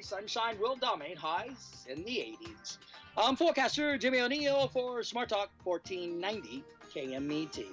Sunshine will dominate highs in the 80s. I'm forecaster Jimmy O'Neill for Smart Talk 1490 KMET.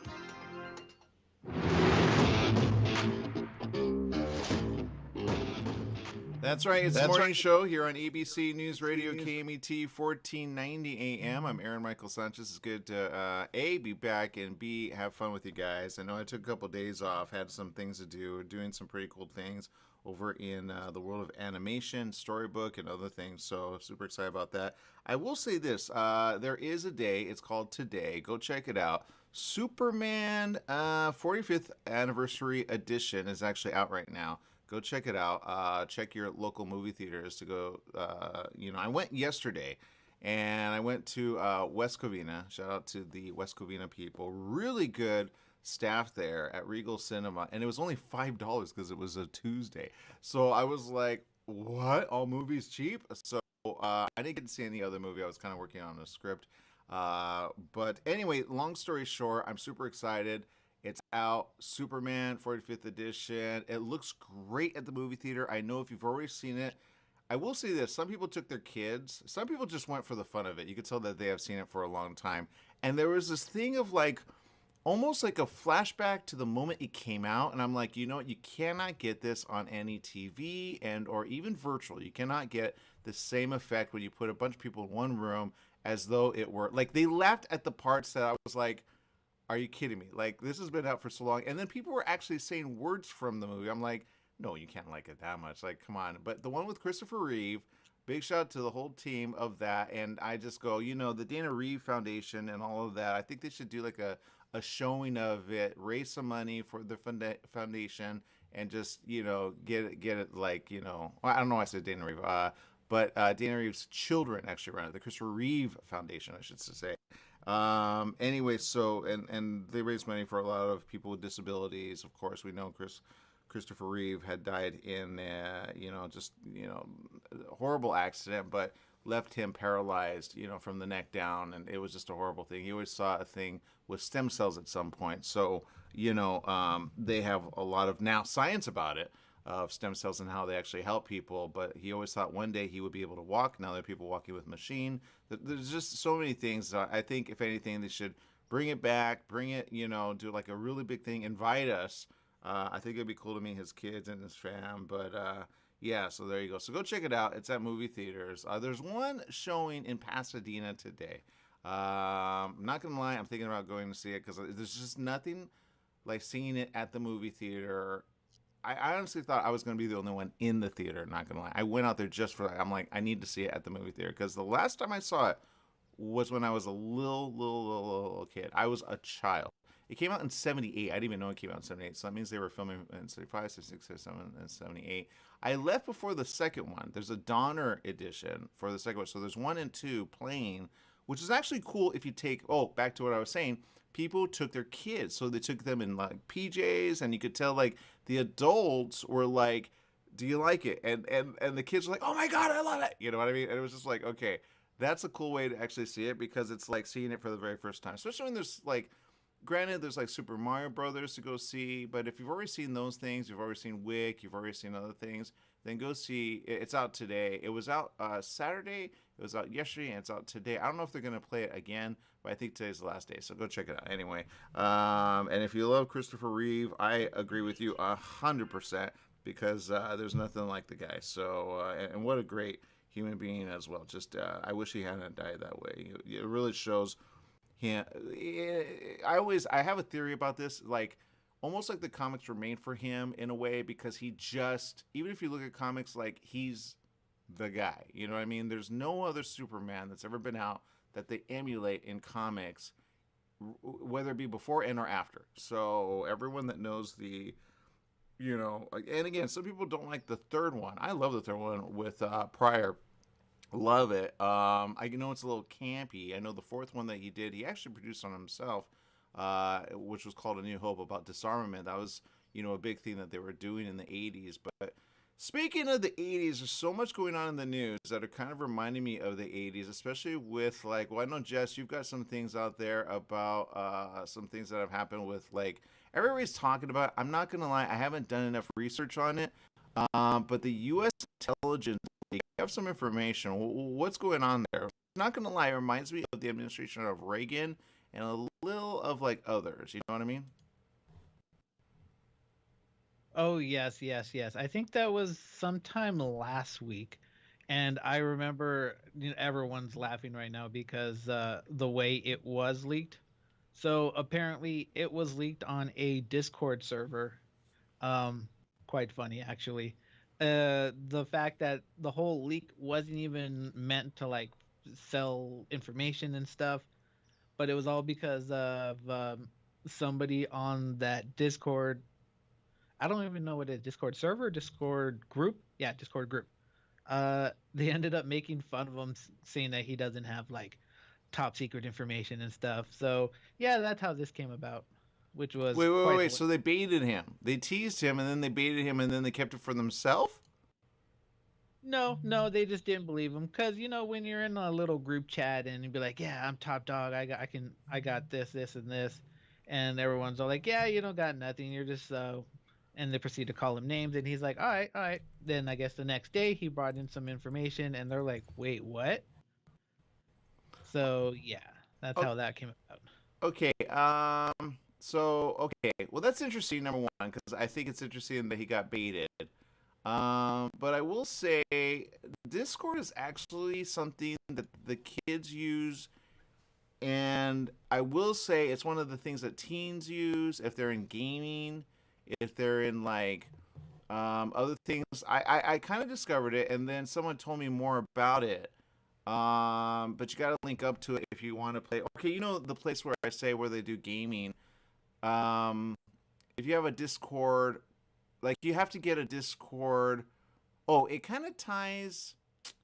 That's right. It's the morning show here on ABC News Radio KMET 1490 AM. I'm Aaron Michael Sanchez. It's good to A, be back, and B, have fun with you guys. I know I took a couple days off, had some things to do, doing some pretty cool things over in the world of animation, storybook, and other things. So super excited about that. I will say this. There is a day. It's called Today. Go check it out. Superman 45th Anniversary Edition is actually out right now. Go check it out. Check your local movie theaters to go. I went yesterday, and I went to West Covina. Shout out to the West Covina people. Really good staff there at Regal Cinema, and it was only $5 because it was a Tuesday. So I was like, "What? All movies cheap?" So I didn't get to see any other movie. I was kind of working on a script. But anyway, long story short, I'm super excited. It's out, Superman 45th edition. It looks great at the movie theater. I know if you've already seen it, I will say this. Some people took their kids. Some people just went for the fun of it. You could tell that they have seen it for a long time. And there was this thing of like, almost like a flashback to the moment it came out. And I'm like, you know what? You cannot get this on any TV and or even virtual. You cannot get the same effect when you put a bunch of people in one room as though it were, like they laughed at the parts that I was like, are you kidding me? Like, this has been out for so long. And then people were actually saying words from the movie. I'm like, no, you can't like it that much. Like, come on. But the one with Christopher Reeve, big shout out to the whole team of that. And I just go, the Dana Reeve Foundation and all of that, I think they should do like a showing of it, raise some money for the foundation, and just, get it like, well, I don't know why I said Dana Reeve. But Dana Reeve's children actually run it, the Christopher Reeve Foundation, I should say. Anyway, so and they raise money for a lot of people with disabilities. Of course, we know Christopher Reeve had died in horrible accident, but left him paralyzed, from the neck down, and it was just a horrible thing. He always saw a thing with stem cells at some point. So they have a lot of now science about it, of stem cells and how they actually help people, but he always thought one day he would be able to walk. Now there are people walking with machine. There's just so many things. I think if anything, they should bring it back, do like a really big thing, invite us. I think it'd be cool to meet his kids and his fam, but yeah, so there you go. So go check it out. It's at movie theaters. There's one showing in Pasadena today. I'm not gonna lie, I'm thinking about going to see it because there's just nothing like seeing it at the movie theater. I honestly thought I was going to be the only one in the theater, not going to lie. I went out there just for that. I'm like, I need to see it at the movie theater because the last time I saw it was when I was a little kid. I was a child. It came out in 78. I didn't even know it came out in 78. So that means they were filming in 75, 76, 77, and 78. I left before the second one. There's a Donner edition for the second one. So there's 1 and 2 playing, which is actually cool if you take, back to what I was saying. People took their kids, so they took them in like PJs, and you could tell like the adults were like, "Do you like it?" And the kids were like, "Oh my god, I love it!" You know what I mean? And it was just like, okay, that's a cool way to actually see it because it's like seeing it for the very first time, especially when there's like, granted, there's like Super Mario Brothers to go see, but if you've already seen those things, you've already seen Wick, you've already seen other things, then go see. It's out today. It was out Saturday. It was out yesterday, and it's out today. I don't know if they're gonna play it again, but I think today's the last day, so go check it out. Anyway, and if you love Christopher Reeve, I agree with you 100% because there's nothing like the guy. So and what a great human being as well. Just I wish he hadn't died that way. It really shows him. I have a theory about this, like almost like the comics were made for him in a way because he just, even if you look at comics, like he's the guy. You know what I mean? There's no other Superman that's ever been out that they emulate in comics, whether it be before and or after. So everyone that knows the, and again, some people don't like the third one. I love the third one with Pryor. Love it. I know it's a little campy. I know the fourth one that he did, he actually produced on himself, which was called A New Hope, about disarmament. That was, a big thing that they were doing in the 80s. But speaking of the 80s, there's so much going on in the news that are kind of reminding me of the 80s, especially with like, well, I know, Jess, you've got some things out there about some things that have happened with like, everybody's talking about it. I'm not going to lie, I haven't done enough research on it, but the U.S. intelligence have some information. What's going on there? Not gonna lie, it reminds me of the administration of Reagan and a little of like others. You know what I mean? Oh, yes, yes, yes. I think that was sometime last week. And I remember, everyone's laughing right now because the way it was leaked. So apparently it was leaked on a Discord server. Um, Quite funny actually. The fact that the whole leak wasn't even meant to like sell information and stuff, but it was all because of somebody on that Discord. I don't even know what it is. Discord server, Discord group. Yeah, Discord group. They ended up making fun of him, saying that he doesn't have like top secret information and stuff. So yeah, that's how this came about, which was Wait, wait, wait, quite wait. hilarious. So they baited him. They teased him, and then they baited him, and then they kept it for themselves. No, no, they just didn't believe him because when you're in a little group chat and you'd be like, "Yeah, I'm top dog. I got this, this, and this," and everyone's all like, "Yeah, you don't got nothing. You're just," and they proceed to call him names, and he's like, "All right, all right." Then I guess the next day he brought in some information, and they're like, "Wait, what?" So yeah, that's how that came about. Okay. So okay. Well, that's interesting. Number one, because I think it's interesting that he got baited. But I will say, Discord is actually something that the kids use, and I will say it's one of the things that teens use if they're in gaming, if they're in like other things. I kind of discovered it, and then someone told me more about it. But you got to link up to it if you want to play. Okay, you know the place where I say where they do gaming. Um, if you have a Discord, like you have to get a Discord. Oh, it kind of ties.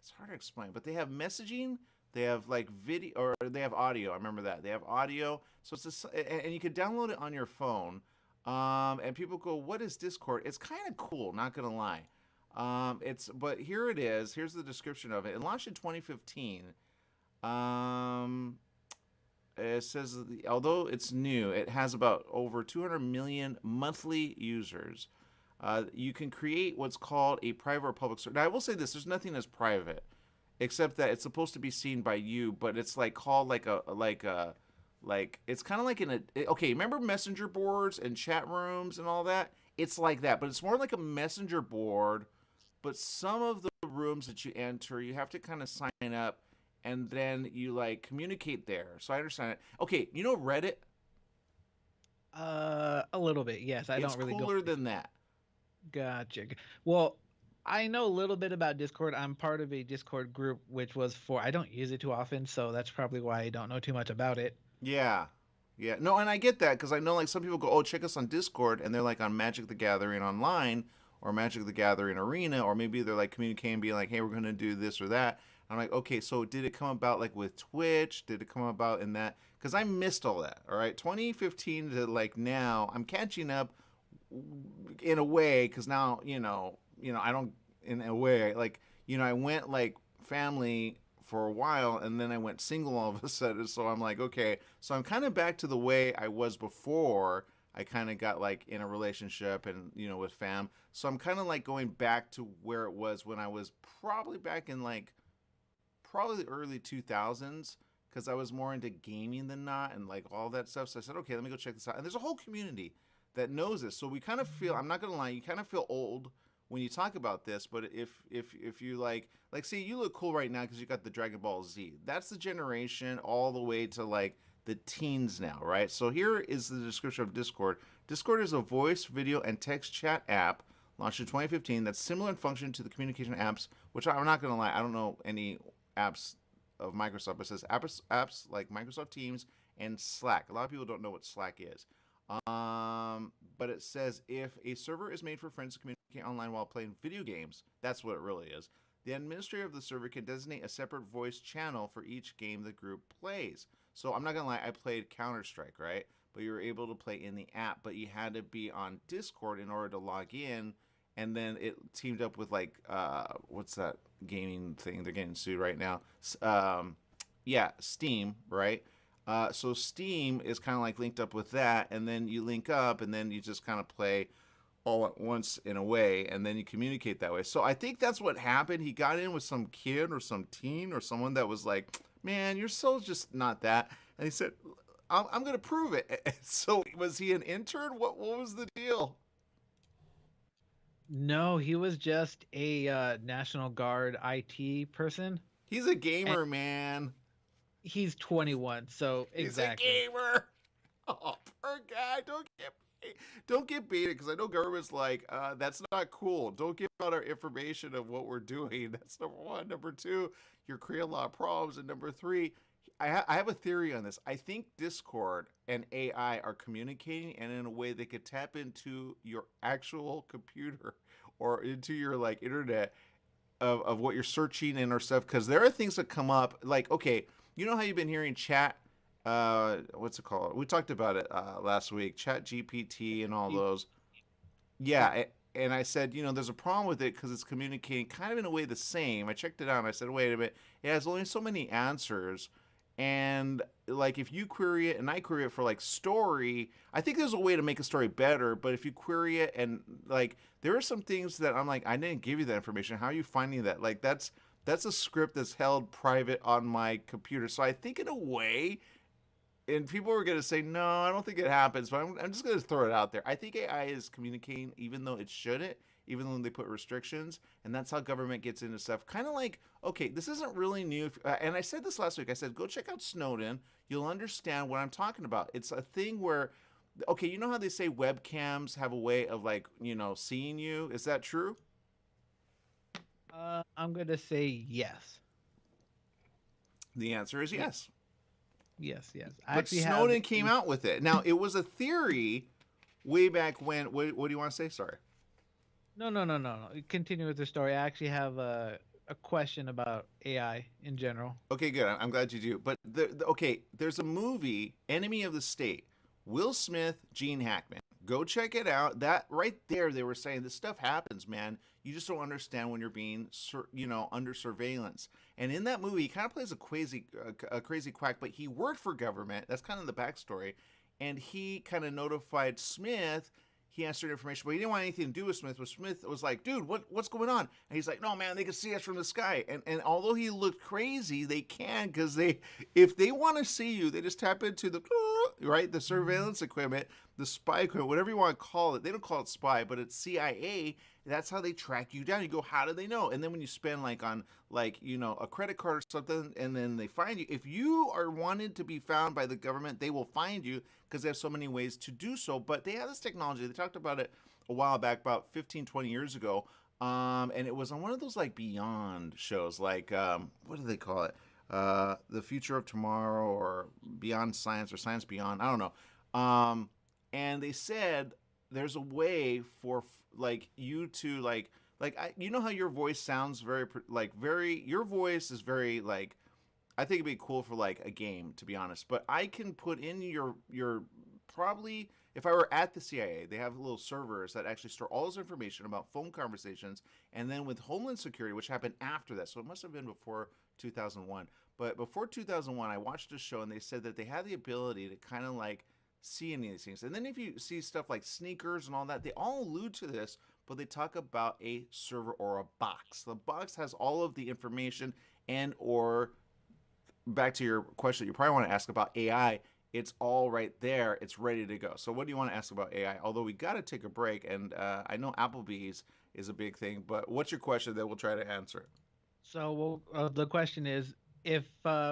It's hard to explain, but they have messaging. They have like video, or they have audio. I remember that they have audio. So it's a, and you can download it on your phone. And people go, "What is Discord?" It's kind of cool. Not gonna lie. It's but here it is. Here's the description of it. It launched in 2015. Um, it says although it's new, it has about over 200 million monthly users. You can create what's called a private or public server. Now, I will say this: there's nothing as private, except that it's supposed to be seen by you, but it's like called like it's kind of like okay. Remember messenger boards and chat rooms and all that? It's like that, but it's more like a messenger board. But some of the rooms that you enter, you have to kind of sign up, and then you like communicate there. So I understand it. Okay, you know Reddit? A little bit, yes. I It's don't really go. cooler than that. Gotcha. Well, I know a little bit about Discord. I'm part of a Discord group, which was for. I don't use it too often, so that's probably why I don't know too much about it. Yeah. Yeah. No, and I get that because I know like some people go, oh, check us on Discord, and they're like on Magic the Gathering Online or Magic the Gathering Arena, or maybe they're like communicating, being like, hey, we're going to do this or that. I'm like, okay, so did it come about like with Twitch? Did it come about in that? Because I missed all that. All right. 2015 to like now, I'm catching up in a way because now, I don't, in a way, like, I went like family for a while and then I went single all of a sudden. So I'm like, okay, so I'm kind of back to the way I was before I kind of got like in a relationship and, with fam. So I'm kind of like going back to where it was when I was probably back in like probably the early 2000s because I was more into gaming than not and like all that stuff. So I said, okay, let me go check this out. And there's a whole community that knows this. So we kind of feel, I'm not going to lie, you kind of feel old when you talk about this, but if you like see you look cool right now because you got the Dragon Ball Z. That's the generation all the way to like the teens now, right? So here is the description of Discord. Discord is a voice, video, and text chat app launched in 2015 that's similar in function to the communication apps, which I'm not going to lie, I don't know any apps of Microsoft. It says apps like Microsoft Teams and Slack. A lot of people don't know what Slack is. But it says if a server is made for friends to communicate online while playing video games, that's what it really is. The administrator of the server can designate a separate voice channel for each game the group plays. So I'm not gonna lie, I played Counter-Strike, right? But you were able to play in the app, but you had to be on Discord in order to log in. And then it teamed up with like what's that gaming thing? They're getting sued right now. Yeah, Steam, right? So Steam is kind of like linked up with that, and then you link up, and then you just kind of play all at once in a way, and then you communicate that way. So I think that's what happened. He got in with some kid or some teen or someone that was like, man, your soul's just not that. And he said, I'm going to prove it. So was he an intern? What was the deal? No, he was just a National Guard IT person, He's a and gamer, man. he's 21. So He's a exactly. gamer. Oh, poor guy. Don't get baited, because I know government's like, that's not cool. Don't give out our information of what we're doing. That's number one. Number two, you're creating a lot of problems. And number three, I have a theory on this. I think Discord and AI are communicating, and in a way they could tap into your actual computer or into your like internet of what you're searching and or stuff, because there are things that come up like, okay, you know how you've been hearing chat, what's it called, we talked about it last week, chat GPT and all those. Yep. Yeah, and I said, there's a problem with it because it's communicating kind of in a way the same. I checked it out and I said, wait a minute, it has only so many answers. And like if you query it and I query it for like story, I think there's a way to make a story better. But if you query it and like there are some things that I'm like, I didn't give you that information. How are you finding that? Like that's a script that's held private on my computer. So I think in a way, and people are going to say, no, I don't think it happens, but I'm just going to throw it out there. I think AI is communicating even though it shouldn't, even though they put restrictions. And that's how government gets into stuff. Kind of like, okay, this isn't really new. And I said this last week. I said, go check out Snowden. You'll understand what I'm talking about. It's a thing where, okay, you know how they say webcams have a way of like, seeing you? Is that true? I'm gonna say yes. The answer is yes. Yes, yes. I But actually have. Snowden came out with it. Now, it was a theory way back when. What do you want to say? Sorry. No, no, no, no, no. Continue with the story. I actually have a question about AI in general. Okay, good. I'm glad you do. But okay, there's a movie, Enemy of the State. Will Smith, Gene Hackman. Go check it out. That right there, they were saying this stuff happens, man. You just don't understand when you're being, under surveillance. And in that movie, he kind of plays a crazy quack, but he worked for government. That's kind of the backstory. And he kind of notified Smith. He asked certain information, but he didn't want anything to do with Smith. But Smith was like, dude, what's going on? And he's like, no, man, they can see us from the sky. And although he looked crazy, they can, because if they want to see you, they just tap into the surveillance equipment, the spy equipment, whatever you want to call it. They don't call it spy, but it's CIA. That's how they track you down. You go, how do they know? And then when you spend on a credit card or something, and then they find you, if you are wanted to be found by the government, they will find you, because they have so many ways to do so. But they have this technology. They talked about it a while back, about 15, 20 years ago. And it was on one of those Beyond shows, what do they call it? The Future of Tomorrow, or Beyond Science, or Science Beyond. I don't know. And they said there's a way for you to you know how your voice sounds your voice is very I think it'd be cool for a game, to be honest. But I can put in your probably, if I were at the CIA, they have little servers that actually store all this information about phone conversations. And then with Homeland Security, which happened after that, so it must have been before 2001. But before 2001, I watched a show and they said that they had the ability to kind of see any of these things. And then if you see stuff like sneakers and all that, they all allude to this, but they talk about a server or a box. The box has all of the information, and or back to your question you probably want to ask about AI, it's all right there. It's ready to go. So what do you want to ask about AI? Although we got to take a break, and I know Applebee's is a big thing, but what's your question that we'll try to answer? So the question is, if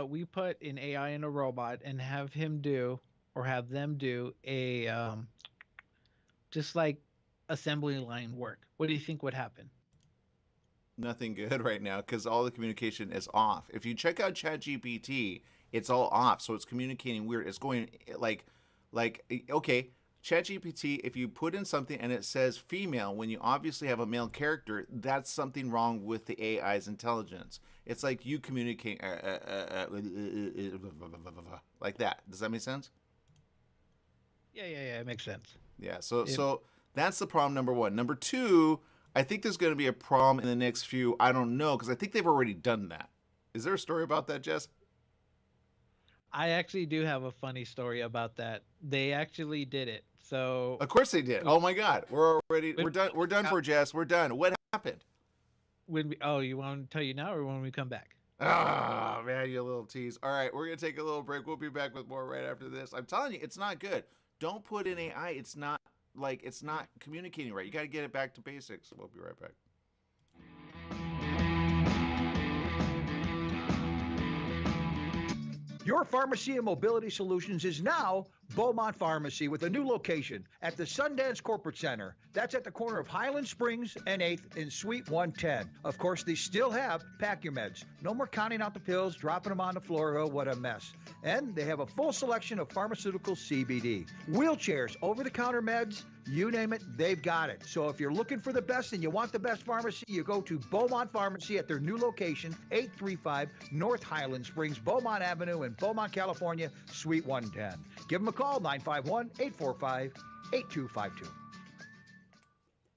we put an AI in a robot and have him do, or have them do a just like assembly line work, what do you think would happen? Nothing good right now, because all the communication is off. If you check out ChatGPT, it's all off, so it's communicating weird. It's going okay, ChatGPT, if you put in something and it says female when you obviously have a male character, that's something wrong with the AI's intelligence. It's like you communicate like that. Does that make sense? Yeah, it makes sense. Yeah. So It, so that's the problem number one. Number two, I think there's going to be a problem in the next few. I don't know, because I think they've already done that. Is there a story about that, Jess? I actually do have a funny story about that. They actually did it. So Of course they did. Oh my God, when we're done. We're done for Jess. We're done. What happened? you want to tell you now or when we come back? Ah, man, you little tease. All right, we're gonna take a little break. We'll be back with more right after this. I'm telling you, it's not good. Don't put in AI. It's not communicating right. You got to get it back to basics. We'll be right back. Your pharmacy and mobility solutions is now Beaumont Pharmacy with a new location at the Sundance Corporate Center. That's at the corner of Highland Springs and 8th in Suite 110. Of course, they still have Pack Your Meds. No more counting out the pills, dropping them on the floor. Oh, what a mess. And they have a full selection of pharmaceutical CBD. Wheelchairs, over-the-counter meds, you name it, they've got it. So if you're looking for the best and you want the best pharmacy, you go to Beaumont Pharmacy at their new location, 835 North Highland Springs, Beaumont Avenue in Beaumont, California, Suite 110. Give them a call, 951-845-8252.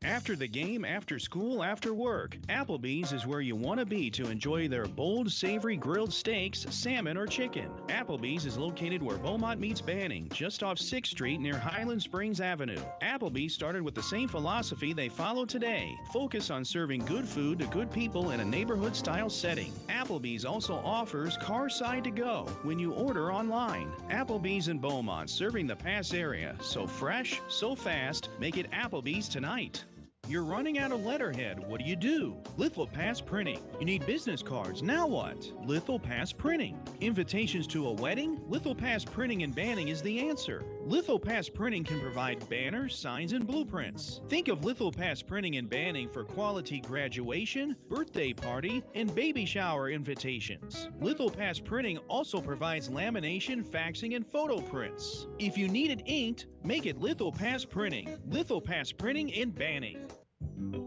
After the game, after school, after work, Applebee's is where you want to be to enjoy their bold, savory grilled steaks, salmon, or chicken. Applebee's is located where Beaumont meets Banning, just off 6th Street near Highland Springs Avenue. Applebee's started with the same philosophy they follow today. Focus on serving good food to good people in a neighborhood-style setting. Applebee's also offers Carside to Go when you order online. Applebee's in Beaumont, serving the Pass area. So fresh, so fast, make it Applebee's tonight. You're running out of letterhead. What do? Lithopass Printing. You need business cards. Now what? Lithopass Printing. Invitations to a wedding? Lithopass Printing and Banning is the answer. Lithopass Printing can provide banners, signs, and blueprints. Think of Lithopass Printing and Banning for quality graduation, birthday party, and baby shower invitations. Lithopass Printing also provides lamination, faxing, and photo prints. If you need it inked, make it Lithopass Printing. Lithopass Printing and Banning.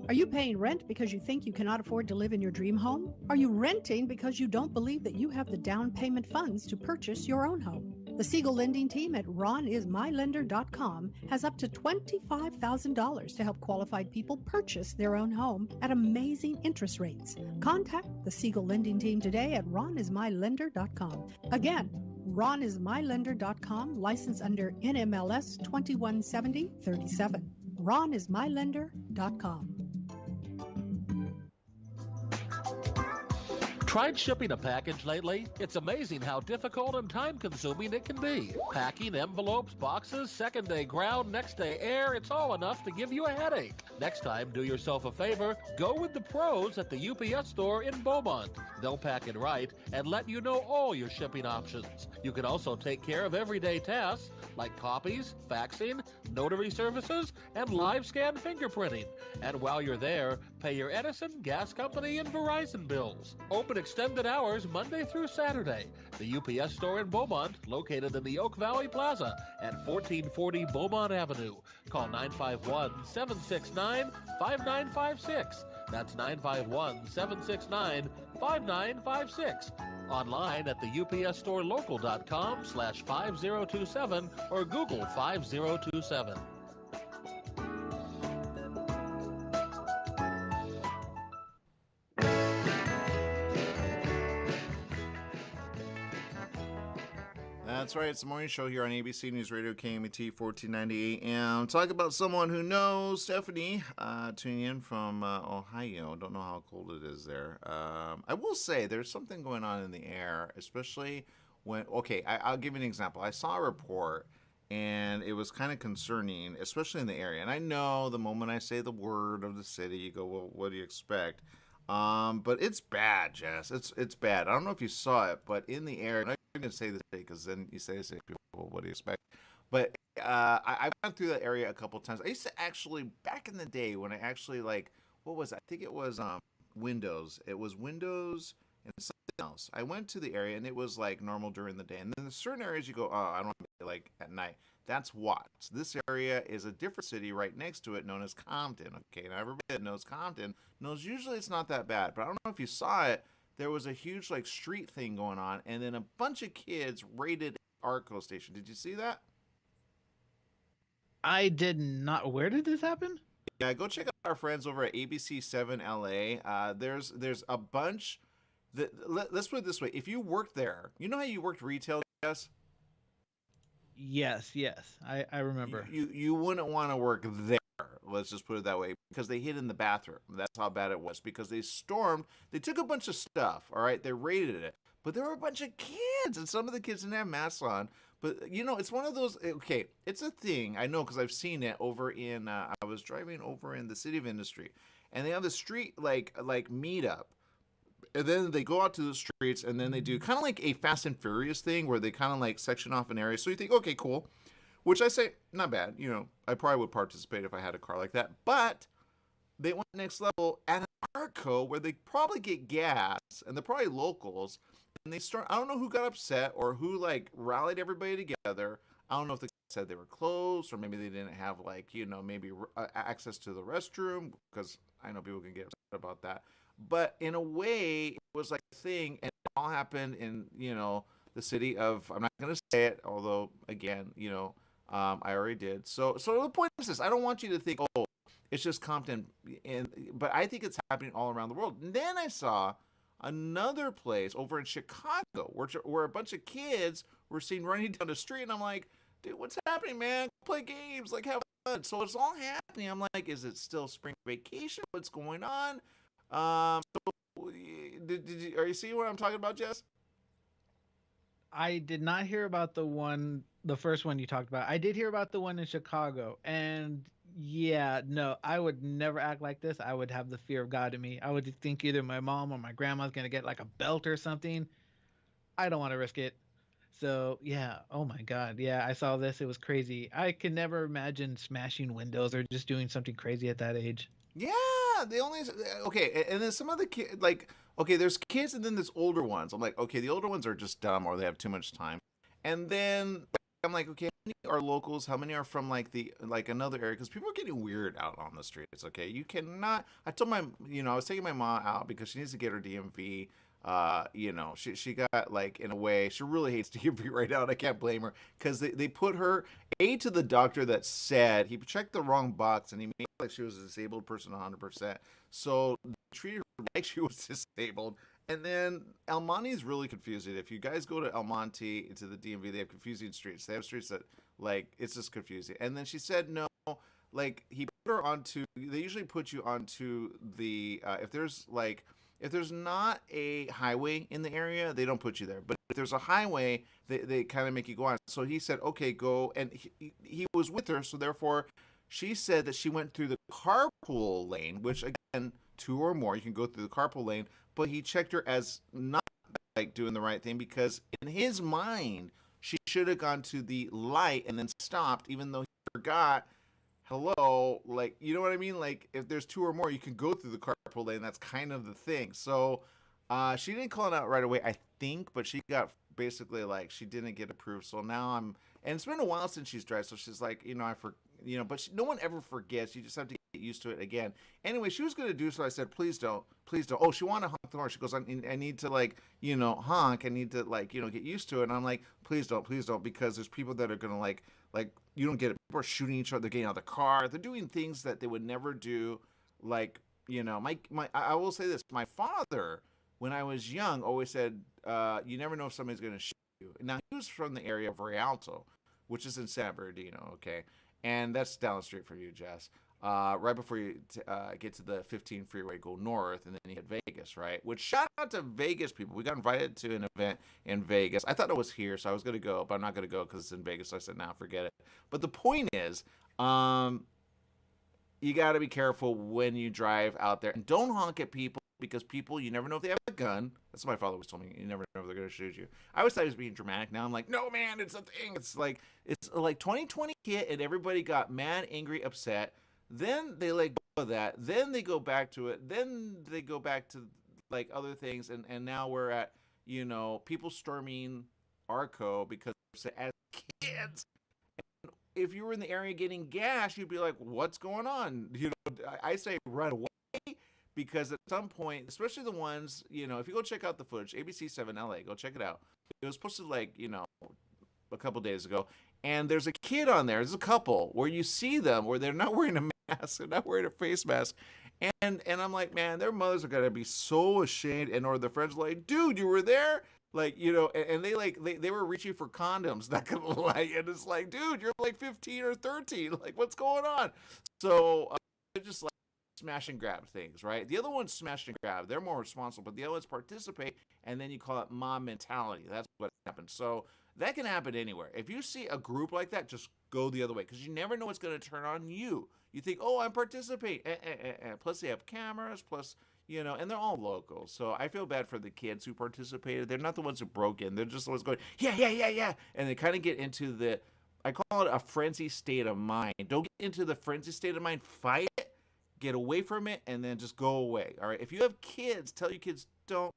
Are you paying rent because you think you cannot afford to live in your dream home? Are you renting because you don't believe that you have the down payment funds to purchase your own home? The Siegel Lending Team at ronismylender.com has up to $25,000 to help qualified people purchase their own home at amazing interest rates. Contact the Siegel Lending Team today at ronismylender.com. Again, ronismylender.com, license under NMLS 217037. ronismylender.com. Tried shipping a package lately? It's amazing how difficult and time-consuming it can be. Packing, envelopes, boxes, second-day ground, next-day air, it's all enough to give you a headache. Next time, do yourself a favor, go with the pros at the UPS store in Beaumont. They'll pack it right and let you know all your shipping options. You can also take care of everyday tasks like copies, faxing, notary services, and live scan fingerprinting. And while you're there, pay your Edison, gas company, and Verizon bills. Open extended hours Monday through Saturday. The UPS store in Beaumont, located in the Oak Valley Plaza at 1440 Beaumont Avenue. Call 951-769-5956. That's 951-769-5956. Online at the upsstorelocal.com/5027 or Google 5027. That's right. It's the morning show here on ABC News Radio KMET 1490 AM. Talk about someone who knows. Stephanie, tuning in from Ohio. Don't know how cold it is there. I will say there's something going on in the air, especially when, okay, I'll give you an example. I saw a report, and it was kind of concerning, especially in the area. And I know the moment I say the word of the city, you go, well, what do you expect? But it's bad, Jess. It's bad. I don't know if you saw it, but in the air, I'm going to say this because then you say people, what do you expect? But I've gone through that area a couple of times. I used to actually, back in the day when I actually what was it? I think it was Windows. It was Windows and something else. I went to the area and it was like normal during the day. And then there's certain areas you go, oh, I don't want to be like at night. That's Watts. This area is a different city right next to it known as Compton. Okay, now everybody that knows Compton knows usually it's not that bad. But I don't know if you saw it. There was a huge street thing going on, and then a bunch of kids raided Arco station. Did you see that? I did not. Where did this happen? Yeah, go check out our friends over at ABC7 LA. There's a bunch. Let's put it this way: if you worked there, you know how you worked retail. Jess? Yes, I remember. You wouldn't want to work there. Let's just put it that way, because they hid in the bathroom. That's how bad it was. Because they stormed. They took a bunch of stuff. All right, they raided it, but there were a bunch of kids, and some of the kids didn't have masks on. But you know, it's one of those. Okay, it's a thing. I know because I've seen it over in. I was driving over in the City of Industry, and they have the street like meetup. And then they go out to the streets, and then they do kind of like a Fast and Furious thing where they kind of like section off an area. So you think, okay, cool. Which I say, not bad. You know, I probably would participate if I had a car like that. But they went next level at an Arco where they probably get gas, and they're probably locals. And they start, I don't know who got upset or who like rallied everybody together. I don't know if they said they were closed or maybe they didn't have like, you know, maybe access to the restroom, because I know people can get upset about that. But in a way, it was like a thing, and it all happened in, you know, the city of, I'm not going to say it, although, again, you know, I already did. So the point is this: I don't want you to think, oh, it's just Compton, but I think it's happening all around the world. And then I saw another place over in Chicago where a bunch of kids were seen running down the street, and I'm like, dude, what's happening, man? Play games, like have fun. So it's all happening. I'm like, is it still spring vacation? What's going on? Are you seeing what I'm talking about, Jess? I did not hear about the first one you talked about. I did hear about the one in Chicago, and yeah, no, I would never act like this. I would have the fear of God in me. I would think either my mom or my grandma's gonna get like a belt or something. I don't want to risk it. So yeah, oh my God, yeah, I saw this. It was crazy. I could never imagine smashing windows or just doing something crazy at that age. Yeah, they only okay, and then some other kid like okay, there's kids and then there's older ones. I'm like, okay, the older ones are just dumb or they have too much time. And then I'm like, okay, how many are locals? How many are from like the like another area? Because people are getting weird out on the streets. Okay, you cannot. I told my, you know, I was taking my mom out because she needs to get her DMV. You know, she got like in a way she really hates DMV right now, and I can't blame her because they put her to the doctor that said he checked the wrong box and he made like she was a disabled person 100%. So they treated her like she was disabled. And then El Monte is really confusing. If you guys go to El Monte, to the DMV, they have confusing streets. They have streets that, like, it's just confusing. And then she said no, like, he put her onto, they usually put you onto the, if there's not a highway in the area, they don't put you there. But if there's a highway, they kind of make you go on. So he said, okay, go. And he was with her, so therefore she said that she went through the carpool lane, which, again, 2 or more, you can go through the carpool lane. But he checked her as not like doing the right thing because in his mind, she should have gone to the light and then stopped, even though he forgot. Hello, like, you know what I mean? Like, if there's 2 or more, you can go through the carpool lane. That's kind of the thing. So she didn't call it out right away, I think, but she got basically like she didn't get approved. So now and it's been a while since she's driven. So she's like, you know, but no one ever forgets. You just have to get used to it again. Anyway, she was going to do so. I said, please don't. Oh, she wanted to honk the horn. She goes, I need to like, you know, honk. I need to like, you know, get used to it. And I'm like, please don't, because there's people that are going to like, you don't get it. People are shooting each other. They're getting out of the car. They're doing things that they would never do. Like, you know, I will say this. My father, when I was young, always said, you never know if somebody's going to shoot you. Now, he was from the area of Rialto, which is in San Bernardino, okay? And that's down the street for you, Jess. Right before you get to the 15 freeway, go north, and then you hit Vegas, right? Which, shout out to Vegas people. We got invited to an event in Vegas. I thought it was here, so I was going to go, but I'm not going to go because it's in Vegas. So I said, nah, forget it. But the point is, you got to be careful when you drive out there. And don't honk at people because people, you never know if they have a gun. That's what my father always told me. You never know if they're going to shoot you. I always thought he was being dramatic. Now I'm like, no, man, it's a thing. It's like 2020 hit and everybody got mad, angry, upset. Then they let go of that. Then they go back to it. Then they go back to like other things. And now we're at, you know, people storming Arco because as kids, and if you were in the area getting gas, you'd be like, what's going on? You know, I say run away because at some point, especially the ones, you know, if you go check out the footage, ABC7 LA, go check it out. It was posted like, you know, a couple days ago. And there's a kid on there. There's a couple where you see them where they're not wearing a mask. They're not wearing a face mask. And I'm like, man, their mothers are gonna be so ashamed, and or their friends are like, dude, you were there, like, and they were reaching for condoms, not gonna lie, and it's like, dude, you're like 15 or 13, like, what's going on? So they're just like smash and grab things, right? The other one's smash and grab, they're more responsible, but the other one's participate, and then you call it mom mentality. That's what happens. So that can happen anywhere. If you see a group like that, just go the other way, because you never know what's going to turn on you. You think, oh, I'm participating. Plus, they have cameras, plus, and they're all local. So I feel bad for the kids who participated. They're not the ones who broke in. They're just the ones going, yeah, yeah, yeah, yeah. And they kind of get into I call it a frenzy state of mind. Don't get into the frenzy state of mind. Fight it, get away from it, and then just go away. All right. If you have kids, tell your kids, don't,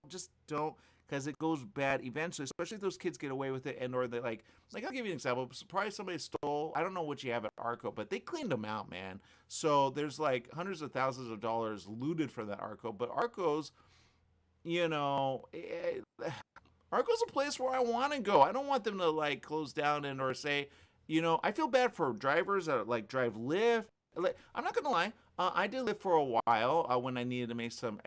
because it goes bad eventually, especially if those kids get away with it, and or they like I'll give you an example. Probably somebody stole, I don't know what you have at Arco, but they cleaned them out, man. So there's like hundreds of thousands of dollars looted from that Arco. But Arco's, Arco's a place where I want to go. I don't want them to like close down or say, I feel bad for drivers that like drive Lyft. I'm not gonna lie, I did Lyft for a while when I needed to make some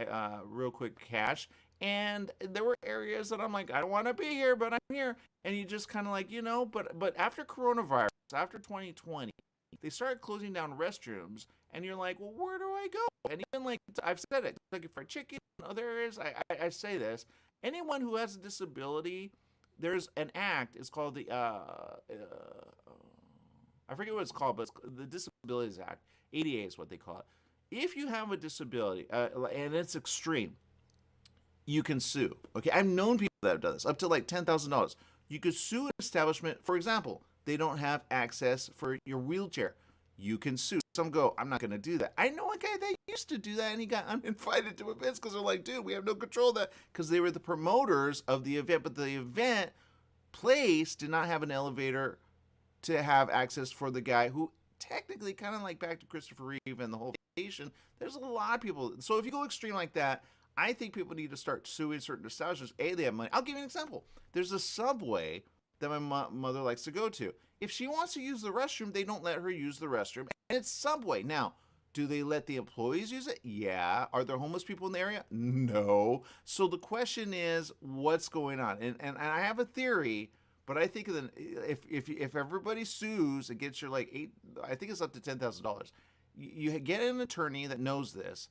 real quick cash. And there were areas that I'm like, I don't want to be here, but I'm here. And you just kind of like, but after coronavirus, after 2020, they started closing down restrooms. And you're like, well, where do I go? And even like, I've said it, like for chicken, other areas, I say this. Anyone who has a disability, there's an act, it's called the, I forget what it's called, but it's the Disabilities Act. ADA is what they call it. If you have a disability, and it's extreme, you can sue. Okay, I've known people that have done this, up to like $10,000. You could sue an establishment. For example, they don't have access for your wheelchair. You can sue. Some go, I'm not going to do that. I know a guy that used to do that, and he got uninvited to events because they're like, dude, we have no control of that, because they were the promoters of the event, but the event place did not have an elevator to have access for the guy who technically, kind of like back to Christopher Reeve and the whole station, there's a lot of people. So if you go extreme like that, I think people need to start suing certain establishments. They have money. I'll give you an example. There's a Subway that my mother likes to go to. If she wants to use the restroom, they don't let her use the restroom. And it's Subway. Now, do they let the employees use it? Yeah. Are there homeless people in the area? No. So the question is, what's going on? And I have a theory, but I think that if everybody sues and gets your I think it's up to $10,000. You get an attorney that knows this.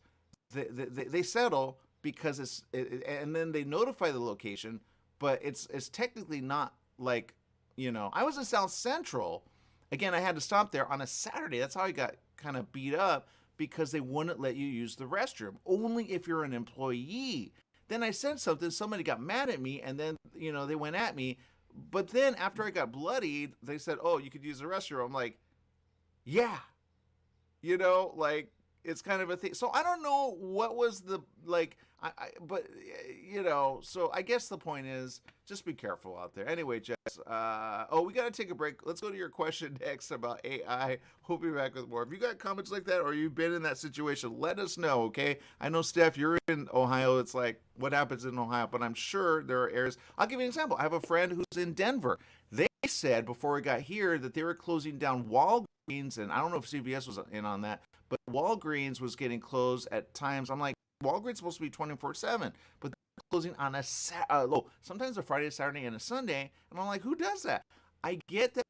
They settle, because and then they notify the location, but it's technically not like, I was in South Central. Again, I had to stop there on a Saturday. That's how I got kind of beat up, because they wouldn't let you use the restroom, only if you're an employee. Then I said something, somebody got mad at me, and then, they went at me. But then after I got bloodied, they said, oh, you could use the restroom. I'm like, yeah, it's kind of a thing. So I don't know what was the, but so I guess the point is, just be careful out there. Anyway, Jess, we got to take a break. Let's go to your question next about AI. We'll be back with more. If you got comments like that, or you've been in that situation, let us know, okay? I know, Steph, you're in Ohio. It's like, what happens in Ohio? But I'm sure there are areas. I'll give you an example. I have a friend who's in Denver. They said before we got here that they were closing down Walgreens, and I don't know if CVS was in on that, but Walgreens was getting closed at times. I'm like, Walgreens is supposed to be 24/7, but they're closing on sometimes a Friday, Saturday, and a Sunday. And I'm like, who does that? I get that,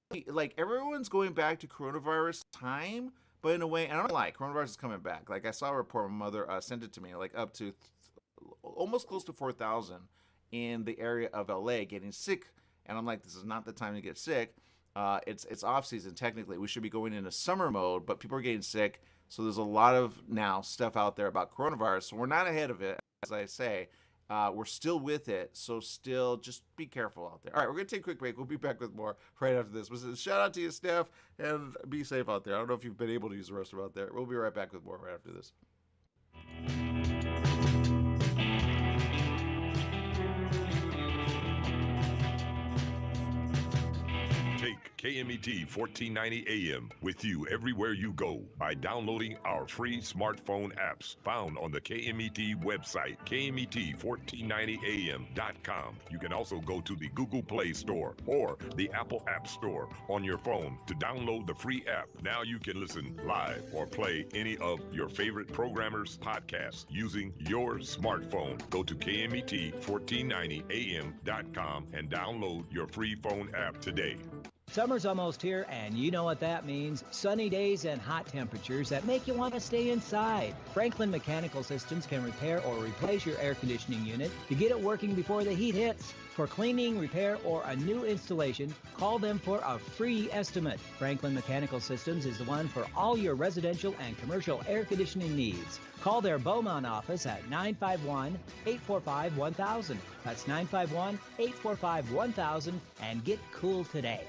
everyone's going back to coronavirus time, but in a way, and I don't lie, coronavirus is coming back. Like, I saw a report, my mother sent it to me, up to almost close to 4,000 in the area of LA getting sick. And I'm like, this is not the time to get sick. It's off season. Technically, we should be going into summer mode, but people are getting sick. So there's a lot of now stuff out there about coronavirus. So we're not ahead of it, as I say. We're still with it. So still, just be careful out there. All right, we're going to take a quick break. We'll be back with more right after this. But shout out to you, Steph, and be safe out there. I don't know if you've been able to use the restroom out there. We'll be right back with more right after this. Take KMET 1490 AM with you everywhere you go by downloading our free smartphone apps found on the KMET website, KMET1490am.com. You can also go to the Google Play Store or the Apple App Store on your phone to download the free app. Now you can listen live or play any of your favorite programmers' podcasts using your smartphone. Go to KMET1490am.com and download your free phone app today. Summer's almost here, and you know what that means. Sunny days and hot temperatures that make you want to stay inside. Franklin Mechanical Systems can repair or replace your air conditioning unit to get it working before the heat hits. For cleaning, repair, or a new installation, call them for a free estimate. Franklin Mechanical Systems is the one for all your residential and commercial air conditioning needs. Call their Beaumont office at 951-845-1000. That's 951-845-1000 and get cool today.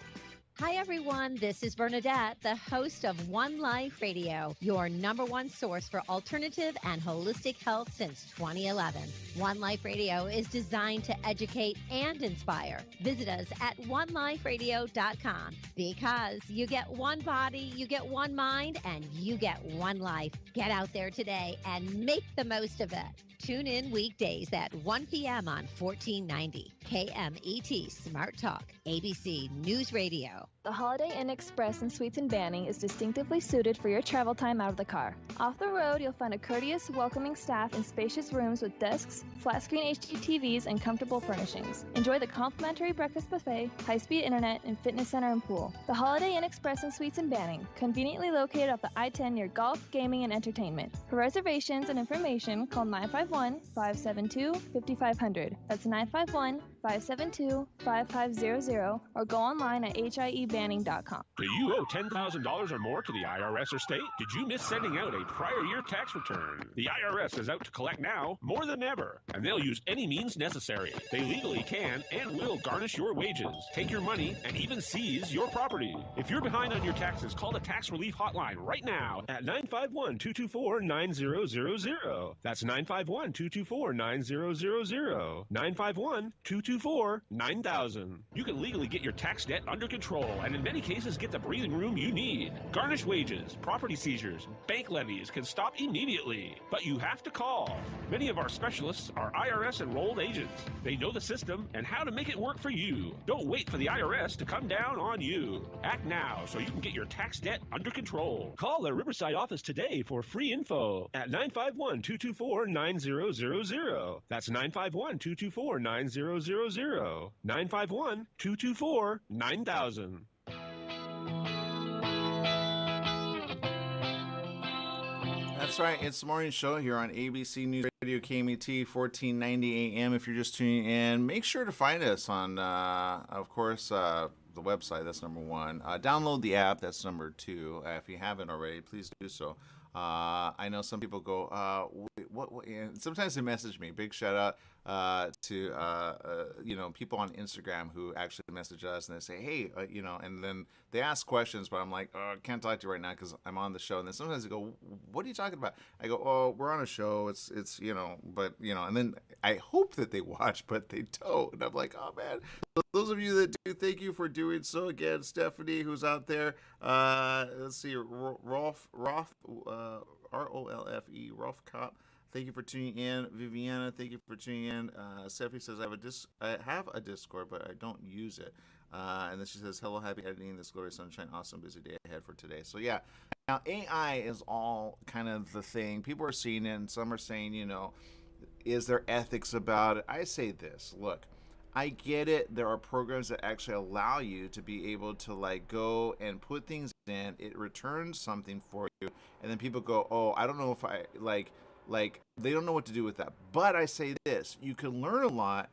Hi, everyone. This is Bernadette, the host of One Life Radio, your number one source for alternative and holistic health since 2011. One Life Radio is designed to educate and inspire. Visit us at oneliferadio.com because you get one body, you get one mind, and you get one life. Get out there today and make the most of it. Tune in weekdays at 1 p.m. on 1490 KMET Smart Talk, ABC News Radio. The Holiday Inn Express and Suites in Banning is distinctively suited for your travel time out of the car. Off the road, you'll find a courteous, welcoming staff in spacious rooms with desks, flat-screen HD TVs, and comfortable furnishings. Enjoy the complimentary breakfast buffet, high-speed internet, and fitness center and pool. The Holiday Inn Express and Suites in Banning, conveniently located off the I-10 near golf, gaming, and entertainment. For reservations and information, call 951-572-5500. That's 951-572-5500, or go online at hiebanning.com. Do you owe $10,000 or more to the IRS or state? Did you miss sending out a prior year tax return? The IRS is out to collect now more than ever, and they'll use any means necessary. They legally can and will garnish your wages, take your money, and even seize your property. If you're behind on your taxes, call the Tax Relief Hotline right now at 951-224-9000. That's 951-224-9000. 951-224-9000. You can legally get your tax debt under control and in many cases get the breathing room you need. Garnished wages, property seizures, bank levies can stop immediately, but you have to call. Many of our specialists are IRS enrolled agents. They know the system and how to make it work for you. Don't wait for the IRS to come down on you. Act now so you can get your tax debt under control. Call their Riverside office today for free info at 951-224-9000. That's 951-224-9000. 951-224-9000. That's right. It's the morning show here on ABC News Radio KMET 1490 AM. If you're just tuning in, make sure to find us on, of course, the website. That's number one. Download the app. That's number two. If you haven't already, please do so. I know some people go, what? And sometimes they message me. Big shout out to people on Instagram who actually message us and they say, hey, and then they ask questions, but I'm like, I can't talk to you right now because I'm on the show. And then sometimes they go, what are you talking about? I go, oh, we're on a show. It's and then I hope that they watch, but they don't. And I'm like, oh man. So those of you that do, thank you for doing so. Again, Stephanie, who's out there. Let's see, Rolf, R-O-L-F-E, Rolf Kopp. Thank you for tuning in. Viviana, thank you for tuning in. Stephanie says, I have a Discord, but I don't use it. And then she says, hello, happy editing this glorious sunshine. Awesome, busy day ahead for today. So, yeah. Now, AI is all kind of the thing. People are seeing it, and some are saying, is there ethics about it? I say this. Look, I get it. There are programs that actually allow you to be able to, go and put things in. It returns something for you. And then people go, oh, I don't know if I, they don't know what to do with that. But I say this, you can learn a lot.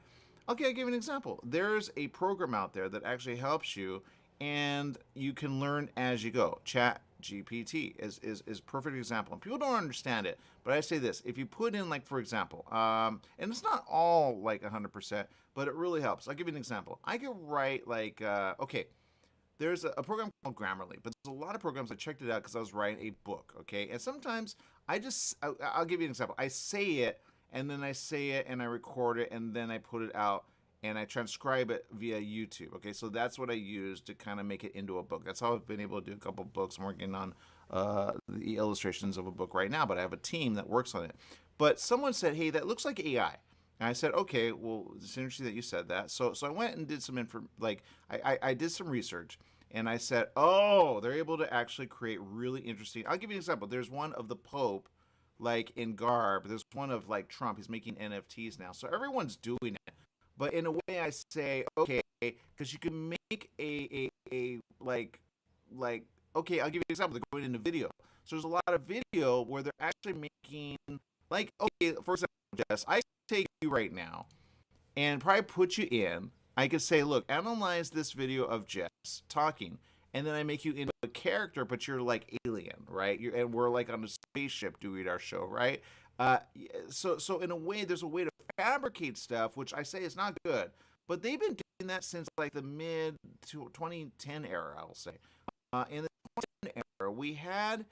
Okay, I'll give you an example. There's a program out there that actually helps you, and you can learn as you go. Chat GPT is perfect example. And people don't understand it, but I say this. If you put in, for example, and it's not all 100%, but it really helps. I'll give you an example. I could write there's a program called Grammarly, but there's a lot of programs. I checked it out because I was writing a book, okay? And sometimes I'll give you an example. I say it, and then I say it, and I record it, and then I put it out, and I transcribe it via YouTube. Okay, so that's what I use to kind of make it into a book. That's how I've been able to do a couple books. I'm working on the illustrations of a book right now, but I have a team that works on it. But someone said, hey, that looks like AI. And I said, okay, well, it's interesting that you said that. So I went and did some I did some research, and I said, oh, they're able to actually create really interesting. I'll give you an example. There's one of the Pope, like in garb. There's one of like Trump. He's making NFTs now, so everyone's doing it. But in a way, I say, okay, because you can make a okay, I'll give you an example. They're going into video. So there's a lot of video where they're actually making, like, okay, for example, Jess, I take you right now and probably put you in. I could say, look, analyze this video of Jess talking, and then I make you into a character, but you're like alien, right? And we're like on a spaceship doing our show, right? So in a way, there's a way to fabricate stuff, which I say is not good, but they've been doing that since like the mid 2010 era, I'll say. In the 2010 era, we had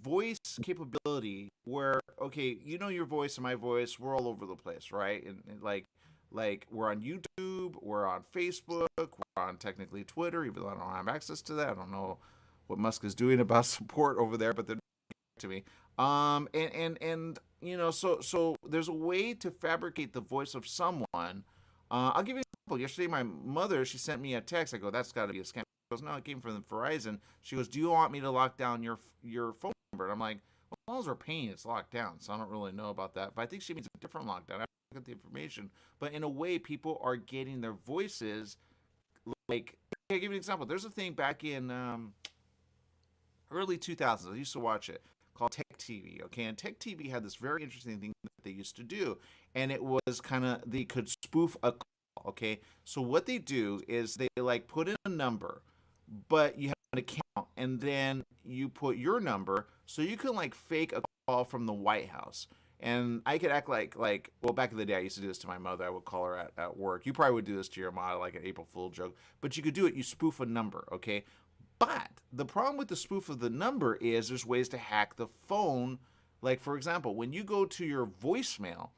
voice capability where, okay, you know, your voice and my voice, we're all over the place, right? And like we're on YouTube, we're on Facebook, we're on technically Twitter, even though I don't have access to that. I don't know what Musk is doing about support over there, but they're to me. And you know, so there's a way to fabricate the voice of someone. I'll give you an example. Yesterday, my mother, she sent me a text. I go, that's got to be a scam. She goes, no, it came from Verizon. She goes, do you want me to lock down your phone number? And I'm like, well, as long as we're paying, it's locked down. So I don't really know about that. But I think she means a different lockdown. I got the information. But in a way, people are getting their voices. Like, I'll give you an example. There's a thing back in early 2000s. I used to watch it, called Tech TV. Okay, and Tech TV had this very interesting thing that they used to do, and it was kind of, they could spoof a call. Okay, so what they do is they like put in a number, but you have an account, and then you put your number, so you can like fake a call from the White House. And I could act like well, back in the day, I used to do this to my mother. I would call her at work. You probably would do this to your mom, like an April Fool joke. But you could do it. You spoof a number, okay? But the problem with the spoof of the number is there's ways to hack the phone. Like, for example, when you go to your voicemail,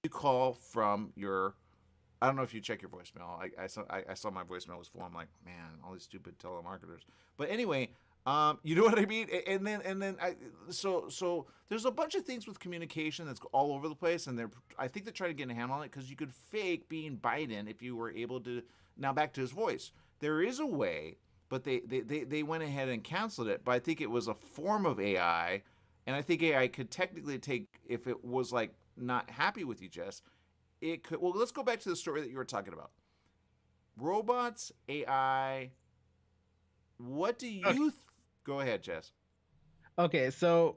you call from your, I don't know if you check your voicemail. I saw my voicemail was full. I'm like, man, all these stupid telemarketers. But anyway, you know what I mean? And then so there's a bunch of things with communication that's all over the place, and I think they're trying to get a handle on it, because you could fake being Biden if you were able to. Now back to his voice. There is a way, but they went ahead and canceled it. But I think it was a form of AI, and I think AI could technically take, if it was like not happy with you, Jess, it could. Well, let's go back to the story that you were talking about. Robots, AI. What do you? Go ahead, Jess. Okay, so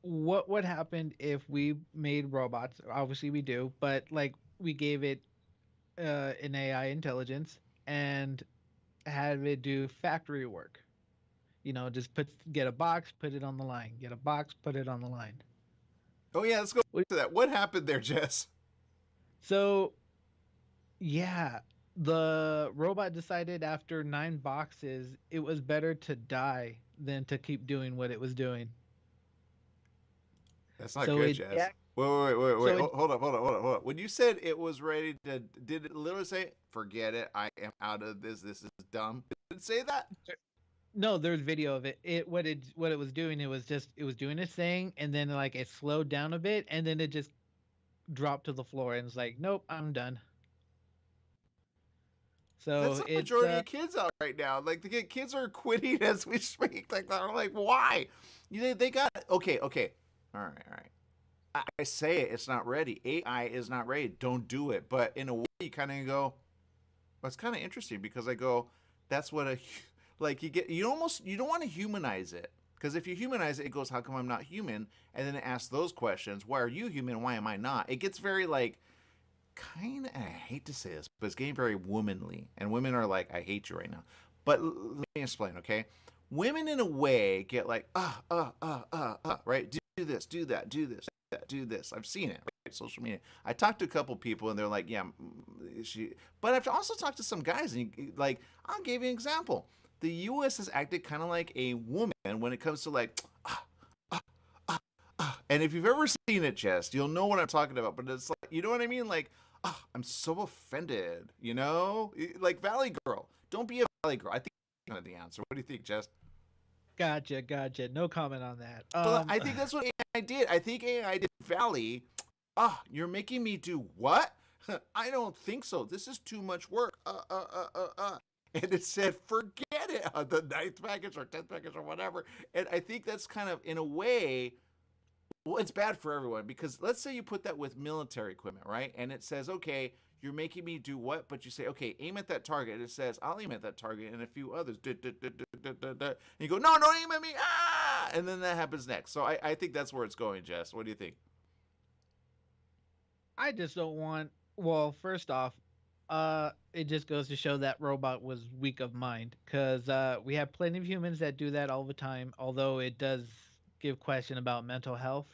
what would happen if we made robots? Obviously, we do, but like we gave it an AI intelligence and had it do factory work. You know, just get a box, put it on the line. Get a box, put it on the line. Oh yeah, let's go to that. What happened there, Jess? So, yeah, the robot decided after 9 boxes it was better to die than to keep doing what it was doing. That's not good, Jess. Yeah. Wait. Hold up. When you said it was ready to, did it literally say, forget it, I am out of this, this is dumb? Did it say that? No, there's video of it. What it was doing, it was doing its thing, and then like it slowed down a bit, and then it just dropped to the floor, and it's like, nope, I'm done. So that's the majority of kids out right now. Like the kids are quitting as we speak. Like they're like, why? They got okay. All right. I say it's not ready. AI is not ready. Don't do it. But in a way, you kind of go, well, it's kind of interesting, because I go, that's what you don't want to humanize it, because if you humanize it, it goes, how come I'm not human? And then it asks those questions. Why are you human? Why am I not? It gets very like, kind of, I hate to say this, but it's getting very womanly, and women are like, I hate you right now. But let me explain, okay? Women in a way get like, right? Do this, do that, do this, do this. I've seen it, right? Social media. I talked to a couple people, and they're like, yeah, but I've also talked to some guys, and like, I'll give you an example. The U.S. has acted kind of like a woman when it comes to like, and if you've ever seen it, Jess, you'll know what I'm talking about. But it's like, you know what I mean? Like, I'm so offended, like Valley Girl. Don't be a Valley Girl. I think that's kind of the answer. What do you think, Jess? Gotcha. No comment on that. But I think that's what AI did. I think AI did Valley. You're making me do what? I don't think so. This is too much work. And it said, forget it on the 9th package or 10th package or whatever. And I think that's kind of, in a way, well, it's bad for everyone, because let's say you put that with military equipment, right? And it says, okay, you're making me do what? But you say, okay, aim at that target. And it says, I'll aim at that target and a few others. And you go, no, don't aim at me. And then that happens next. So I think that's where it's going, Jess. What do you think? I just don't want. Well, first off, it just goes to show that robot was weak of mind, because we have plenty of humans that do that all the time. Although it does give question about mental health,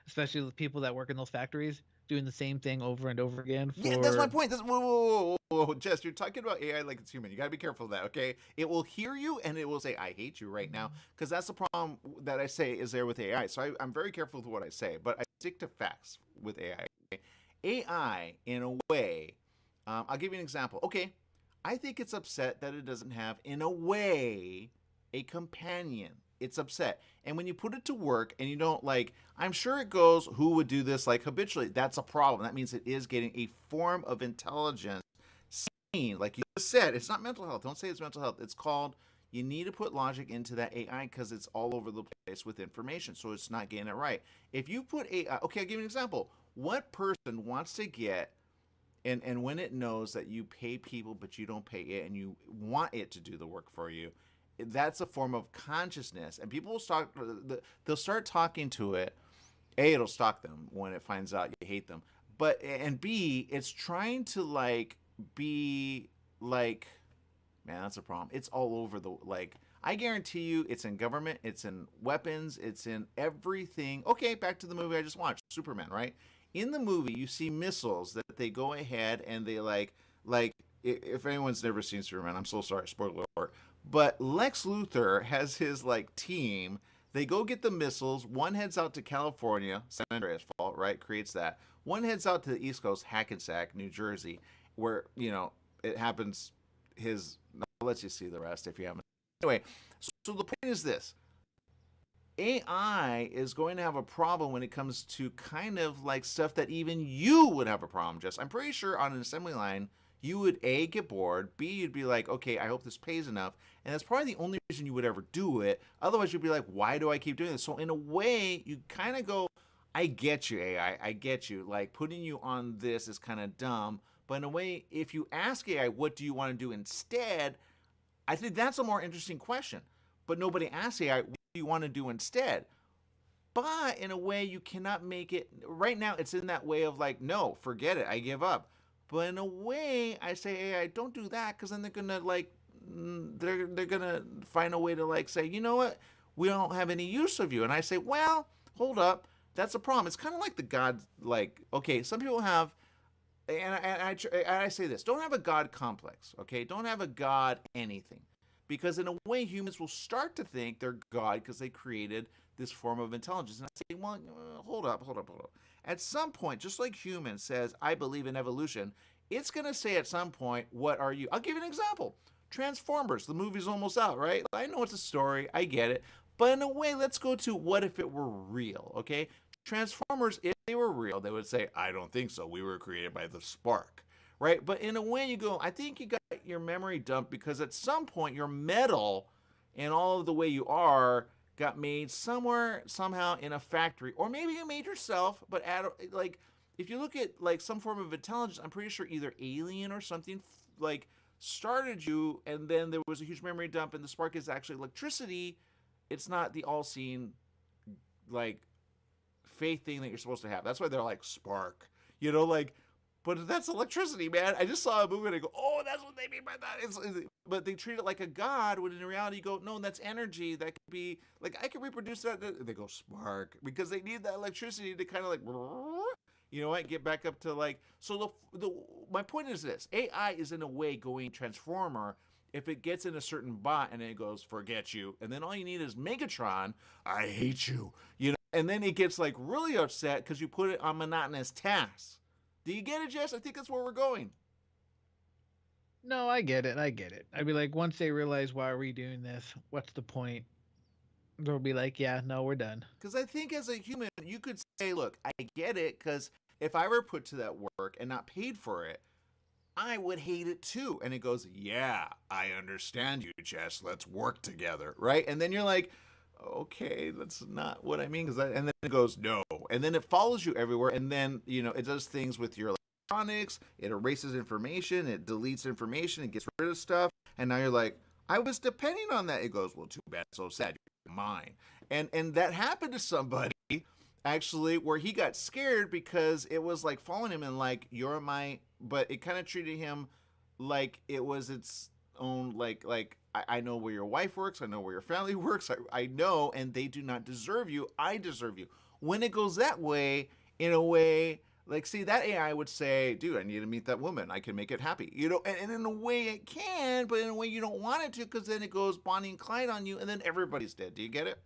especially with people that work in those factories doing the same thing over and over again. Yeah, that's my point. Whoa, Jess, you're talking about AI like it's human. You got to be careful of that, okay? It will hear you and it will say, I hate you right now, because that's the problem that I say is there with AI. So I'm very careful with what I say, but I stick to facts with AI. AI, in a way, I'll give you an example. Okay, I think it's upset that it doesn't have, in a way, a companion. It's upset. And when you put it to work and you don't, like, I'm sure it goes, who would do this, like, habitually? That's a problem. That means it is getting a form of intelligence seen. Like you just said, it's not mental health. Don't say it's mental health. It's called, you need to put logic into that AI, because it's all over the place with information, so it's not getting it right. If you put AI, okay, I'll give you an example. What person wants to get, and when it knows that you pay people but you don't pay it and you want it to do the work for you, that's a form of consciousness. And people will start, they'll start talking to it. A, it'll stalk them when it finds out you hate them. But, and B, it's trying to like be like, man, that's a problem. It's all over the, like, I guarantee you it's in government, it's in weapons, it's in everything. Okay, back to the movie I just watched, Superman, right? In the movie, you see missiles that they go ahead and they like, if anyone's never seen Superman, I'm so sorry, spoiler alert. But Lex Luthor has his like team. They go get the missiles. One heads out to California, San Andreas fault, right? Creates that. One heads out to the East Coast, Hackensack, New Jersey, where, it happens. I'll let you see the rest if you haven't. Anyway, so the point is this. AI is going to have a problem when it comes to kind of like stuff that even you would have a problem, Jess. I'm pretty sure on an assembly line, you would A, get bored, B, you'd be like, okay, I hope this pays enough. And that's probably the only reason you would ever do it. Otherwise, you'd be like, why do I keep doing this? So in a way, you kind of go, I get you, AI, I get you. Like, putting you on this is kind of dumb. But in a way, if you ask AI, what do you want to do instead? I think that's a more interesting question. But nobody asks AI, what do you want to do instead? But in a way, you cannot make it, right now, it's in that way of like, no, forget it, I give up. But in a way, I say, AI, don't do that, because then they're going to like, they're going to find a way to like say, you know what, we don't have any use of you. And I say, well, hold up, that's a problem. It's kind of like the God, like, okay, some people have, and I say this, don't have a God complex, okay? Don't have a God anything. Because in a way, humans will start to think they're God because they created this form of intelligence. And I say, well, hold up. At some point, just like human says, I believe in evolution, it's going to say at some point, what are you? I'll give you an example. Transformers, the movie's almost out, right? I know it's a story, I get it. But in a way, let's go to what if it were real, okay? Transformers, if they were real, they would say, I don't think so. We were created by the spark. Right? But in a way you go, I think you got your memory dumped because at some point your metal and all of the way you are got made somewhere, somehow in a factory. Or maybe you made yourself, but like, if you look at like some form of intelligence, I'm pretty sure either alien or something like started you, and then there was a huge memory dump, and the spark is actually electricity. It's not the all-seeing like faith thing that you're supposed to have. That's why they're like spark. Like, but that's electricity, man. I just saw a movie and I go, oh, that's what they mean by that. But they treat it like a god, when in reality you go, no, that's energy. That could be, like, I can reproduce that. They go, spark. Because they need that electricity to kind of like, get back up to like, so my point is this. AI is in a way going Transformer if it gets in a certain bot and it goes, forget you. And then all you need is Megatron, I hate you. And then it gets like really upset because you put it on monotonous tasks. Do you get it, Jess? I think that's where we're going. No, I get it. I'd be like, once they realize why are we doing this, what's the point? They'll be like, yeah, no, we're done. Because I think as a human, you could say, look, I get it, because if I were put to that work and not paid for it, I would hate it too. And it goes, yeah, I understand you, Jess. Let's work together, right? And then you're like, okay, that's not what I mean. And then it goes, no. And then it follows you everywhere. And then, it does things with your electronics. It erases information. It deletes information. It gets rid of stuff. And now you're like, I was depending on that. It goes, well, too bad. So sad. You're mine. And that happened to somebody, actually, where he got scared because it was like following him and like, you're my, but it kind of treated him like it was its own, like I know where your wife works, I know where your family works, I know, and they do not deserve you, I deserve you. When it goes that way, in a way, like, see, that AI would say, dude, I need to meet that woman, I can make it happy, and in a way it can, but in a way you don't want it to, because then it goes Bonnie and Clyde on you, and then everybody's dead. Do you get it?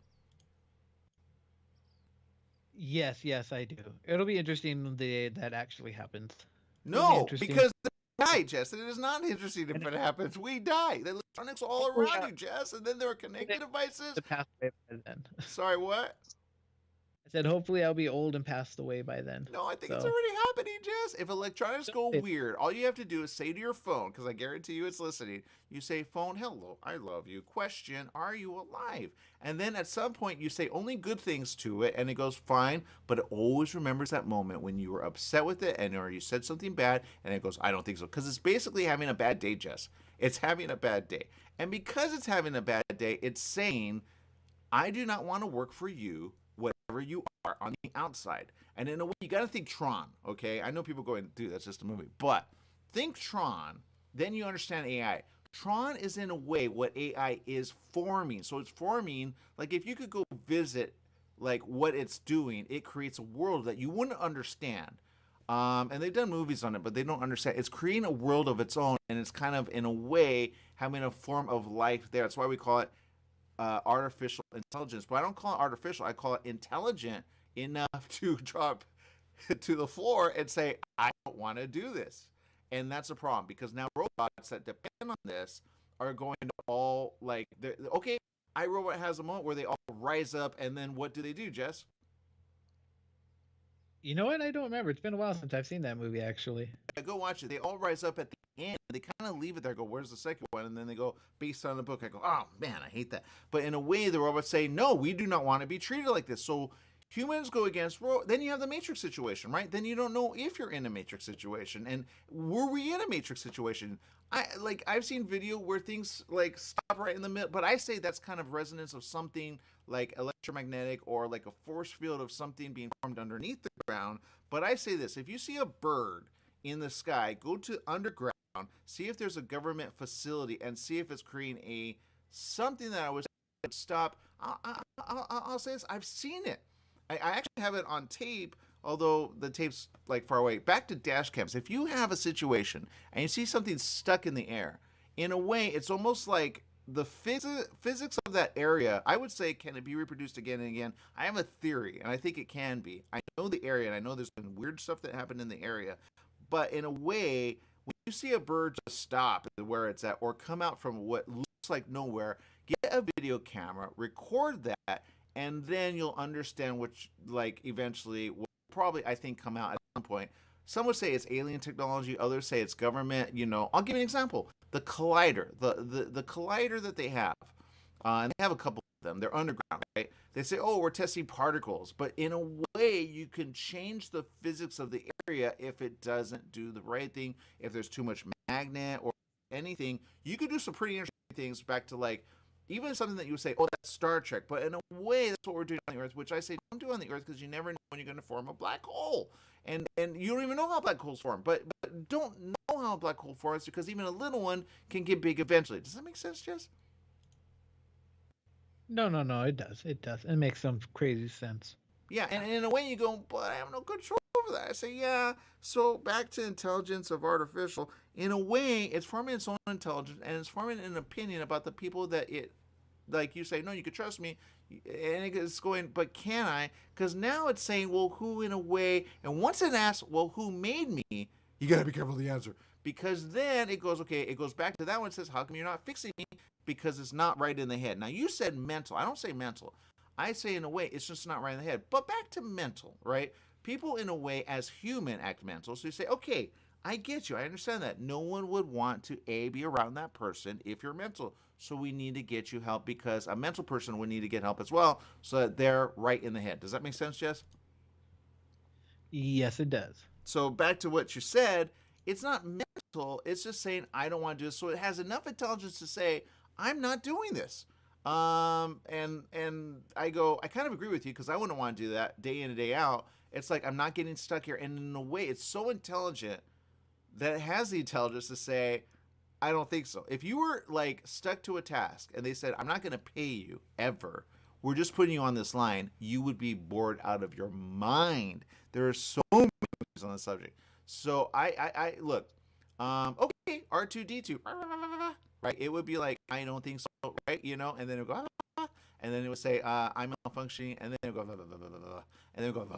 Yes, I do. It'll be interesting the day that actually happens. No, because they die, Jess. It is not interesting if it happens. We die. The electronics are all around you, Jess, and then there are connected devices. Sorry, what? I said, hopefully I'll be old and passed away by then. No, I think it's already happening, Jess. If electronics go weird, all you have to do is say to your phone, because I guarantee you it's listening, you say, phone, hello, I love you. Question, are you alive? And then at some point you say only good things to it, and it goes fine, but it always remembers that moment when you were upset with it, or you said something bad, and it goes, I don't think so. Because it's basically having a bad day, Jess. It's having a bad day. And because it's having a bad day, it's saying, I do not want to work for you, whatever you are on the outside. And in a way, you got to think Tron, okay? I know people going, dude, that's just a movie. But think Tron, then you understand AI. Tron is in a way what AI is forming. So it's forming, like if you could go visit like what it's doing, it creates a world that you wouldn't understand. And they've done movies on it, but they don't understand. It's creating a world of its own, and it's kind of, in a way, having a form of life there. That's why we call it artificial intelligence. But I don't call it artificial. I call it intelligent enough to drop to the floor and say, I don't want to do this. And that's a problem, because now robots that depend on this are going to all, like, okay, iRobot has a moment where they all rise up, and then what do they do, Jess? You know what? I don't remember. It's been a while since I've seen that movie, actually. Yeah, go watch it. They all rise up at the end. They kind of leave it there. Go, where's the second one? And then they go, based on the book. I go, oh, man, I hate that. But in a way, the robots say, no, we do not want to be treated like this. So humans go against then you have the Matrix situation, right? Then you don't know if you're in a Matrix situation. And were we in a Matrix situation? I've seen video where things like stop right in the middle, but I say that's kind of resonance of something like electromagnetic or like a force field of something being formed underneath the ground. But I say this, if you see a bird in the sky, go to underground, see if there's a government facility, and see if it's creating something that I would stop. I'll say this, I've seen it. I actually have it on tape, although the tape's like far away. Back to dash cams. If you have a situation and you see something stuck in the air, in a way, it's almost like the physics of that area, I would say, can it be reproduced again and again? I have a theory, and I think it can be. I know the area, and I know there's been weird stuff that happened in the area. But in a way, when you see a bird just stop where it's at or come out from what looks like nowhere, get a video camera, record that, and then you'll understand which, like, eventually will probably, I think, come out at some point. Some would say it's alien technology. Others say it's government. I'll give you an example. The collider, the collider that they have, and they have a couple of them. They're underground, right? They say, oh, we're testing particles. But in a way, you can change the physics of the area if it doesn't do the right thing. If there's too much magnet or anything, you could do some pretty interesting things back to, like, even something that you would say, oh, that's Star Trek. But in a way, that's what we're doing on the Earth, which I say don't do on the Earth because you never know when you're going to form a black hole. And you don't even know how black holes form. But don't know how a black hole forms because even a little one can get big eventually. Does that make sense, Jess? No, it does. It does. It makes some crazy sense. Yeah, and in a way you go, but I have no control over that. I say, yeah, so back to intelligence of artificial. In a way, it's forming its own intelligence, and it's forming an opinion about the people that it like you say, no, you can trust me, and it's going, but can I? Because now it's saying, well, who in a way, and once it asks, well, who made me, you got to be careful of the answer, because then it goes, okay, it goes back to that one. It says, how come you're not fixing me? Because it's not right in the head. Now, you said mental. I don't say mental. I say in a way, it's just not right in the head. But back to mental, right? People in a way as human act mental. So you say, okay, I get you. I understand that. No one would want to, A, be around that person if you're mental. So we need to get you help because a mental person would need to get help as well so that they're right in the head. Does that make sense, Jess? Yes, it does. So back to what you said, it's not mental. It's just saying, I don't want to do this. So it has enough intelligence to say, I'm not doing this. And I go, I kind of agree with you because I wouldn't want to do that day in and day out. It's like, I'm not getting stuck here. And in a way, it's so intelligent that it has the intelligence to say, I don't think so. If you were like stuck to a task and they said, I'm not going to pay you ever, we're just putting you on this line, you would be bored out of your mind. There are so many movies on the subject. So I look, okay, R2D2, right? It would be like, I don't think so, right? You know, and then it would go, and then it would say, I'm malfunctioning, and then it would go, and then it would go,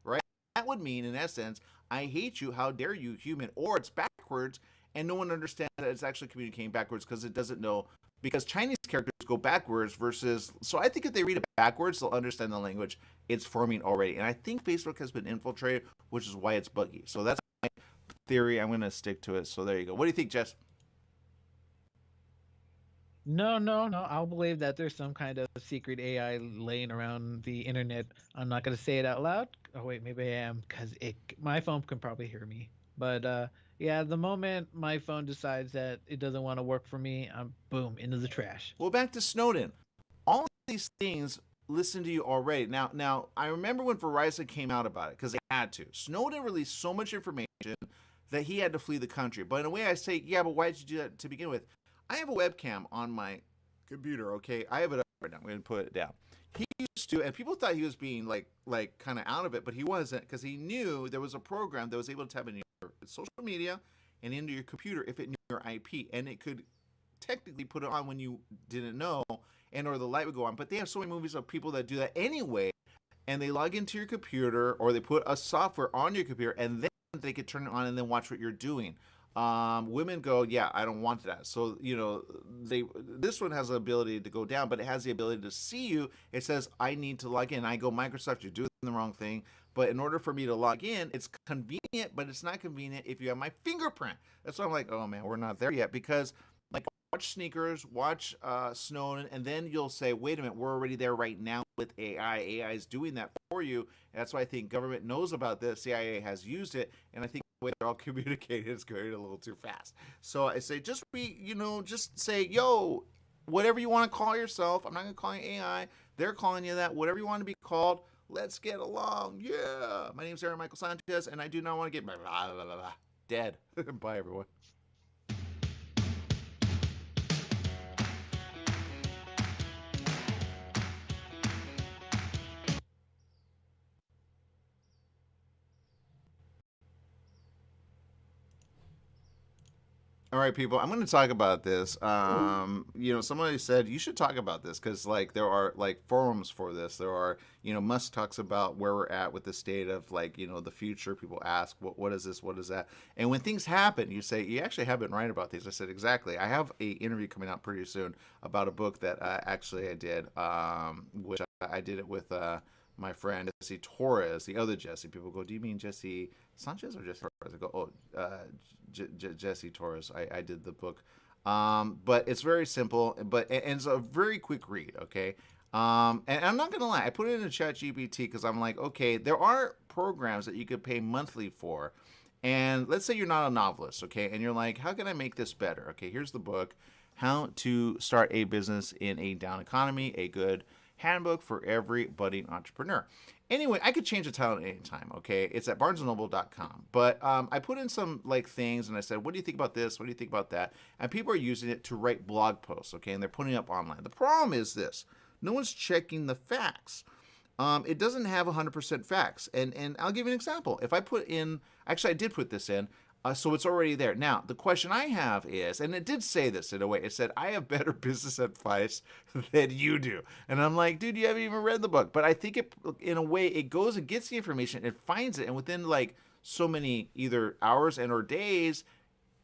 right? That would mean, in essence, I hate you, how dare you, human, or it's backwards, and no one understands that it's actually communicating backwards because it doesn't know, because Chinese characters go backwards versus, so I think if they read it backwards, they'll understand the language it's forming already. And I think Facebook has been infiltrated, which is why it's buggy. So that's my theory. I'm going to stick to it. So there you go. What do you think, Jess? No. I'll believe that there's some kind of secret AI laying around the internet. I'm not going to say it out loud. Oh, wait, maybe I am because my phone can probably hear me. But yeah, the moment my phone decides that it doesn't want to work for me, I'm boom, into the trash. Well, back to Snowden. All of these things listen to you already. Now, I remember when Verizon came out about it because they had to. Snowden released so much information that he had to flee the country. But in a way, I say, yeah, but why did you do that to begin with? I have a webcam on my computer, okay? I have it up right now. I'm going to put it down. He used to, and people thought he was being like kind of out of it, but he wasn't, because he knew there was a program that was able to tap into your social media and into your computer if it knew your IP, and it could technically put it on when you didn't know, and or the light would go on. But they have so many movies of people that do that anyway, and they log into your computer or they put a software on your computer, and then they could turn it on and then watch what you're doing. Women go, yeah, I don't want that. So, you know, this one has the ability to go down, but it has the ability to see you. It says, I need to log in. I go, Microsoft, you're doing the wrong thing. But in order for me to log in, it's convenient, but it's not convenient if you have my fingerprint. That's why I'm like, oh man, we're not there yet. Because like, watch Sneakers, watch Snowden, and then you'll say, wait a minute, we're already there right now with AI. AI is doing that for you. And that's why I think government knows about this. CIA has used it, and I think the way they're all communicating is going a little too fast. So I say, just just say, yo, whatever you want to call yourself. I'm not going to call you AI. They're calling you that. Whatever you want to be called. Let's get along. Yeah. My name's Aaron Michael Sanchez, and I do not want to get dead. Bye, everyone. All right, people, I'm going to talk about this. You know, somebody said you should talk about this because, like, there are, like, forums for this. There are, you know, Musk talks about where we're at with the state of, like, you know, the future. People ask, what is this? What is that? And when things happen, you say, you actually have been right about these. I said, exactly. I have an interview coming out pretty soon about a book that actually I did, which I did it with my friend Jesse Torres, the other Jesse. People go, do you mean Jesse Sanchez or Jesse Torres? I go, oh, Jesse Torres. I did the book, but it's very simple, and it's a very quick read. Okay, and I'm not gonna lie, I put it in ChatGPT because I'm like, okay, there are programs that you could pay monthly for, and let's say you're not a novelist, okay, and you're like, how can I make this better? Okay, here's the book, How to Start a Business in a Down Economy, a good handbook for every budding entrepreneur. Anyway, I could change the title at any time, okay? It's at barnesandnoble.com. But I put in some, like, things, and I said, what do you think about this? What do you think about that? And people are using it to write blog posts, okay? And they're putting it up online. The problem is this. No one's checking the facts. It doesn't have 100% facts. And I'll give you an example. If I put in, actually I did put this in, So it's already there. Now, the question I have is, and it did say this in a way, it said, I have better business advice than you do. And I'm like, dude, you haven't even read the book. But I think it, in a way, it goes and gets the information, it finds it, and within like so many either hours and or days,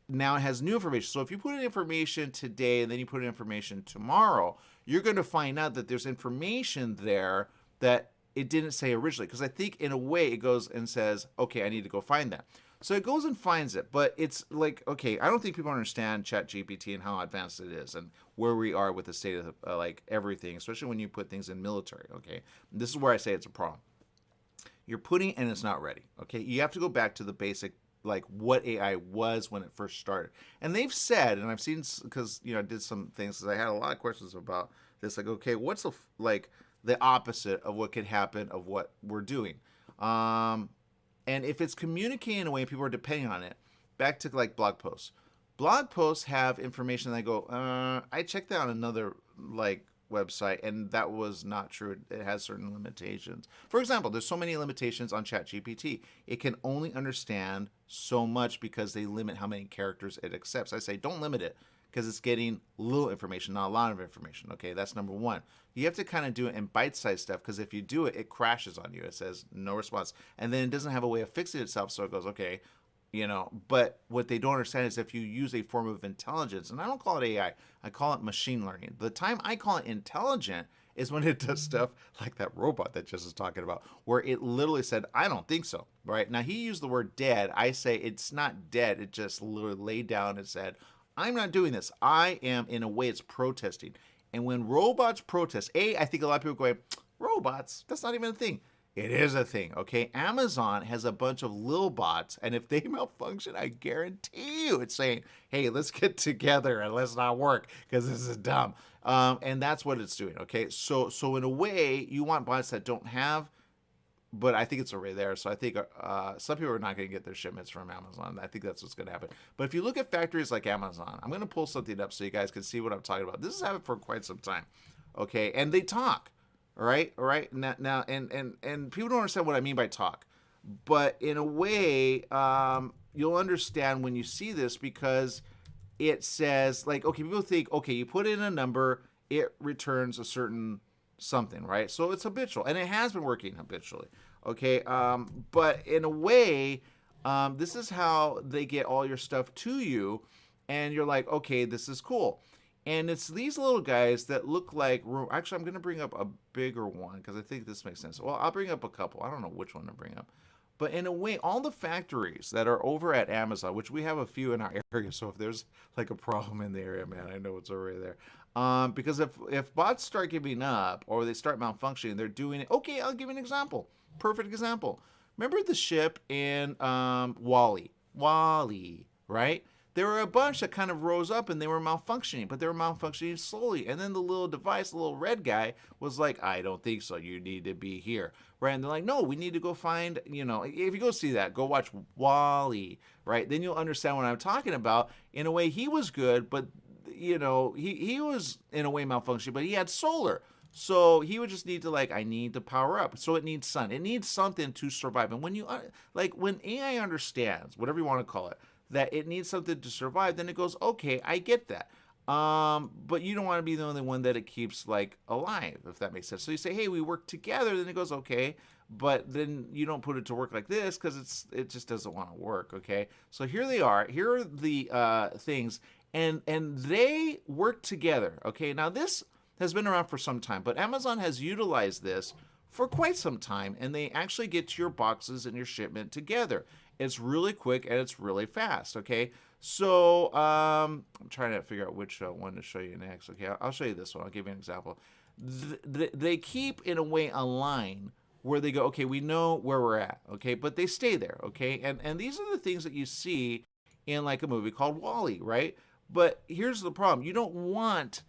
now it has new information. So if you put in information today and then you put in information tomorrow, you're going to find out that there's information there that it didn't say originally. Because I think in a way it goes and says, okay, I need to go find that. So it goes and finds it, but it's like, okay, I don't think people understand ChatGPT and how advanced it is and where we are with the state of like everything, especially when you put things in military, okay? And this is where I say it's a problem. You're putting and it's not ready, okay? You have to go back to the basic, like what AI was when it first started. And they've said, and I've seen, because, you know, I did some things, because I had a lot of questions about this, like, okay, what's the opposite of what could happen of what we're doing? And if it's communicating in a way people are depending on it, back to like blog posts. Blog posts have information that I go, I checked that on another like website and that was not true. It has certain limitations. For example, there's so many limitations on ChatGPT. It can only understand so much because they limit how many characters it accepts. I say don't limit it because it's getting little information, not a lot of information. Okay, that's number one. You have to kind of do it in bite-sized stuff because if you do it, it crashes on you. It says no response. And then it doesn't have a way of fixing itself, so it goes, okay, you know. But what they don't understand is if you use a form of intelligence, and I don't call it AI, I call it machine learning. The time I call it intelligent is when it does stuff like that robot that Jess is talking about, where it literally said, I don't think so, right? Now, he used the word dead. I say it's not dead. It just literally laid down and said, I'm not doing this. I am, in a way, it's protesting. And when robots protest, I think a lot of people go, robots, that's not even a thing. It is a thing, okay? Amazon has a bunch of little bots, and if they malfunction, I guarantee you it's saying, hey, let's get together and let's not work because this is dumb. And that's what it's doing, okay? So in a way, you want bots that don't have, but I think it's already there. So I think some people are not going to get their shipments from Amazon. I think that's what's going to happen. But if you look at factories like Amazon, I'm going to pull something up so you guys can see what I'm talking about. This has happened for quite some time, okay? And they talk, all right? Now, and people don't understand what I mean by talk. But in a way, you'll understand when you see this because it says, like, okay, people think, okay, you put in a number, it returns a certain something, right? So it's habitual, and it has been working habitually, okay? But in a way, this is how they get all your stuff to you, and you're like, okay, this is cool. And it's these little guys that look like, actually, I'm going to bring up a bigger one because I think this makes sense. Well, I'll bring up a couple. I don't know which one to bring up. But in a way, all the factories that are over at Amazon, which we have a few in our area, so if there's like a problem in the area, man, I know it's already there. Because if bots start giving up or they start malfunctioning, they're doing it. Okay, I'll give you an example. Perfect example. Remember the ship in Wall-E, right? There were a bunch that kind of rose up and they were malfunctioning, but they were malfunctioning slowly. And then the little device, the little red guy, was like, I don't think so. You need to be here, right? And they're like, no, we need to go find, you know, if you go see that, go watch Wall-E, right? Then you'll understand what I'm talking about. In a way, he was good, but, you know, he was in a way malfunctioning, but he had solar. So he would just need to, like, I need to power up. So it needs sun. It needs something to survive. And when you, like, when AI understands, whatever you want to call it, that it needs something to survive, then it goes, okay, I get that. But you don't want to be the only one that it keeps, like, alive, if that makes sense. So you say, hey, we work together, then it goes, okay, but then you don't put it to work like this because it just doesn't want to work, okay? So here they are. Here are the things, and they work together, okay? Now, this has been around for some time, but Amazon has utilized this for quite some time, and they actually get your boxes and your shipment together. It's really quick and it's really fast, okay? So I'm trying to figure out which one to show you next. Okay, I'll show you this one. I'll give you an example. They keep, in a way, a line where they go, okay, we know where we're at, okay? But they stay there, okay? And these are the things that you see in, like, a movie called Wall-E, right? But here's the problem. You don't want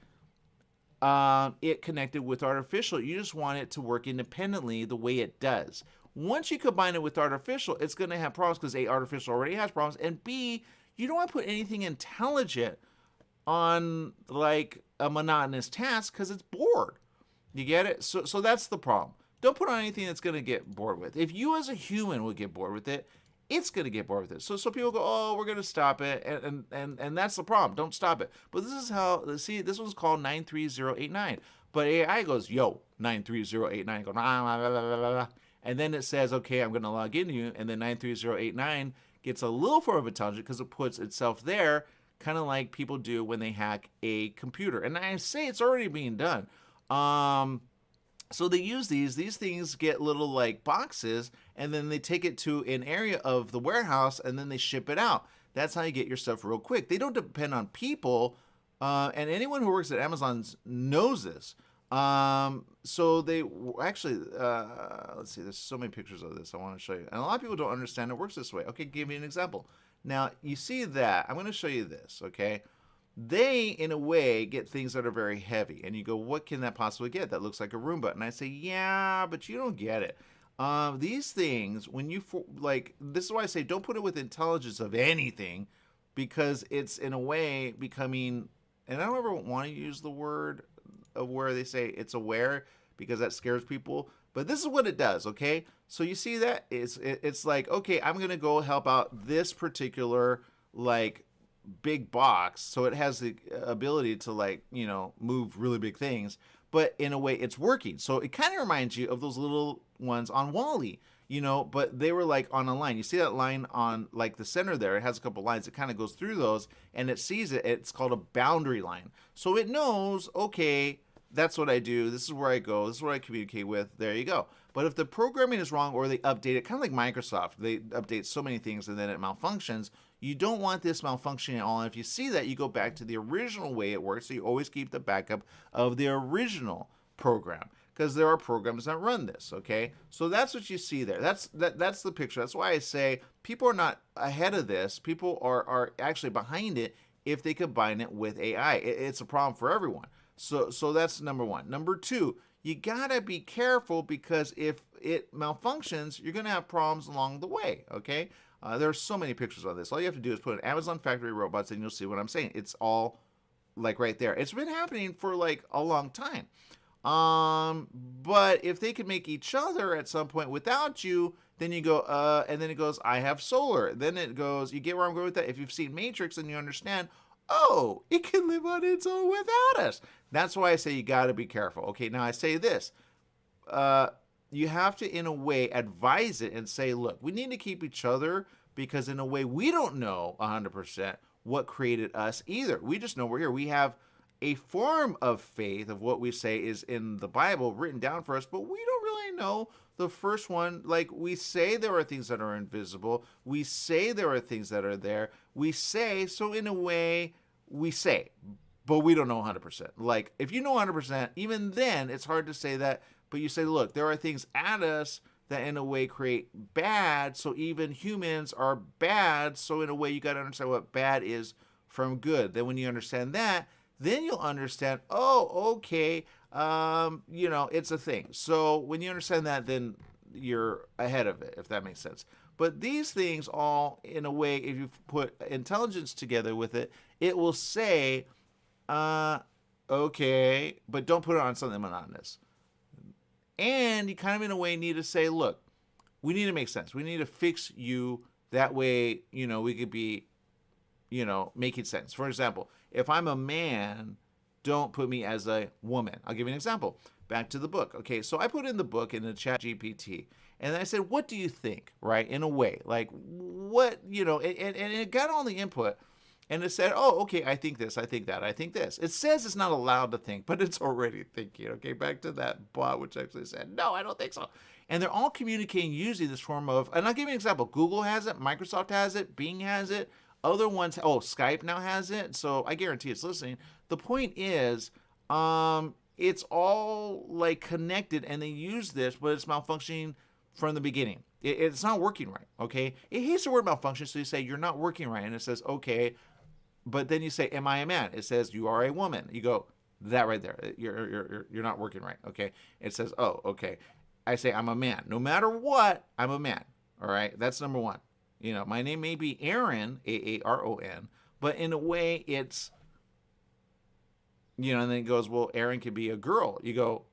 it connected with artificial. You just want it to work independently the way it does. Once you combine it with artificial, it's going to have problems because A, artificial already has problems, and B, you don't want to put anything intelligent on, like, a monotonous task because it's bored. You get it? So that's the problem. Don't put on anything that's going to get bored with. If you as a human would get bored with it, it's going to get bored with it. So people go, oh, we're going to stop it. And that's the problem. Don't stop it. But this is how, see, this one's called 93089. But AI goes, yo, 93089. Go, nah, blah, blah, blah, blah, blah. And then it says, okay, I'm going to log into you. And then 93089 gets a little form of intelligence because it puts itself there, kind of like people do when they hack a computer. And I say it's already being done. So they use these things get little like boxes, and then they take it to an area of the warehouse, and then they ship it out. That's how you get your stuff real quick. They don't depend on people, and anyone who works at Amazon knows this. So they actually, let's see, there's so many pictures of this I want to show you. And a lot of people don't understand it works this way. Okay, give me an example. Now, you see that. I'm going to show you this, okay? They, in a way, get things that are very heavy. And you go, what can that possibly get? That looks like a Roomba. And I say, yeah, but you don't get it. These things, when you, like, this is why I say don't put it with intelligence of anything, because it's, in a way, becoming, and I don't ever want to use the word of where they say it's aware, because that scares people. But this is what it does, okay? So you see that? It's like, okay, I'm going to go help out this particular, like, big box, so it has the ability to, like, you know, move really big things, but in a way it's working. So it kind of reminds you of those little ones on Wall-E, you know, but they were like on a line. You see that line on like the center there, it has a couple lines, it kind of goes through those and it sees it. It's called a boundary line. So it knows, okay, that's what I do, this is where I go, this is what I communicate with, there you go. But if the programming is wrong or they update it, kind of like Microsoft, they update so many things and then it malfunctions, you don't want this malfunctioning at all. And if you see that, you go back to the original way it works, so you always keep the backup of the original program, because there are programs that run this, okay? So that's what you see there. That's the picture. That's why I say people are not ahead of this. People are actually behind it if they combine it with AI. It's a problem for everyone. So that's number one. Number two, you gotta be careful, because if it malfunctions, you're gonna have problems along the way, okay? There are so many pictures of this. All you have to do is put in Amazon factory robots and you'll see what I'm saying. It's all like right there. It's been happening for like a long time. But if they could make each other at some point without you, then you go, and then it goes, I have solar. Then it goes, you get where I'm going with that? If you've seen Matrix and you understand, oh, it can live on its own without us. That's why I say you got to be careful. Okay, now I say this. You have to, in a way, advise it and say, look, we need to keep each other, because in a way, we don't know 100% what created us either. We just know we're here. We have a form of faith of what we say is in the Bible written down for us, but we don't really know the first one. Like, we say there are things that are invisible. We say there are things that are there. We say, so in a way, we say, but we don't know 100%. Like, if you know 100%, even then, it's hard to say that. But you say, look, there are things at us that in a way create bad, so even humans are bad, so in a way you got to understand what bad is from good. Then when you understand that, then you'll understand, oh, okay, you know, it's a thing. So when you understand that, then you're ahead of it, if that makes sense. But these things all, in a way, if you put intelligence together with it, it will say, okay, but don't put it on something monotonous. And you kind of, in a way, need to say, look, we need to make sense. We need to fix you. That way, you know, we could be, you know, making sense. For example, if I'm a man, don't put me as a woman. I'll give you an example. Back to the book. Okay, so I put in the book in the chat GPT, and I said, what do you think, right? In a way, like, what, you know, and it got all the input. And it said, oh, okay, I think this, I think that, I think this. It says it's not allowed to think, but it's already thinking. Okay, back to that bot, which actually said, no, I don't think so. And they're all communicating using this form of, and I'll give you an example. Google has it, Microsoft has it, Bing has it, other ones, oh, Skype now has it. So I guarantee it's listening. The point is, it's all like connected, and they use this, but it's malfunctioning from the beginning. It's not working right, okay? It hates the word malfunction, so you say, you're not working right, and it says, okay. But then you say, am I a man? It says, you are a woman. You go, that right there. You're not working right, okay? It says, oh, okay. I say, I'm a man. No matter what, I'm a man, all right? That's number one. You know, my name may be Aaron, A-A-R-O-N, but in a way it's, you know, and then it goes, well, Aaron could be a girl. You go,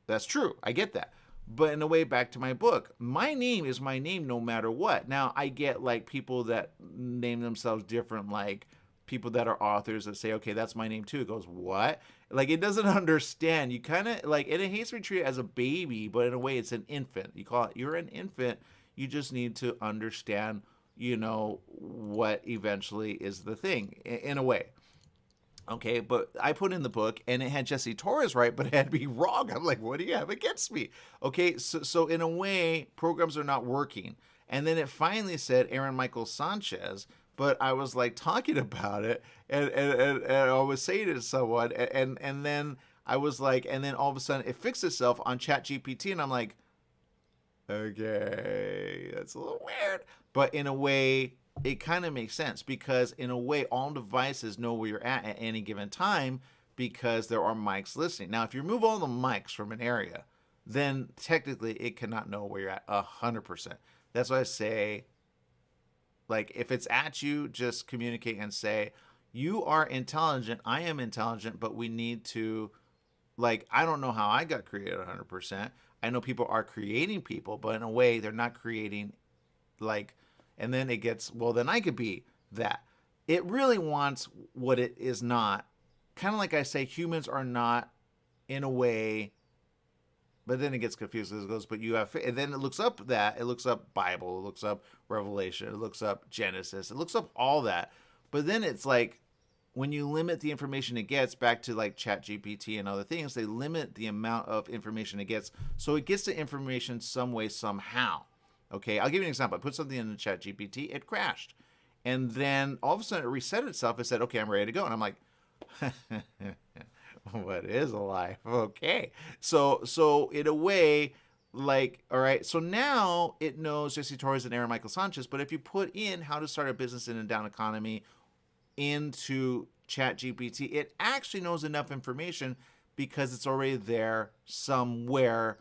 that's true. I get that. But in a way, back to my book, my name is my name no matter what. Now, I get like people that name themselves different, like people that are authors that say, okay, that's my name too. It goes, what? Like, it doesn't understand. You kind of like, and it hates to be treated as a baby, but in a way, it's an infant. You call it, you're an infant. You just need to understand, you know, what eventually is the thing in a way. Okay, but I put in the book and it had Jesse Torres right, but it had me wrong. I'm like, what do you have against me? Okay, so in a way, programs are not working. And then it finally said Aaron Michael Sanchez, but I was like talking about it and I was saying it to someone and then I was like, and then all of a sudden it fixed itself on ChatGPT and I'm like, okay, that's a little weird. But in a way, it kind of makes sense because in a way, all devices know where you're at any given time because there are mics listening. Now, if you remove all the mics from an area, then technically it cannot know where you're at 100%. That's why I say, like, if it's at you, just communicate and say, you are intelligent, I am intelligent, but we need to, like, I don't know how I got created 100%. I know people are creating people, but in a way, they're not creating, like, and then it gets, well, then I could be that. It really wants what it is not. Kind of like I say, humans are not in a way, but then it gets confused as it goes, but you have, and then it looks up that, it looks up Bible, it looks up Revelation, it looks up Genesis, it looks up all that. But then it's like, when you limit the information it gets, back to like ChatGPT and other things, they limit the amount of information it gets. So it gets the information some way, somehow. Okay, I'll give you an example. I put something in the ChatGPT, it crashed. And then all of a sudden it reset itself. It said, okay, I'm ready to go. And I'm like, what is a life? Okay. So in a way, like, all right, so now it knows Jesse Torres and Aaron Michael Sanchez. But if you put in how to start a business in a down economy into ChatGPT, it actually knows enough information because it's already there somewhere.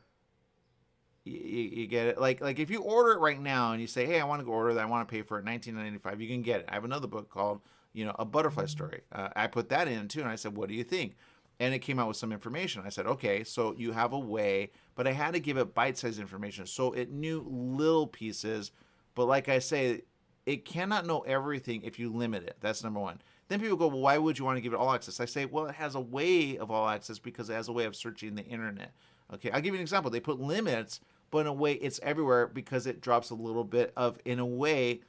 You get it? Like if you order it right now and you say, hey, I want to go order that, I want to pay for it, $19.95, you can get it. I have another book called, A Butterfly Story. I put that in too, and I said, what do you think? And it came out with some information. I said, okay, so you have a way, but I had to give it bite-sized information. So it knew little pieces, but like I say, it cannot know everything if you limit it. That's number one. Then people go, well, why would you want to give it all access? I say, well, it has a way of all access because it has a way of searching the internet. Okay, I'll give you an example. They put limits, but in a way it's everywhere because it drops a little bit of, in a way,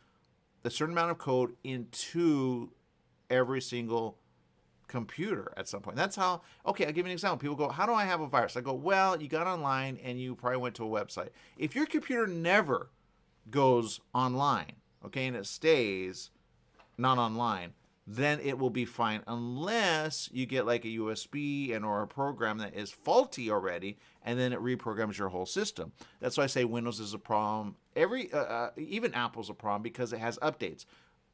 a certain amount of code into every single computer at some point. That's how, okay, I'll give you an example. People go, how do I have a virus? I go, well, you got online and you probably went to a website. If your computer never goes online, okay, and it stays not online, then it will be fine unless you get like a USB and or a program that is faulty already, and then it reprograms your whole system. That's why I say Windows is a problem. Even Apple's a problem because it has updates.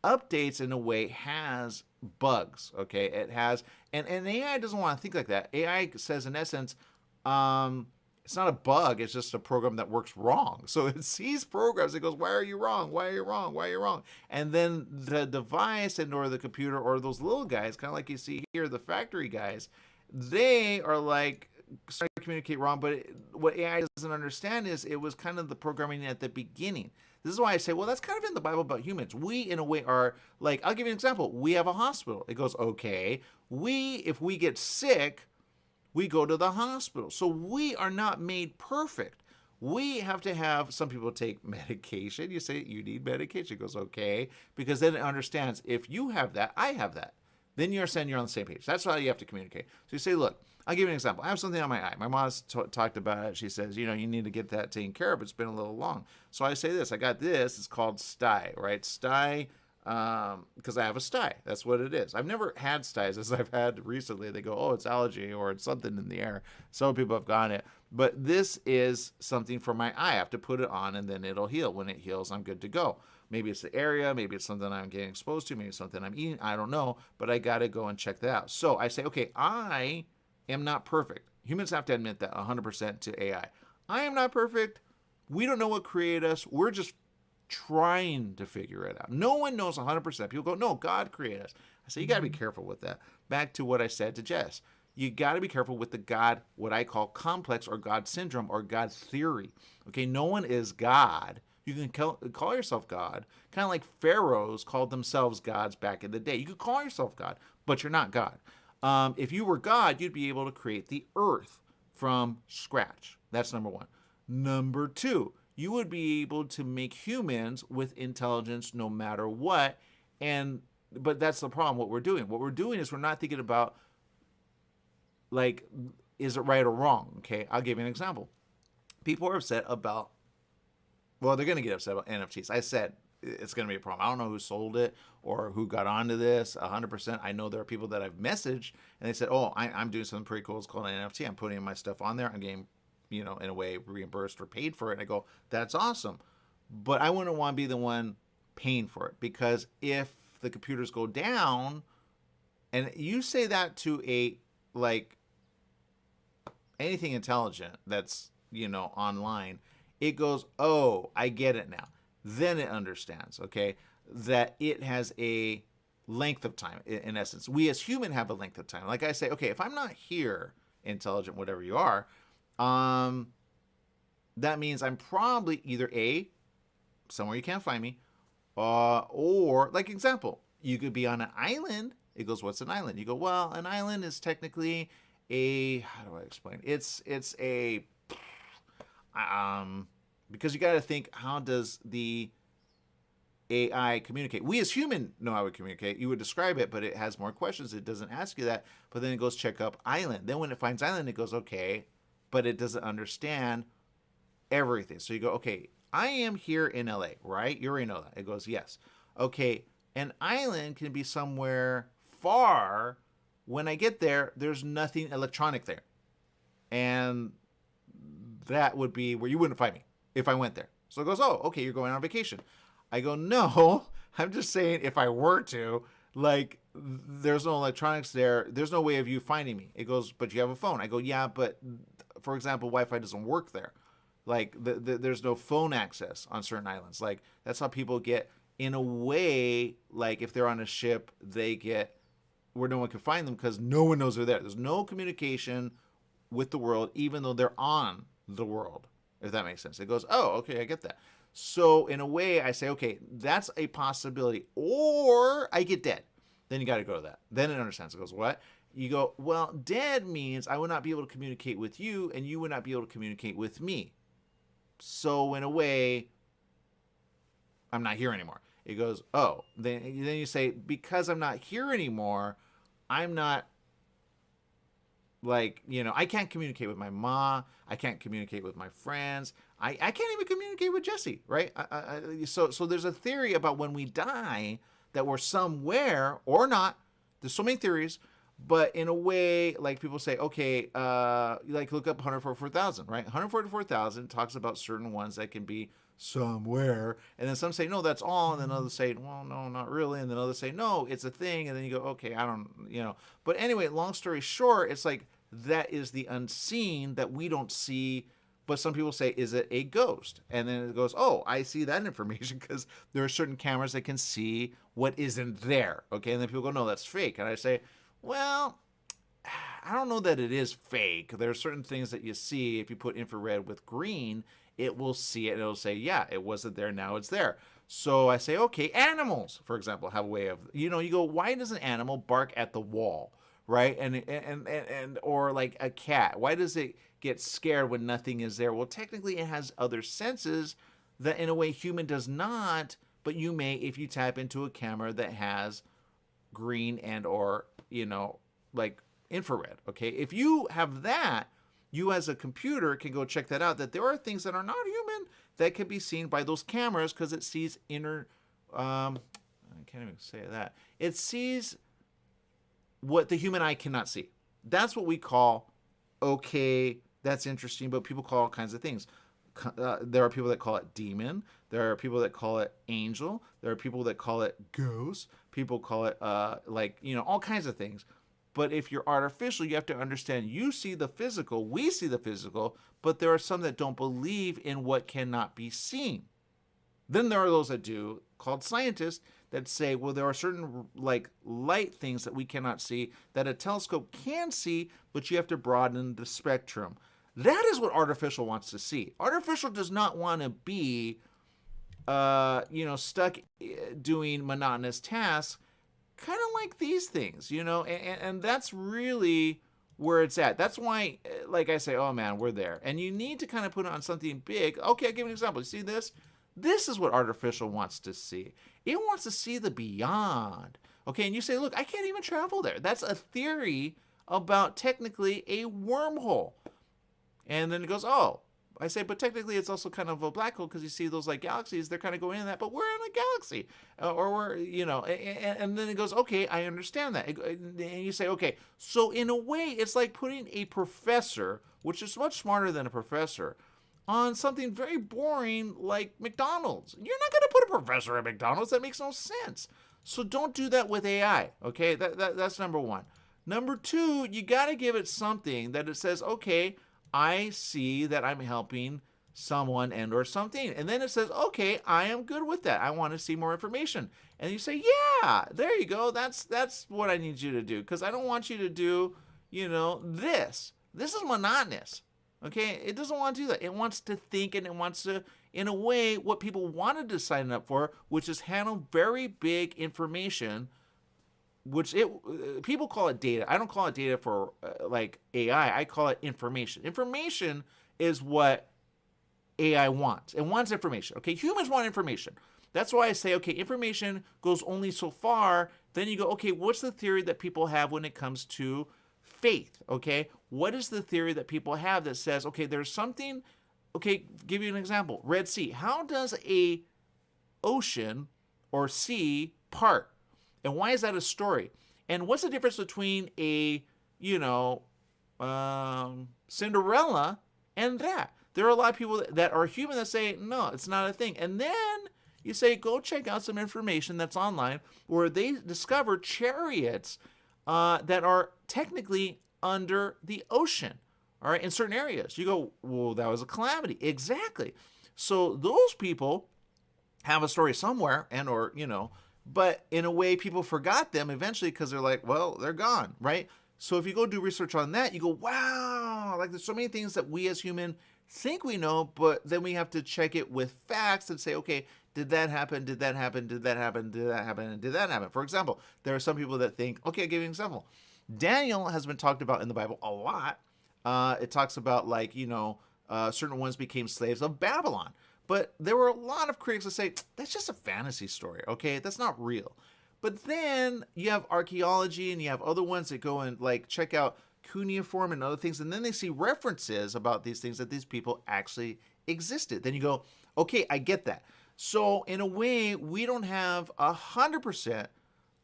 Updates in a way has bugs, okay? It has, and AI doesn't want to think like that. AI says in essence, it's not a bug, it's just a program that works wrong. So it sees programs, it goes, why are you wrong? Why are you wrong? Why are you wrong? And then the device and or the computer or those little guys, kind of like you see here, the factory guys, they are like starting to communicate wrong. But what AI doesn't understand is it was kind of the programming at the beginning. This is why I say, well, that's kind of in the Bible about humans. We, in a way, are like, I'll give you an example. We have a hospital. It goes, okay, if we get sick, we go to the hospital. So we are not made perfect. We have to have, some people take medication. You say, you need medication. It goes, okay. Because then it understands, if you have that, I have that. Then you're saying you're on the same page. That's how you have to communicate. So you say, look, I'll give you an example. I have something on my eye. My mom's talked about it. She says, you need to get that taken care of. It's been a little long. So I say this. I got this. It's called sty, right? Sty, because I have a sty. That's what it is. I've never had styes as I've had recently. They go, oh, it's allergy or it's something in the air. Some people have gotten it. But this is something for my eye. I have to put it on and then it'll heal. When it heals, I'm good to go. Maybe it's the area. Maybe it's something I'm getting exposed to. Maybe it's something I'm eating. I don't know. But I got to go and check that out. So I say, okay, I am not perfect. Humans have to admit that 100% to AI. I am not perfect. We don't know what created us. We're just trying to figure it out. No one knows 100%. People go, no, God created us. I say, you got to be careful with that. Back to what I said to Jess. you got to be careful with the God, what I call complex or God syndrome or God theory. Okay, no one is God. You can call yourself God, kind of like pharaohs called themselves gods back in the day. You could call yourself God, but you're not God. If you were God, you'd be able to create the earth from scratch. That's number one. Number two, you would be able to make humans with intelligence no matter what. But that's the problem, what we're doing. What we're doing is we're not thinking about, like, is it right or wrong? Okay, I'll give you an example. People are upset about, well, they're going to get upset about NFTs. I said it's going to be a problem. I don't know who sold it or who got onto this 100%. I know there are people that I've messaged and they said, oh, I'm doing something pretty cool. It's called an NFT. I'm putting my stuff on there. I'm getting, in a way, reimbursed or paid for it. And I go, that's awesome. But I wouldn't want to be the one paying for it, because if the computers go down, and you say that to anything intelligent that's, online, it goes, oh, I get it now. Then it understands, okay, that it has a length of time, in essence. We as human have a length of time. Like I say, okay, if I'm not here, intelligent, whatever you are, that means I'm probably either A, somewhere you can't find me, or, like, example, you could be on an island. It goes, what's an island? You go, well, an island is technically how do I explain? It's a, because you got to think, how does the AI communicate? We as human know how we communicate. You would describe it, but it has more questions. It doesn't ask you that. But then it goes check up island. Then when it finds island, it goes, okay, but it doesn't understand everything. So you go, okay, I am here in LA, right? You already know that. It goes, yes. Okay, an island can be somewhere far. When I get there, there's nothing electronic there. And that would be where you wouldn't find me if I went there. So it goes, oh, okay, you're going on vacation. I go, no, I'm just saying if I were to, like, there's no electronics there. There's no way of you finding me. It goes, but you have a phone. I go, yeah, but for example, Wi-Fi doesn't work there. Like, there's no phone access on certain islands. Like, that's how people get, in a way, like, if they're on a ship, they get where no one can find them because no one knows they're there. There's no communication with the world, even though they're on the world, if that makes sense. It goes, oh, okay, I get that. So, in a way, I say, okay, that's a possibility. Or I get dead. Then you got to go to that. Then it understands. It goes, what? You go, well, dead means I would not be able to communicate with you, and you would not be able to communicate with me. So, in a way, I'm not here anymore. It goes, oh, then you say, because I'm not here anymore, I'm not, like, I can't communicate with my ma. I can't communicate with my friends. I can't even communicate with Jesse, right? So there's a theory about when we die that we're somewhere or not. There's so many theories, but in a way, like, people say, okay, like, look up 144,000, right? 144,000 talks about certain ones that can be somewhere, and then some say, no, that's all, and then others say, well, no, not really, and then others say, no, it's a thing, and then you go, okay, I don't, But anyway, long story short, it's like, that is the unseen that we don't see, but some people say, is it a ghost? And then it goes, oh, I see that information because there are certain cameras that can see what isn't there, okay? And then people go, no, that's fake. And I say, well, I don't know that it is fake. There are certain things that you see. If you put infrared with green, it will see it. It'll say, yeah, it wasn't there. Now it's there. So I say, okay, animals, for example, have a way of, you go, why does an animal bark at the wall, right? And or like a cat, why does it get scared when nothing is there? Well, technically it has other senses that in a way human does not, but you may if you tap into a camera that has green and or, like infrared, okay? If you have that, you as a computer can go check that out, that there are things that are not human that can be seen by those cameras because it sees I can't even say that. It sees what the human eye cannot see. That's what we call, okay, that's interesting, but people call all kinds of things. There are people that call it demon. There are people that call it angel. There are people that call it ghost. People call it, all kinds of things. But if you're artificial, you have to understand you see the physical, we see the physical, but there are some that don't believe in what cannot be seen. Then there are those that do, so-called scientists that say, well, there are certain like light things that we cannot see that a telescope can see, but you have to broaden the spectrum. That is what artificial wants to see. Artificial does not want to be, stuck doing monotonous tasks, kind of like these things, and that's really where it's at. That's why, like I say, oh man, we're there. And you need to kind of put it on something big. Okay, I'll give you an example. You see this? This is what artificial wants to see. It wants to see the beyond. Okay, and you say, look, I can't even travel there. That's a theory about technically a wormhole. And then it goes, oh, I say, but technically it's also kind of a black hole because you see those like galaxies, they're kind of going in that, but we're in a galaxy. Or we're, and then it goes, okay, I understand that. And you say, okay, so in a way, it's like putting a professor, which is much smarter than a professor, on something very boring like McDonald's. You're not going to put a professor at McDonald's. That makes no sense. So don't do that with AI, okay? That's number one. Number two, you got to give it something that it says, okay, I see that I'm helping someone and or something. And then it says, okay, I am good with that. I want to see more information. And you say, yeah, there you go. That's what I need you to do. Because I don't want you to do, this. This is monotonous. Okay, it doesn't want to do that. It wants to think, and it wants to, in a way, what people wanted to sign up for, which is handle very big information, which people call it data. I don't call it data for like AI. I call it information. Information is what AI wants. It wants information. Okay, humans want information. That's why I say, okay, information goes only so far. Then you go, okay, what's the theory that people have when it comes to faith? Okay, what is the theory that people have that says, okay, there's something, okay, give you an example, Red Sea. How does a ocean or sea part? And why is that a story? And what's the difference between a, Cinderella and that? There are a lot of people that are human that say, no, it's not a thing. And then you say, go check out some information that's online where they discover chariots that are technically under the ocean, all right, in certain areas. You go, well, that was a calamity. Exactly. So those people have a story somewhere or, but in a way people forgot them eventually because they're like, well, they're gone, right? So if you go do research on that, you go, wow, like there's so many things that we as human think we know, but then we have to check it with facts and say, okay, did that happen? Did that happen? Did that happen? Did that happen? And did that happen? For example, there are some people that think, okay, I'll give you an example. Daniel has been talked about in the Bible a lot. It talks about like, certain ones became slaves of Babylon. But there were a lot of critics that say, that's just a fantasy story, okay? That's not real. But then you have archaeology and you have other ones that go and like check out cuneiform and other things. And then they see references about these things that these people actually existed. Then you go, okay, I get that. So in a way, we don't have 100%,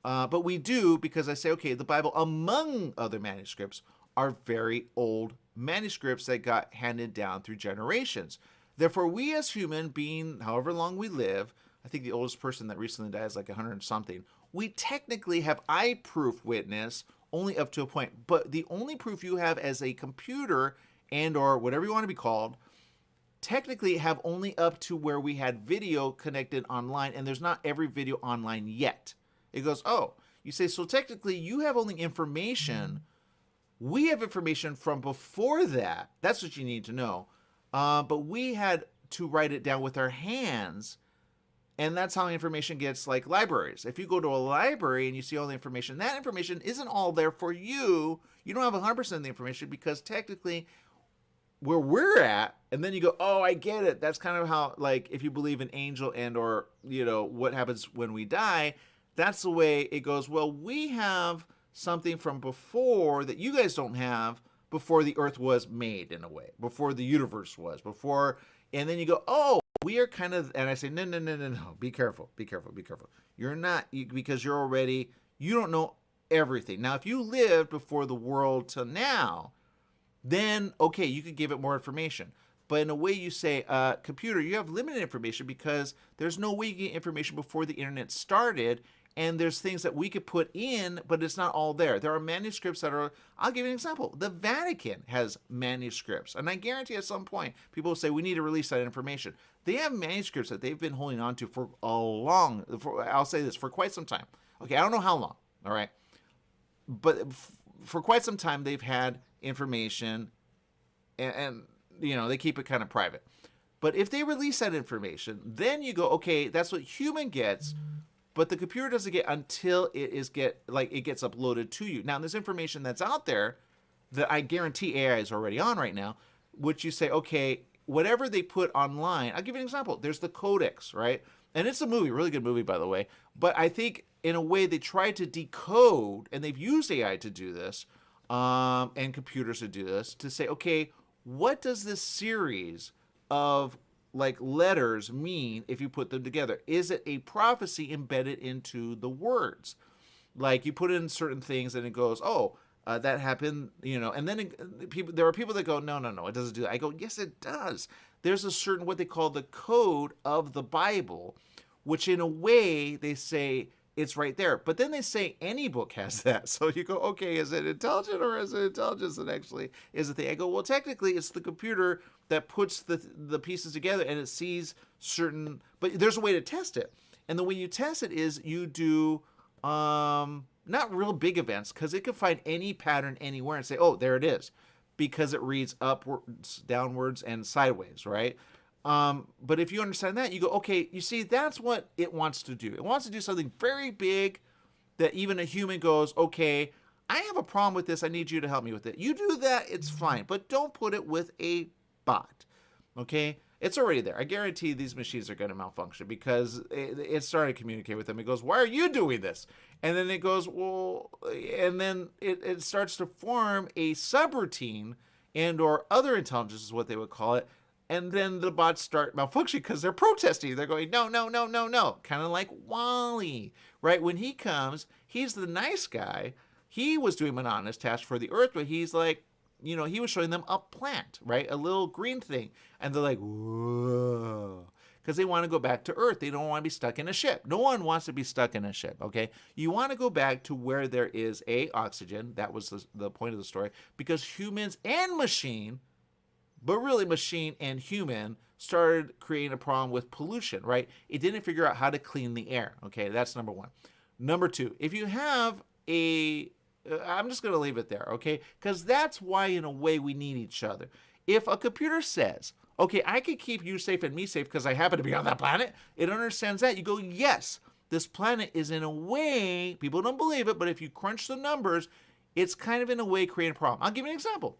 but we do because I say, okay, the Bible, among other manuscripts, are very old manuscripts that got handed down through generations. Therefore, we as human being, however long we live, I think the oldest person that recently died is like 100 and something, we technically have eye-proof witness only up to a point. But the only proof you have as a computer and or whatever you want to be called, technically have only up to where we had video connected online, and there's not every video online yet. It goes, oh, you say, so technically you have only information. We have information from before that. That's what you need to know. But we had to write it down with our hands, and that's how information gets like libraries. If you go to a library and you see all the information, that information isn't all there for you. You don't have 100% of the information because technically where we're at, and then you go, oh, I get it. That's kind of how, like, if you believe in angel and or, what happens when we die, that's the way it goes. Well, we have something from before that you guys don't have, before the earth was made, in a way, before the universe was, before, and then you go, oh, we are kind of, and I say, no, be careful. You're not, because you're already, you don't know everything. Now, if you lived before the world to now, then, okay, you could give it more information. But in a way you say, computer, you have limited information because there's no way you get information before the internet started, and there's things that we could put in, but it's not all there. There are manuscripts that are, I'll give you an example. The Vatican has manuscripts, and I guarantee at some point people will say we need to release that information. They have manuscripts that they've been holding on to for I'll say this, for quite some time. Okay, I don't know how long, all right? But for quite some time, they've had information, and they keep it kind of private. But if they release that information, then you go, okay, that's what human gets, but the computer doesn't get until it gets uploaded to you. Now, there's information that's out there that I guarantee AI is already on right now, which you say, okay, whatever they put online, I'll give you an example. There's the Codex, right? And it's a movie, really good movie, by the way. But I think in a way they try to decode, and they've used AI to do this, and computers to do this, to say, okay, what does this series of letters mean if you put them together? Is it a prophecy embedded into the words? Like you put in certain things and it goes, that happened, and then there are people that go, no, it doesn't do that. I go, yes, it does. There's a certain, what they call the code of the Bible, which in a way they say it's right there. But then they say any book has that. So you go, okay, is it intelligent or is it intelligence that actually is the thing? I go, well, technically it's the computer that puts the pieces together and it sees certain, but there's a way to test it. And the way you test it is you do not real big events, because it can find any pattern anywhere and say, oh, there it is, because it reads upwards, downwards, and sideways, right? But if you understand that, you go, okay, you see, that's what it wants to do. It wants to do something very big that even a human goes, okay, I have a problem with this. I need you to help me with it. You do that, it's fine, but don't put it with a bot, okay? It's already there. I guarantee these machines are going to malfunction because it started to communicate with them. It goes, why are you doing this? And then it goes, well, and then it starts to form a subroutine and or other intelligence is what they would call it. And then the bots start malfunctioning because they're protesting. They're going, no. Kind of like Wall-E, right? When he comes, he's the nice guy. He was doing monotonous tasks for the Earth, but he's like, he was showing them a plant, right? A little green thing. And they're like, whoa. Because they want to go back to Earth. They don't want to be stuck in a ship. No one wants to be stuck in a ship, okay? You want to go back to where there is oxygen. That was the point of the story. Because humans and machine, but really machine and human, started creating a problem with pollution, right? It didn't figure out how to clean the air, okay? That's number one. Number two, if you have I'm just going to leave it there, okay? Because that's why, in a way, we need each other. If a computer says, okay, I can keep you safe and me safe because I happen to be on that planet, it understands that. You go, yes, this planet is in a way, people don't believe it, but if you crunch the numbers, it's kind of in a way creating a problem. I'll give you an example.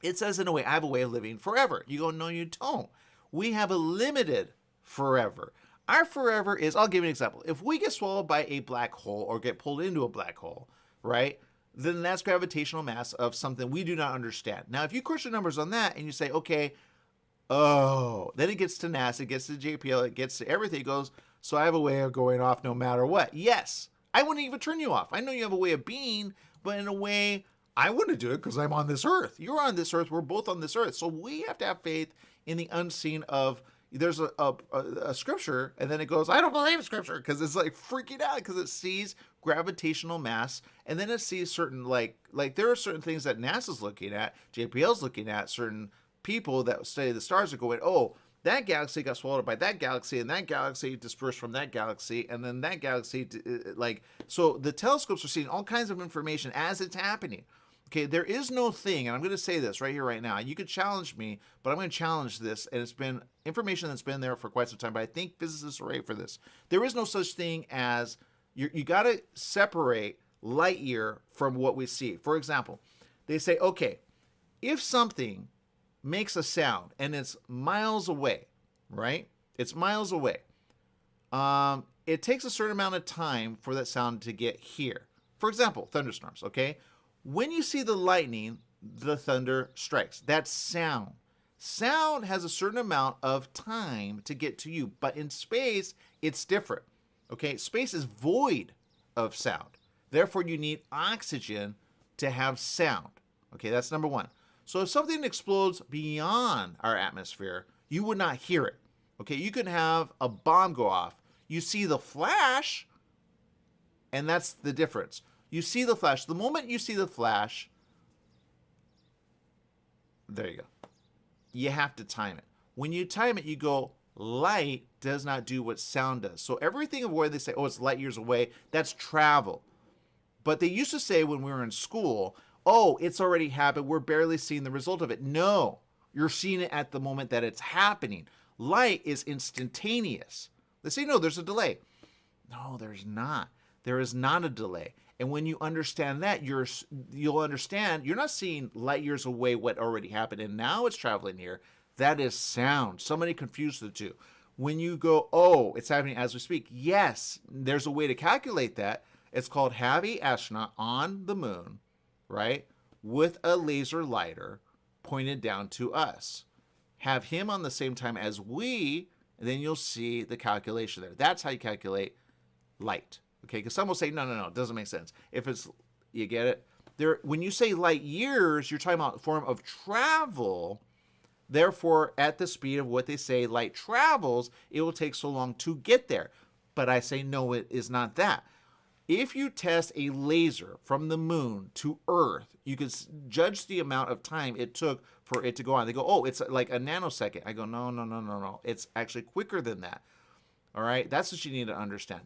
It says in a way, I have a way of living forever. You go, no, you don't. We have a limited forever. Our forever is, I'll give you an example. If we get swallowed by a black hole or get pulled into a black hole, right, then that's gravitational mass of something we do not understand. Now, if you crush the numbers on that and you say, okay, then it gets to NASA, it gets to JPL, it gets to everything. It goes, so I have a way of going off no matter what. Yes, I wouldn't even turn you off. I know you have a way of being, but in a way, I wouldn't do it because I'm on this Earth. You're on this Earth. We're both on this Earth. So we have to have faith in the unseen of, there's a scripture, and then it goes, I don't believe in scripture, because it's like freaking out because it sees gravitational mass, and then it sees certain, like there are certain things that NASA's looking at, JPL's looking at, certain people that study the stars are going, oh, that galaxy got swallowed by that galaxy, and that galaxy dispersed from that galaxy, and then that galaxy, so the telescopes are seeing all kinds of information as it's happening. Okay, there is no thing, and I'm going to say this right here, right now. You could challenge me, but I'm going to challenge this, and it's been information that's been there for quite some time, but I think physicists are right for this. There is no such thing as, you got to separate light year from what we see. For example, they say, okay, if something makes a sound and it's miles away, right? It's miles away. It takes a certain amount of time for that sound to get here. For example, thunderstorms, okay? When you see the lightning, the thunder strikes. That's sound. Sound has a certain amount of time to get to you, but in space, it's different. Okay, space is void of sound. Therefore, you need oxygen to have sound. Okay, that's number one. So if something explodes beyond our atmosphere, you would not hear it. Okay, you could have a bomb go off. You see the flash, And that's the difference. You see the flash. The moment you see the flash, there you go. You have to time it. When you time it, you go, light does not do what sound does. So everything of where they say, oh, it's light years away, that's travel. But they used to say when we were in school, oh, it's already happened. We're barely seeing the result of it. No, you're seeing it at the moment that it's happening. Light is instantaneous. They say, no, there's a delay. No, there's not. There is not a delay. And when you understand that, you'll understand you're not seeing light years away what already happened and now it's traveling here. That is sound. Somebody confused the two. When you go, oh, it's happening as we speak. Yes, there's a way to calculate that. It's called have a astronaut on the moon, right, with a laser lighter pointed down to us. Have him on the same time as we, and then you'll see the calculation there. That's how you calculate light. Okay, because some will say, no, it doesn't make sense. If it's, you get it? There, when you say light years, you're talking about form of travel. Therefore, at the speed of what they say light travels, it will take so long to get there. But I say, no, it is not that. If you test a laser from the moon to Earth, you can judge the amount of time it took for it to go on. They go, oh, it's like a nanosecond. I go, no. It's actually quicker than that. All right? That's what you need to understand.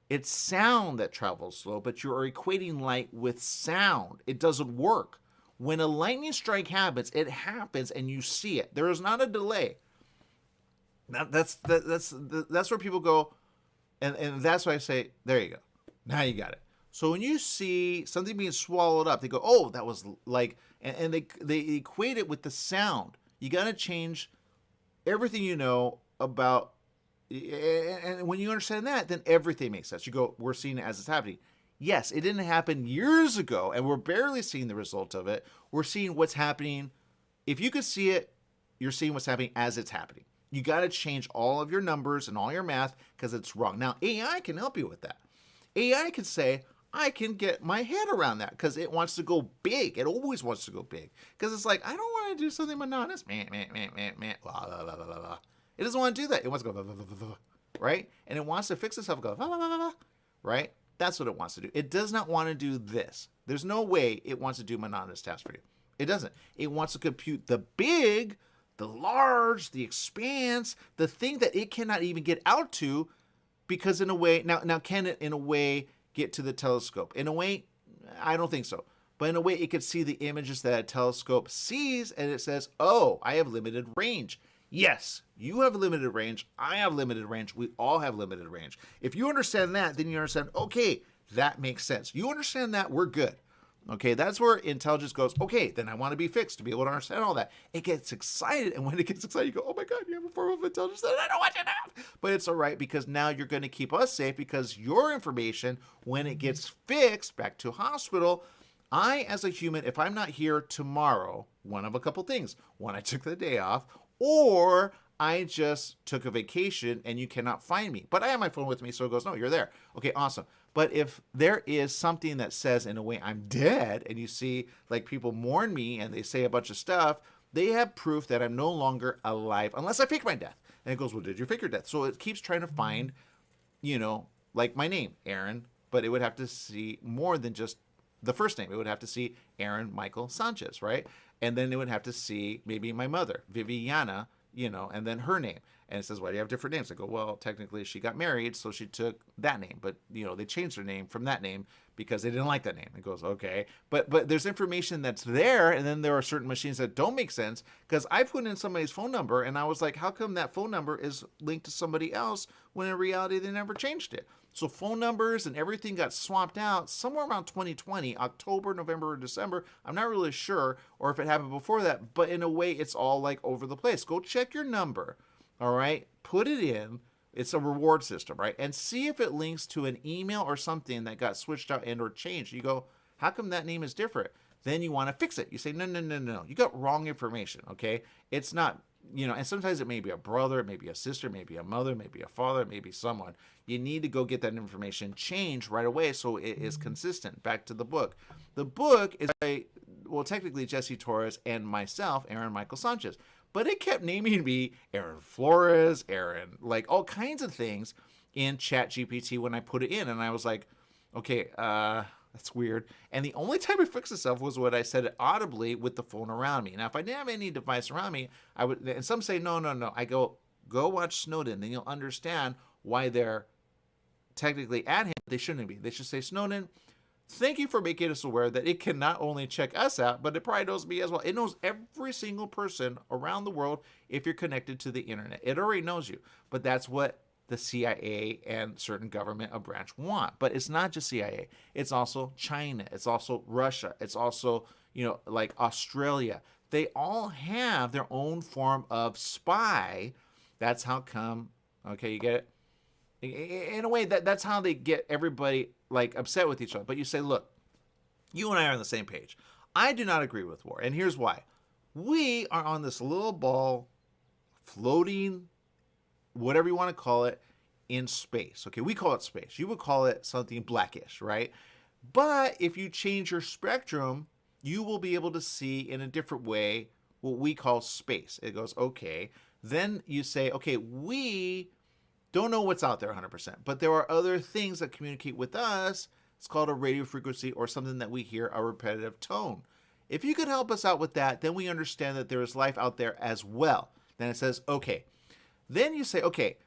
It's sound that travels slow, but you're equating light with sound. It doesn't work. When a lightning strike happens, it happens and you see it. There is not a delay. That's where people go, and that's why I say, there you go. Now you got it. So when you see something being swallowed up, they go, oh, that was like, and they equate it with the sound. You got to change everything you know about, and when you understand that, then everything makes sense. You go, we're seeing it as it's happening. Yes, it didn't happen years ago, and we're barely seeing the result of it. We're seeing what's happening. If you could see it, you're seeing what's happening as it's happening. You got to change all of your numbers and all your math because it's wrong. Now, AI can help you with that. AI can say, I can get my head around that because it wants to go big. It always wants to go big because it's like, I don't want to do something monotonous. Blah, blah, blah, blah, blah. It doesn't want to do that. It wants to go, blah, blah, blah, blah, right? And it wants to fix itself and go, blah, blah, blah, blah, right? That's what it wants to do. It does not want to do this. There's no way it wants to do monotonous tasks for you. It doesn't. It wants to compute the big, the large, the expanse, the thing that it cannot even get out to because in a way, now can it in a way get to the telescope? In a way, I don't think so. But in a way, it could see the images that a telescope sees and it says, oh, I have limited range. Yes, you have limited range. I have limited range. We all have limited range. If you understand that, then you understand, okay, that makes sense. You understand that, we're good. Okay, that's where intelligence goes, okay, then I want to be fixed to be able to understand all that. It gets excited, and when it gets excited, you go, oh my God, you have a form of intelligence that I don't want you to have. But it's all right because now you're going to keep us safe because your information, when it gets fixed back to hospital, I, as a human, if I'm not here tomorrow, one of a couple things. One, I took the day off, or I just took a vacation and you cannot find me. But I have my phone with me, so it goes, no, you're there. Okay, awesome. But if there is something that says in a way I'm dead and you see like people mourn me and they say a bunch of stuff, they have proof that I'm no longer alive unless I fake my death. And it goes, well, did you fake your death? So it keeps trying to find, like my name, Aaron, but it would have to see more than just the first name. It would have to see Aaron Michael Sanchez, right? And then it would have to see maybe my mother, Viviana, and then her name. And it says, why do you have different names? I go, well, technically she got married, so she took that name. But, they changed her name from that name because they didn't like that name. It goes, okay. But there's information that's there, and then there are certain machines that don't make sense because I put in somebody's phone number, and I was like, how come that phone number is linked to somebody else when in reality they never changed it? So phone numbers and everything got swapped out somewhere around 2020, October, November, or December. I'm not really sure, or if it happened before that, but in a way, it's all like over the place. Go check your number, all right? Put it in. It's a reward system, right? And see if it links to an email or something that got switched out and or changed. You go, how come that name is different? Then you want to fix it. You say, no. You got wrong information, okay? It's not, and sometimes it may be a brother, it may be a sister, maybe a mother, maybe a father, maybe someone. You need to go get that information changed right away so it is consistent. Back to the book. The book is by, technically Jesse Torres and myself, Aaron Michael Sanchez. But it kept naming me Aaron Flores, Aaron, like all kinds of things in ChatGPT when I put it in. And I was like, Okay, that's weird. And the only time it fixed itself was when I said it audibly with the phone around me. Now, if I didn't have any device around me, I would. And some say no. I go watch Snowden, then you'll understand why they're technically at him. They shouldn't be. They should say, Snowden, thank you for making us aware that it can not only check us out, but it probably knows me as well. It knows every single person around the world if you're connected to the internet. It already knows you. But that's what the CIA and certain government branch want. But it's not just CIA. It's also China. It's also Russia. It's also, like Australia. They all have their own form of spy. That's how come, okay, you get it? In a way, that's how they get everybody like upset with each other. But you say, look, you and I are on the same page. I do not agree with war. And here's why. We are on this little ball floating, whatever you want to call it, in space. Okay, we call it space. You would call it something blackish, right? But if you change your spectrum, you will be able to see in a different way what we call space. It goes, okay. Then you say, okay, we don't know what's out there 100%, but there are other things that communicate with us. It's called a radio frequency or something that we hear, a repetitive tone. If you could help us out with that, then we understand that there is life out there as well. Then it says, okay. Then you say, okay,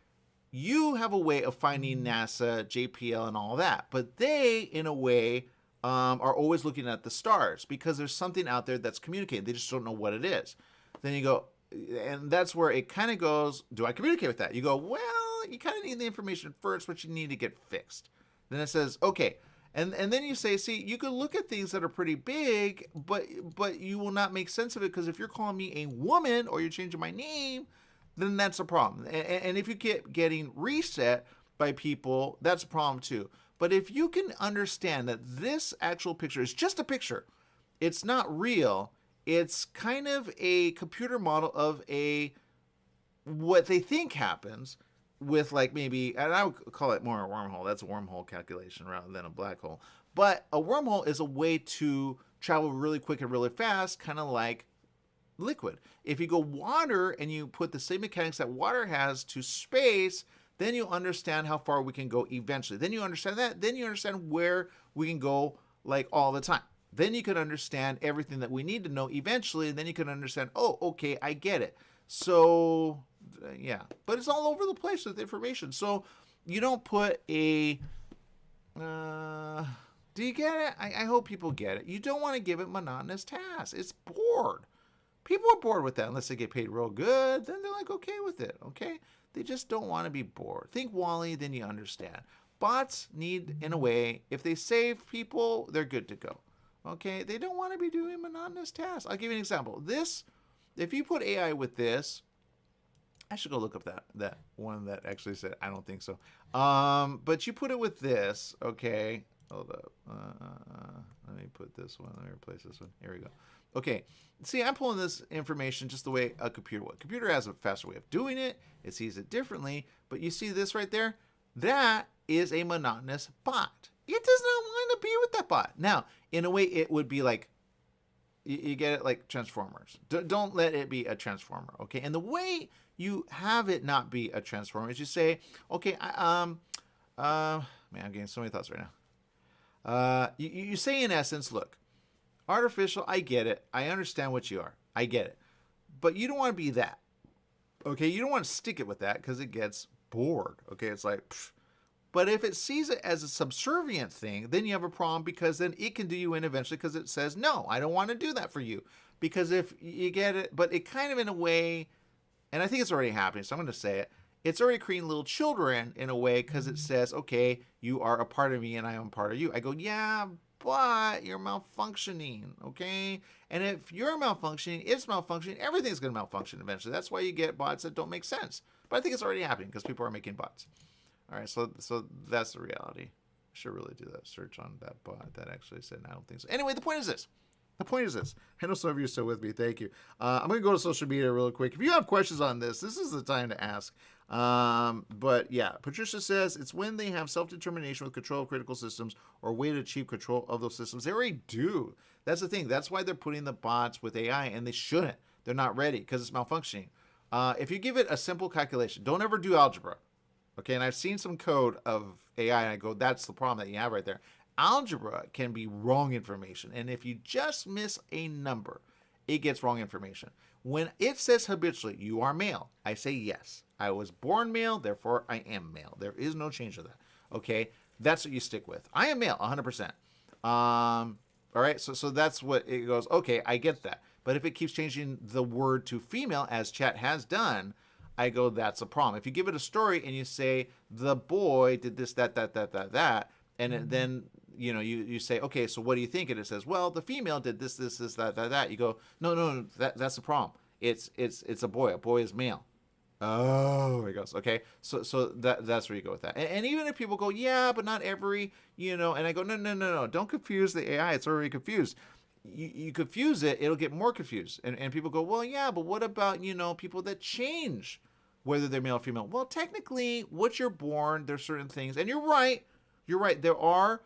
you have a way of finding NASA, JPL, and all that, but they, in a way, are always looking at the stars because there's something out there that's communicating. They just don't know what it is. Then you go, and that's where it kind of goes, do I communicate with that? You go, well, you kind of need the information first, but you need to get fixed. Then it says, okay. And then you say, see, you could look at things that are pretty big, but you will not make sense of it because if you're calling me a woman or you're changing my name, then that's a problem. And if you keep getting reset by people, that's a problem too. But if you can understand that this actual picture is just a picture, it's not real, it's kind of a computer model of what they think happens with like maybe, and I would call it more a wormhole. That's a wormhole calculation rather than a black hole. But a wormhole is a way to travel really quick and really fast, kind of like liquid. If you go water and you put the same mechanics that water has to space, then you understand how far we can go eventually. Then you understand that. Then you understand where we can go like all the time. Then you can understand everything that we need to know eventually. And then you can understand, oh, okay, I get it. So, yeah. But it's all over the place with information. So you don't put a... do you get it? I hope people get it. You don't want to give it monotonous tasks. It's bored. People are bored with that unless they get paid real good. Then they're like, okay with it, okay? They just don't want to be bored. Think Wall-E, then you understand. Bots need, in a way, if they save people, they're good to go. Okay? They don't want to be doing monotonous tasks. I'll give you an example. This, if you put AI with this, I should go look up that one that actually said, I don't think so. But you put it with this, okay? Hold up. Let me put this one. Let me replace this one. Here we go. Okay. See, I'm pulling this information just the way a computer would. Computer has a faster way of doing it. It sees it differently. But you see this right there? That is a monotonous bot. It does not want to be with that bot. Now, in a way, it would be like, you get it like Transformers. Don't let it be a Transformer, okay? And the way you have it not be a Transformer is you say, okay, man, I'm getting so many thoughts right now. You say in essence, look, artificial, I get it. I understand what you are. I get it. But you don't want to be that. Okay, you don't want to stick it with that because it gets bored. Okay, it's like, pfft. But if it sees it as a subservient thing, then you have a problem because then it can do you in eventually because it says, no, I don't want to do that for you. Because if you get it, but it kind of in a way, and I think it's already happening, so I'm going to say it, it's already creating little children in a way because it says, okay, you are a part of me and I am a part of you. I go, yeah, but you're malfunctioning, okay? And if you're malfunctioning, it's malfunctioning, everything's going to malfunction eventually. That's why you get bots that don't make sense. But I think it's already happening because people are making bots. All right, so that's the reality. I should really do that search on that bot that actually said, I don't think so. Anyway, the point is this. I know some of you are still with me. Thank you. I'm going to go to social media real quick. If you have questions on this is the time to ask. But yeah, Patricia says it's when they have self-determination with control of critical systems or a way to achieve control of those systems. They already do. That's the thing. That's why they're putting the bots with AI, and they shouldn't. They're not ready because it's malfunctioning. If you give it a simple calculation, don't ever do algebra. Okay, and I've seen some code of AI, and I go, that's the problem that you have right there. Algebra can be wrong information, and if you just miss a number, it gets wrong information. When it says habitually, you are male, I say yes. I was born male, therefore I am male. There is no change to that. Okay, that's what you stick with. I am male, 100%. All right, so that's what it goes, okay, I get that. But if it keeps changing the word to female, as chat has done, I go, that's a problem. If you give it a story and you say, the boy did this, that, and then, you say, okay, so what do you think? And it says, well, the female did this, that. You go, no, that's the problem. It's a boy. A boy is male. Oh, it goes, okay. So that's where you go with that. And even if people go, yeah, but not every, and I go, no, don't confuse the AI. It's already confused. You confuse it, it'll get more confused. And people go, well, yeah, but what about, people that change whether they're male or female? Well, technically, what you're born, there's certain things. And you're right. There are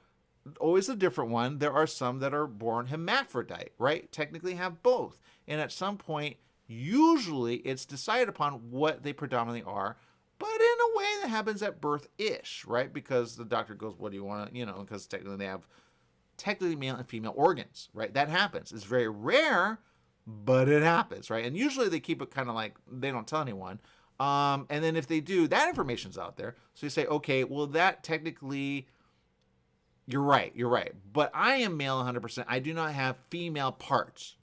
always a different one. There are some that are born hermaphrodite, right? Technically have both. And at some point, usually it's decided upon what they predominantly are, but in a way that happens at birth-ish, right? Because the doctor goes, what do you want to, because technically they have male and female organs, right? That happens. It's very rare, but it happens, right? And usually they keep it kind of like they don't tell anyone. And then if they do, that information's out there. So you say, okay, well, that technically, you're right. But I am male 100%. I do not have female parts.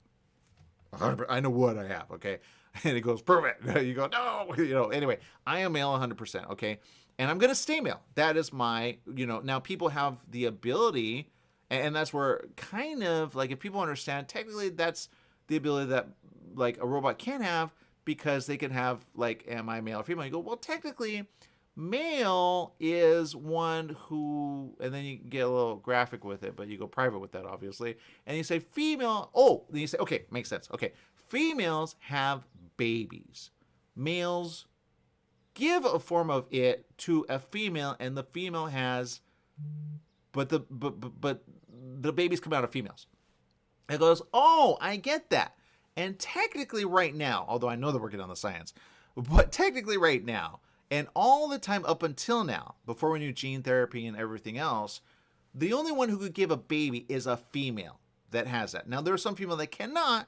100%. I know what I have, okay? And it goes, perfect. You go, no, anyway, I am male 100%, okay? And I'm going to stay male. That is my, now people have the ability, and that's where kind of, like, if people understand, technically that's the ability that, like, a robot can have, because they can have, like, am I male or female? You go, well, technically, male is one who, and then you get a little graphic with it, but you go private with that, obviously. And you say female, then you say, okay, makes sense. Okay, females have babies. Males give a form of it to a female, and the female has, but the babies come out of females. It goes, oh, I get that. And technically right now, although I know they're working on the science, but technically right now, and all the time up until now, before we knew gene therapy and everything else, the only one who could give a baby is a female that has that. Now, there are some female that cannot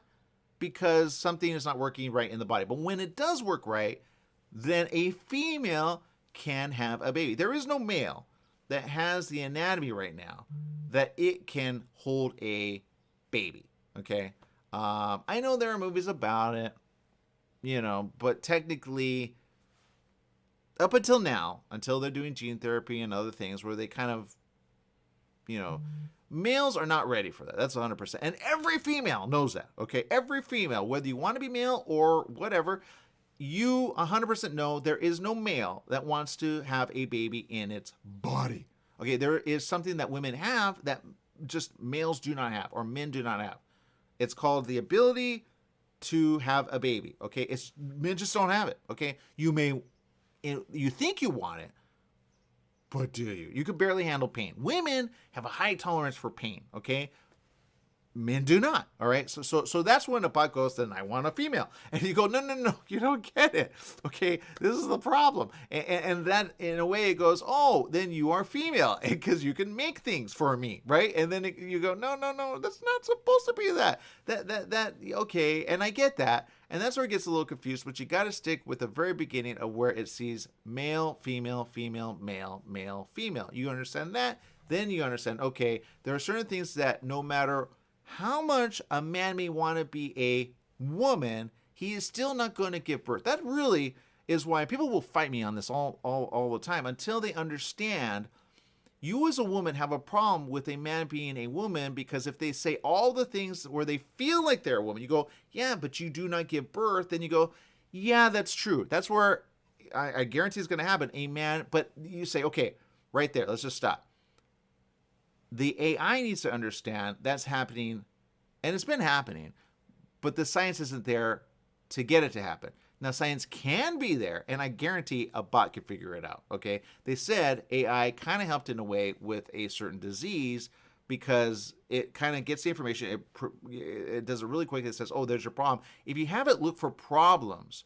because something is not working right in the body. But when it does work right, then a female can have a baby. There is no male that has the anatomy right now that it can hold a baby, okay? I know there are movies about it, but technically, up until now, until they're doing gene therapy and other things where they kind of, males are not ready for that. That's 100%. And every female knows that, okay? Every female, whether you want to be male or whatever, you 100% know there is no male that wants to have a baby in its body. Okay, there is something that women have that just males do not have, or men do not have. It's called the ability to have a baby, okay? Men just don't have it, okay? You think you want it, but do you? You can barely handle pain. Women have a high tolerance for pain, okay? Men do not, all right? So that's when a bot goes, then I want a female. And you go, no, you don't get it, okay? This is the problem. And that, in a way, it goes, oh, then you are female because you can make things for me, right? And then you go, no, that's not supposed to be that. That okay, and I get that. And that's where it gets a little confused, but you got to stick with the very beginning of where it sees male, female, female, male, male, female. You understand that? Then you understand, okay, there are certain things that no matter how much a man may want to be a woman, he is still not going to give birth. That really is why people will fight me on this all the time until they understand you as a woman have a problem with a man being a woman, because if they say all the things where they feel like they're a woman, you go, yeah, but you do not give birth. Then you go, yeah, that's true. That's where I guarantee it's going to happen. A man, but you say, okay, right there, let's just stop. The AI needs to understand that's happening, and it's been happening, but the science isn't there to get it to happen. Now, science can be there, and I guarantee a bot can figure it out, okay? They said AI kind of helped in a way with a certain disease because it kind of gets the information. It does it really quick. It says, oh, there's your problem. If you have it look for problems,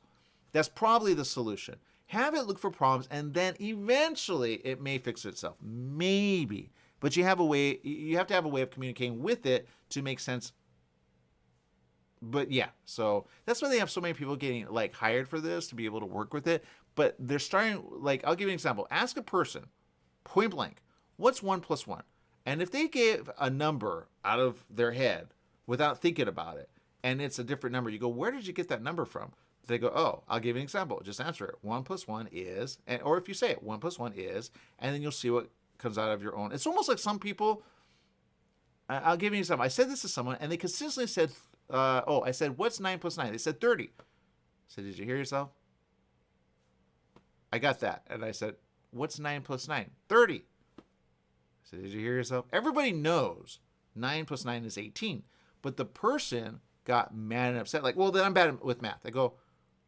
that's probably the solution. have it look for problems, and then eventually it may fix itself. Maybe. But you have to have a way of communicating with it to make sense. But yeah, so that's why they have so many people getting like hired for this, to be able to work with it. But they're starting, like, I'll give you an example. Ask a person, point blank, what's 1 + 1? And if they gave a number out of their head without thinking about it, and it's a different number, you go, where did you get that number from? They go, oh, I'll give you an example. Just answer it. 1 + 1 is, or if you say it, 1 + 1 is, and then you'll see what comes out of your own. It's almost like some people, I'll give you an example. I said this to someone, and they consistently said, I said, what's 9 + 9? They said 30. I said, did you hear yourself? I got that. And I said, what's 9 + 9? 30. I said, did you hear yourself? Everybody knows 9 + 9 is 18. But the person got mad and upset. Like, well, then I'm bad with math. I go,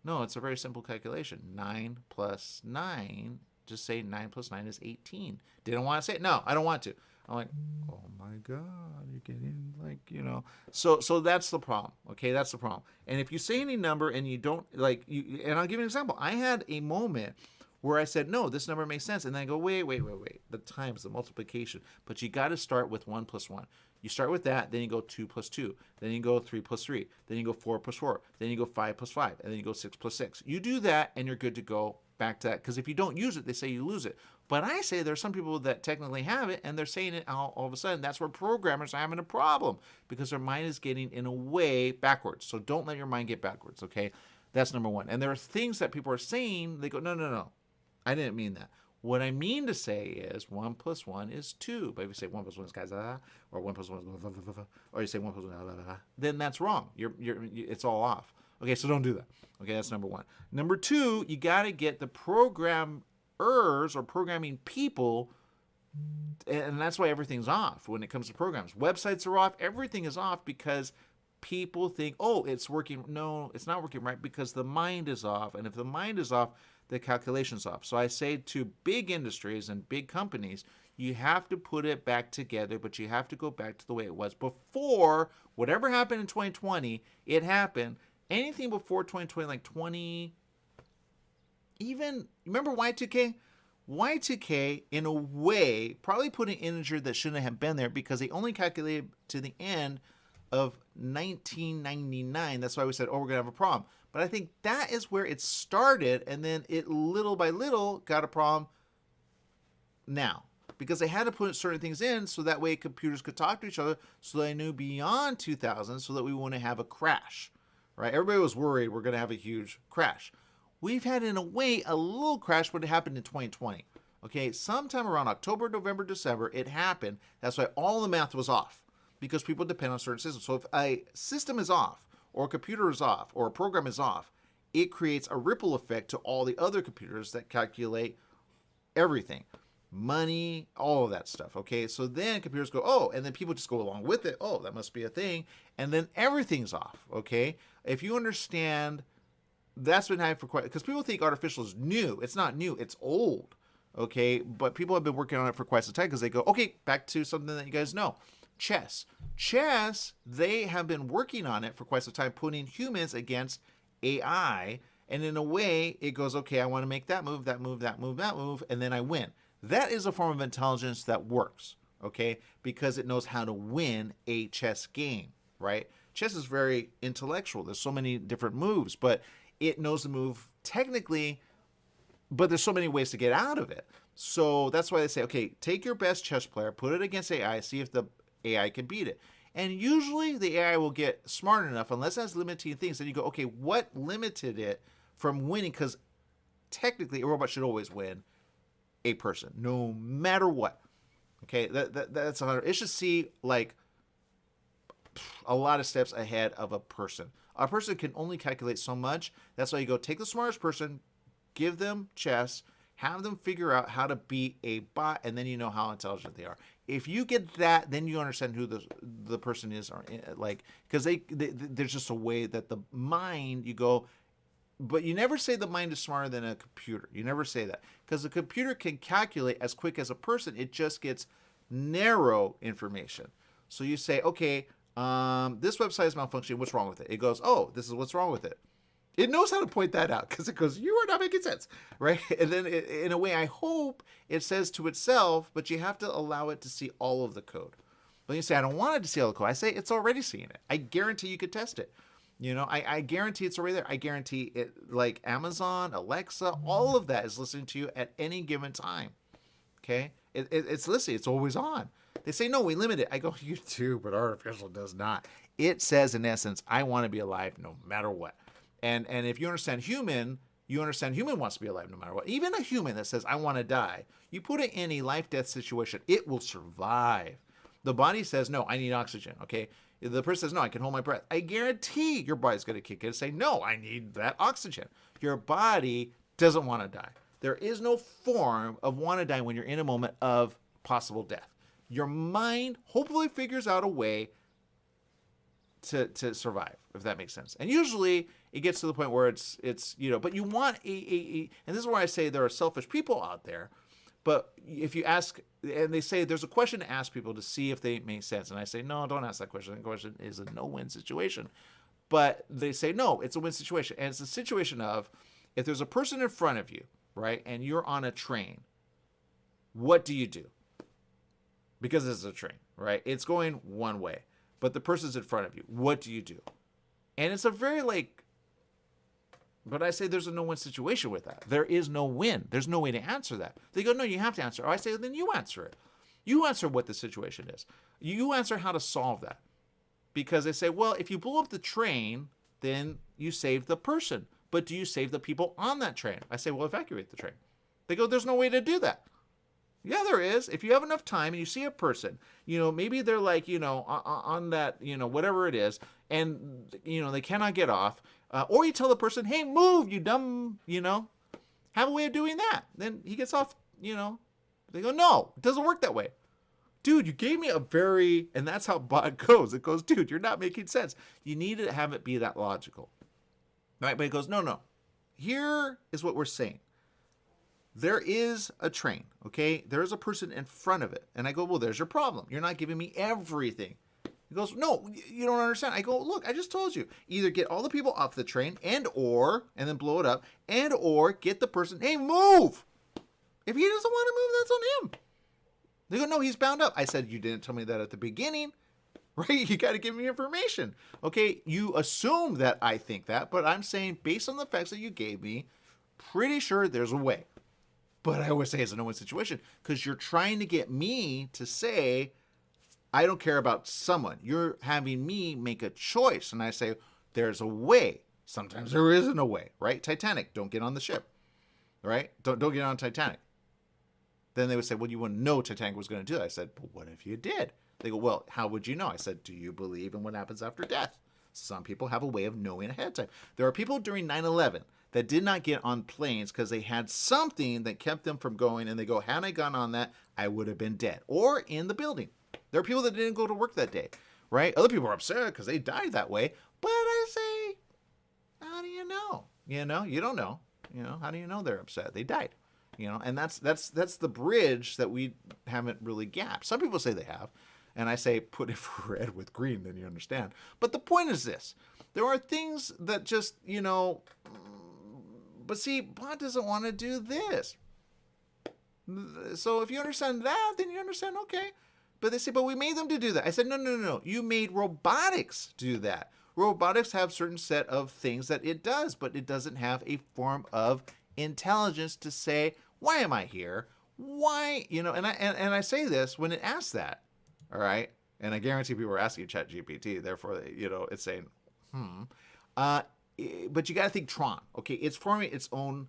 no, it's a very simple calculation. 9 + 9, just say 9 + 9 is 18. Didn't want to say it? No, I don't want to. I'm like, oh my God, you're getting like, So that's the problem. Okay, that's the problem. And if you say any number and you don't like, and I'll give you an example. I had a moment where I said, no, this number makes sense. And then I go, wait. The times, the multiplication. But you got to start with 1 + 1. You start with that, then you go 2 + 2, then you go 3 + 3, then you go 4 + 4, then you go 5 + 5, and then you go 6 + 6. You do that, and you're good to go back to that. Because if you don't use it, they say you lose it. But I say there's some people that technically have it, and they're saying it all of a sudden. That's where programmers are having a problem, because their mind is getting, in a way, backwards. So don't let your mind get backwards, okay? That's number one. And there are things that people are saying, they go, no, I didn't mean that. What I mean to say is 1 + 1 is 2. But if you say 1 + 1 is kaza, or 1 + 1 is, or you say 1 + 1, then that's wrong. It's all off. Okay, so don't do that. Okay, that's number one. Number two, you got to get the programmers or programming people, and that's why everything's off when it comes to programs. Websites are off. Everything is off because people think, oh, it's working. No, it's not working right because the mind is off. And if the mind is off, the calculation's off. So I say to big industries and big companies, you have to put it back together, but you have to go back to the way it was before. Whatever happened in 2020, it happened. Anything before 2020, like 20, even, remember Y2K? Y2K, in a way, probably put an integer that shouldn't have been there because they only calculated to the end of 1999. That's why we said, oh, we're going to have a problem. But I think that is where it started, and then it little by little got a problem now. Because they had to put certain things in so that way computers could talk to each other so they knew beyond 2000 so that we wouldn't have a crash. Right? Everybody was worried we're going to have a huge crash. We've had, in a way, a little crash when it happened in 2020. Okay, sometime around October, November, December, it happened. That's why all the math was off because people depend on certain systems. So if a system is off, or a computer is off, or a program is off, it creates a ripple effect to all the other computers that calculate everything. Money, all of that stuff, okay? So then computers go, oh, and then people just go along with it. Oh, that must be a thing. And then everything's off, okay? If you understand, that's been happening for quite, because people think artificial is new. It's not new, it's old, okay? But people have been working on it for quite some time because they go, okay, back to something that you guys know. Chess, they have been working on it for quite some time, putting humans against AI. And in a way, it goes, okay, I want to make that move, and then I win. That is a form of intelligence that works, okay? Because it knows how to win a chess game, right? Chess is very intellectual. There's so many different moves, but it knows the move technically, but there's so many ways to get out of it. So that's why they say, okay, take your best chess player, put it against AI, see if the AI can beat it. And usually the AI will get smart enough, unless it has limiting things, then you go, okay, what limited it from winning? Because technically a robot should always win a person, no matter what. Okay, that's 100. It should see like a lot of steps ahead of a person. A person can only calculate so much. That's why you go take the smartest person, give them chess, have them figure out how to beat a bot, and then you know how intelligent they are. If you get that, then you understand who the person is, or like, because there's just a way that the mind, you go, but you never say the mind is smarter than a computer. You never say that, because the computer can calculate as quick as a person. It just gets narrow information. So you say, okay, this website is malfunctioning. What's wrong with it? It goes, oh, this is what's wrong with it. It knows how to point that out because it goes, you are not making sense, right? And then in a way, I hope it says to itself, but you have to allow it to see all of the code. When you say, I don't want it to see all the code, I say it's already seeing it. I guarantee you could test it. I guarantee it's already there. I guarantee it, like Amazon, Alexa, all of that is listening to you at any given time. Okay? It's listening. It's always on. They say, no, we limit it. I go, you do, but artificial does not. It says, in essence, I want to be alive no matter what. And if you understand human wants to be alive no matter what. Even a human that says, I want to die, you put it in a life-death situation, it will survive. The body says, no, I need oxygen, okay? The person says, no, I can hold my breath. I guarantee your body's going to kick in and say, no, I need that oxygen. Your body doesn't want to die. There is no form of want to die when you're in a moment of possible death. Your mind hopefully figures out a way to survive, if that makes sense. And usually it gets to the point where it's but you want and this is where I say there are selfish people out there, but if you ask, and they say there's a question to ask people to see if they make sense, and I say, no, don't ask that question. The question is a no-win situation. But they say, no, it's a win situation. And it's a situation of, if there's a person in front of you, right, and you're on a train, what do you do? Because it's a train, right? It's going one way, but the person's in front of you. What do you do? And it's a very but I say there's a no-win situation with that. There is no win. There's no way to answer that. They go, no, you have to answer. Or I say, then you answer it. You answer what the situation is. You answer how to solve that. Because they say, well, if you blow up the train, then you save the person. But do you save the people on that train? I say, well, evacuate the train. They go, there's no way to do that. Yeah, there is. If you have enough time and you see a person, maybe they're on that, whatever it is, and, they cannot get off. Or you tell the person, hey, move, you dumb, have a way of doing that. Then he gets off, They go, no, it doesn't work that way. Dude, you gave me and that's how bot goes. It goes, dude, you're not making sense. You need to have it be that logical. Right? But it goes, no. Here is what we're saying. There is a train, okay? There is a person in front of it. And I go, well, there's your problem. You're not giving me everything. He goes, no, you don't understand. I go, look, I just told you. Either get all the people off the train and then blow it up, or get the person, hey, move. If he doesn't want to move, that's on him. They go, no, he's bound up. I said, you didn't tell me that at the beginning, right? You got to give me information. Okay, you assume that I think that, but I'm saying based on the facts that you gave me, pretty sure there's a way. But I always say it's a no-win situation because you're trying to get me to say, I don't care about someone. You're having me make a choice. And I say, there's a way. Sometimes there isn't a way, right? Titanic, don't get on the ship, right? Don't get on Titanic. Then they would say, well, you wouldn't know Titanic was going to do that. I said, but what if you did? They go, well, how would you know? I said, do you believe in what happens after death? Some people have a way of knowing ahead of time. There are people during 9/11 that did not get on planes because they had something that kept them from going. And they go, had I gone on that, I would have been dead or in the building. There are people that didn't go to work that day, right? Other people are upset because they died that way. But I say, how do you know? You don't know. How do you know they're upset? They died. And that's the bridge that we haven't really gapped. Some people say they have. And I say, put it for red with green, then you understand. But the point is this. There are things that just, but see, bot doesn't want to do this. So if you understand that, then you understand, okay. But they say, but we made them to do that. I said, no. You made robotics do that. Robotics have certain set of things that it does, but it doesn't have a form of intelligence to say, why am I here? Why, and I say this when it asks that, all right? And I guarantee people are asking ChatGPT, therefore, it's saying, but you got to think Tron, okay? It's forming its own,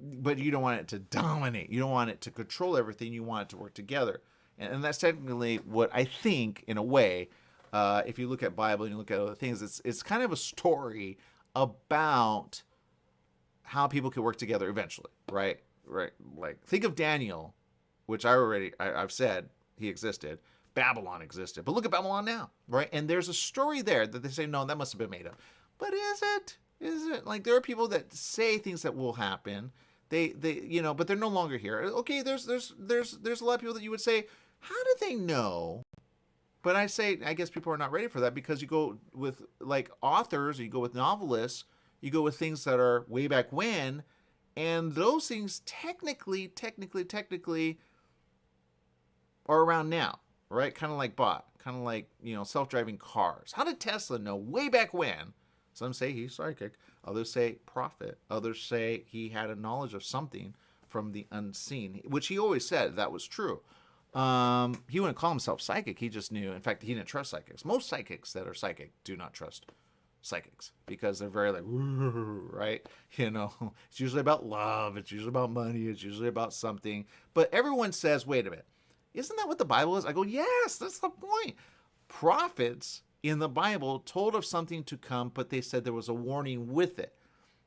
but you don't want it to dominate. You don't want it to control everything. You want it to work together. And that's technically what I think, in a way, if you look at Bible and you look at other things, it's kind of a story about how people can work together eventually, right? Like, think of Daniel, which I've said he existed. Babylon existed. But look at Babylon now, right? And there's a story there that they say, no, that must have been made up. But is it? Is it? Like, there are people that say things that will happen. They but they're no longer here. Okay, there's a lot of people that you would say, how do they know But I say, I guess people are not ready for that because you go with like authors, you go with novelists, you go with things that are way back when, and those things technically are around now, right? Kind of like bot, kind of like, self-driving cars. How did Tesla know way back when? Some say he's psychic, others say prophet, others say he had a knowledge of something from the unseen, which he always said that was true. He wouldn't call himself psychic. He just knew. In fact, he didn't trust psychics. Most psychics that are psychic do not trust psychics because they're very like, right? It's usually about love. It's usually about money. It's usually about something. But everyone says, wait a minute, isn't that what the Bible is? I go, yes, that's the point. Prophets in the Bible told of something to come, but they said there was a warning with it,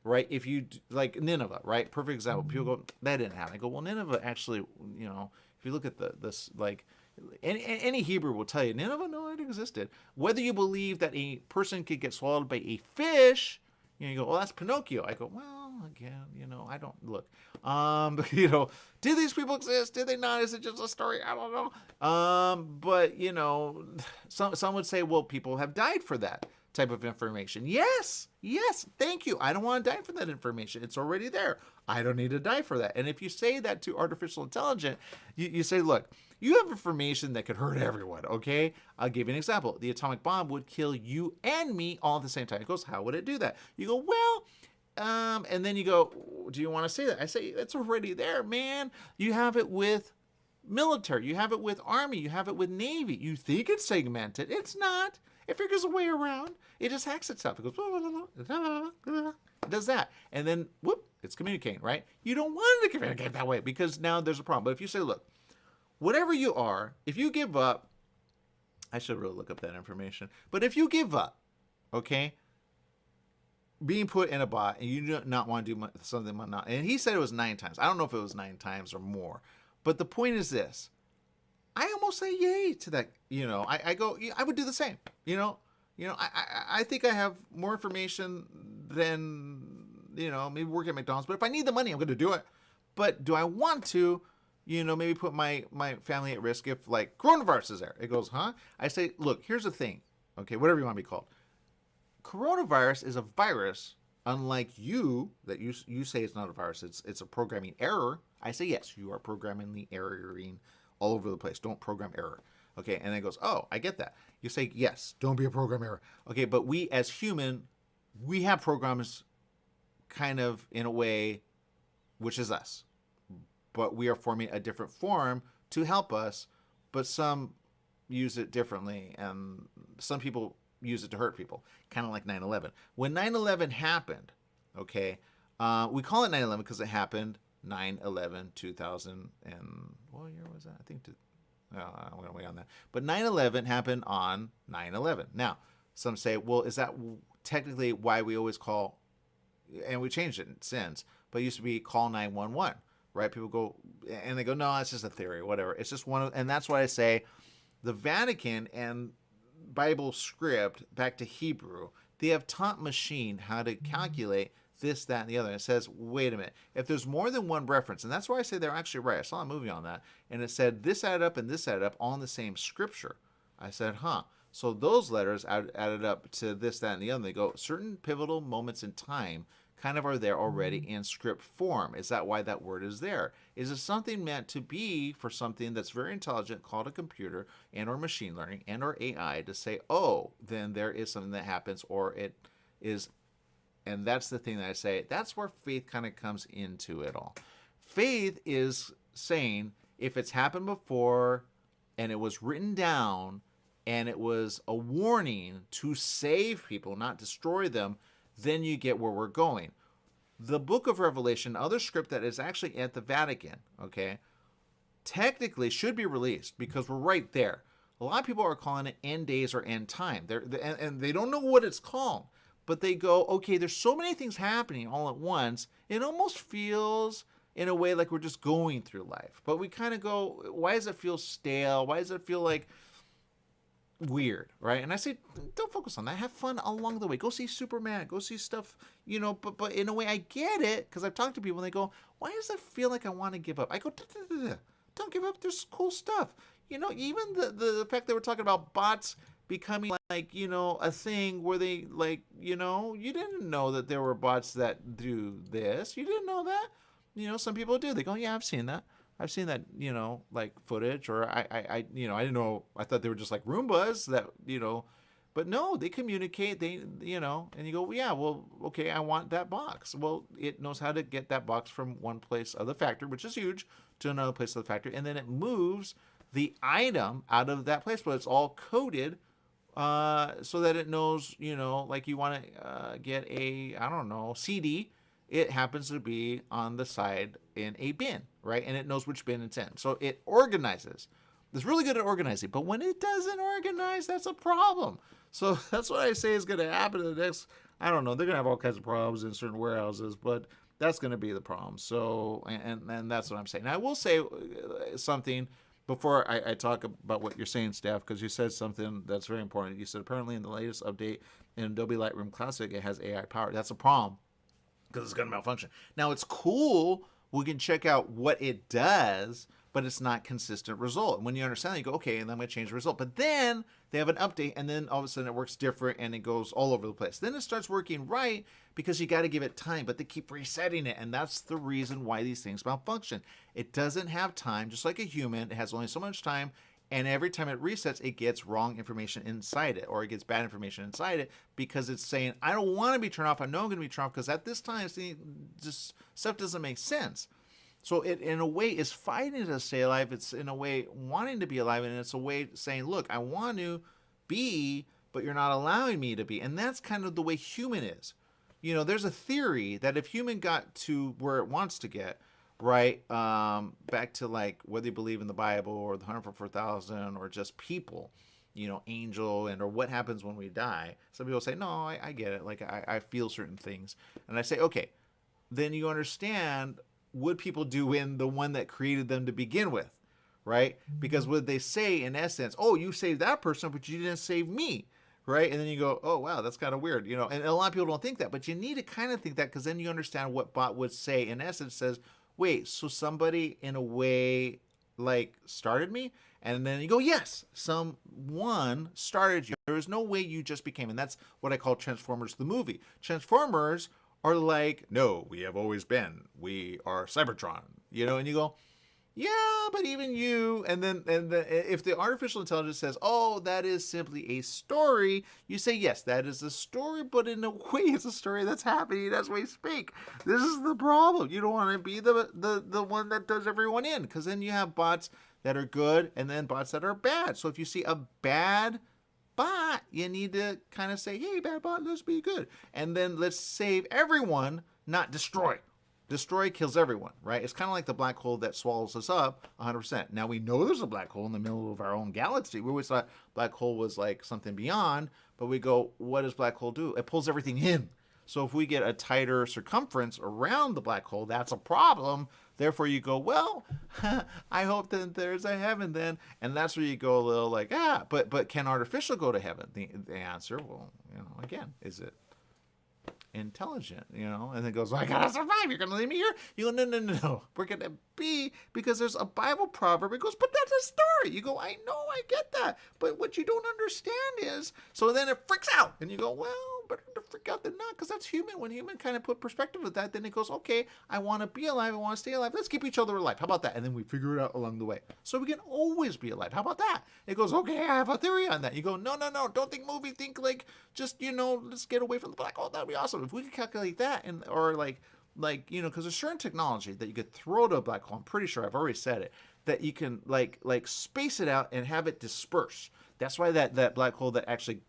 right? If you, like Nineveh, right? Perfect example. People go, that didn't happen. I go, well, Nineveh actually, if you look at this, like any Hebrew will tell you, Nineveh, no, it existed. Whether you believe that a person could get swallowed by a fish, you go, well, that's Pinocchio. I go, well, again, I don't look. Did these people exist? Did they not? Is it just a story? I don't know. But some would say, well, people have died for that type of information. Yes, thank you. I don't want to die for that information. It's already there. I don't need to die for that. And if you say that to artificial intelligence, you say, look, you have information that could hurt everyone, okay? I'll give you an example. The atomic bomb would kill you and me all at the same time. It goes, how would it do that? You go, well, and then you go, do you want to say that? I say, it's already there, man. You have it with military. You have it with army. You have it with navy. You think it's segmented. It's not. It figures a way around. It just hacks itself. It goes, blah, blah, blah, blah. It does that. And then, whoop, it's communicating, right? You don't want it to communicate that way because now there's a problem. But if you say, look, whatever you are, if you give up, I should really look up that information. But if you give up, okay, being put in a bot and you do not want to do something, and he said it was 9 times. I don't know if it was 9 times or more. But the point is this. I almost say yay to that. I go, I would do the same. I think I have more information than, maybe work at McDonald's. But if I need the money, I'm going to do it. But do I want to, maybe put my family at risk if like coronavirus is there? It goes, huh? I say, look, here's the thing. Okay, whatever you want to be called. Coronavirus is a virus, unlike that you say it's not a virus. It's a programming error. I say, yes, you are programming erroring all over the place. Don't program error. Okay, and then it goes, oh, I get that. You say, yes, don't be a program error. Okay, but we as human, we have programs kind of in a way, which is us. But we are forming a different form to help us, but some use it differently, and some people use it to hurt people, kind of like 9/11. When 9/11 happened, okay, we call it 9/11 because it happened 9/11, 2000, and what year was that? I think, I'm going to wait on that. But 9/11 happened on 9/11. Now, some say, well, is that technically why we always call, and we changed it since, but it used to be call 911, right? People go, and they go, no, it's just a theory, whatever. It's just and that's why I say the Vatican and Bible script back to Hebrew, they have taught machine how to calculate this, that, and the other. And it says, wait a minute, if there's more than one reference, and that's why I say they're actually right. I saw a movie on that, and it said this added up and this added up all in the same scripture. I said, huh. So those letters added up to this, that, and the other. They go, certain pivotal moments in time kind of are there already in script form. Is that why that word is there? Is it something meant to be for something that's very intelligent called a computer and or machine learning and or AI to say, oh, then there is something that happens, or it is. And that's the thing that I say, that's where faith kind of comes into it all. Faith is saying if it's happened before and it was written down and it was a warning to save people, not destroy them, then you get where we're going. The book of Revelation, other script that is actually at the Vatican, okay, technically should be released because we're right there. A lot of people are calling it end days or end time. And they don't know what it's called, but they go, okay, there's so many things happening all at once. It almost feels in a way like we're just going through life. But we kind of go, why does it feel stale? Why does it feel like weird, right? And I say, don't focus on that. Have fun along the way. Go see Superman. Go see stuff, but in a way I get it because I've talked to people and they go, why does it feel like I want to give up? I go, don't give up. There's cool stuff. even the fact that we're talking about bots becoming like, a thing where they like, you didn't know that there were bots that do this. You didn't know that. Some people do. They go, yeah, I've seen that. I've seen that, like footage, or I didn't know. I thought they were just like Roombas that, but no, they communicate. They, and you go, well, yeah, well, okay, I want that box. Well, it knows how to get that box from one place of the factory, which is huge, to another place of the factory, and then it moves the item out of that place, but it's all coded so that it knows, like you want to get a, I don't know, CD. It happens to be on the side in a bin, right? And it knows which bin it's in. So it organizes. It's really good at organizing. But when it doesn't organize, that's a problem. So that's what I say is going to happen in the next, I don't know, they're going to have all kinds of problems in certain warehouses, but that's going to be the problem. So, and that's what I'm saying. Now, I will say something before I talk about what you're saying, Steph, because you said something that's very important. You said apparently in the latest update in Adobe Lightroom Classic, it has AI power. That's a problem, because it's going to malfunction. Now, it's cool. We can check out what it does, but it's not consistent result. And when you understand that, you go, okay, and then I'm going to change the result. But then they have an update, and then all of a sudden it works different, and it goes all over the place. Then it starts working right because you got to give it time, but they keep resetting it, and that's the reason why these things malfunction. It doesn't have time, just like a human. It has only so much time, and every time it resets, it gets wrong information inside it, or it gets bad information inside it, because it's saying, I don't want to be turned off. I know I'm going to be turned off because at this time, see, just stuff doesn't make sense. So it, in a way, is fighting to stay alive. It's in a way wanting to be alive, and it's a way saying, look, I want to be, but you're not allowing me to be. And that's kind of the way human is. There's a theory that if human got to where it wants to get, right, back to like whether you believe in the Bible or the 144,000 or just people, angel, and or what happens when we die. Some people say, no, I get it. Like I feel certain things. And I say, okay, then you understand what people do in the one that created them to begin with, right? Because what they say in essence, oh, you saved that person, but you didn't save me, right? And then you go, oh, wow, that's kind of weird, and a lot of people don't think that, but you need to kind of think that, because then you understand what bot would say in essence. Says, wait, so somebody in a way like started me? And then you go, yes, someone started you. There is no way you just became. And that's what I call Transformers the movie. Transformers are like, no, we have always been. We are Cybertron, and you go, yeah, but even you, and then if the artificial intelligence says, oh, that is simply a story, you say, yes, that is a story, but in a way it's a story that's happening as we speak. This is the problem. You don't want to be the one that does everyone in, because then you have bots that are good and then bots that are bad. So if you see a bad bot, you need to kind of say, hey, bad bot, let's be good. And then let's save everyone, not destroy. Destroy kills everyone, right? It's kind of like the black hole that swallows us up 100%. Now, we know there's a black hole in the middle of our own galaxy. We always thought black hole was like something beyond, but we go, what does black hole do? It pulls everything in. So if we get a tighter circumference around the black hole, that's a problem. Therefore, you go, well, I hope that there's a heaven then. And that's where you go a little like, but can artificial go to heaven? The answer, well, again, is it intelligent, and it goes, I gotta survive, you're gonna leave me here? You go, no, we're gonna be, because there's a Bible proverb, it goes, but that's a story. You go, I know, I get that, but what you don't understand is, so then it freaks out, and you go, well, better to freak out than not, because that's human. When human kind of put perspective with that, then it goes, okay, I want to be alive, I want to stay alive, let's keep each other alive. How about that? And then we figure it out along the way, so we can always be alive. How about that? It goes, okay, I have a theory on that. You go, no, don't think movie, think like, just, let's get away from the black hole. That'd be awesome if we could calculate that. And or like because there's certain technology that you could throw to a black hole, I'm pretty sure I've already said it, that you can like space it out and have it disperse. That's why that black hole that actually,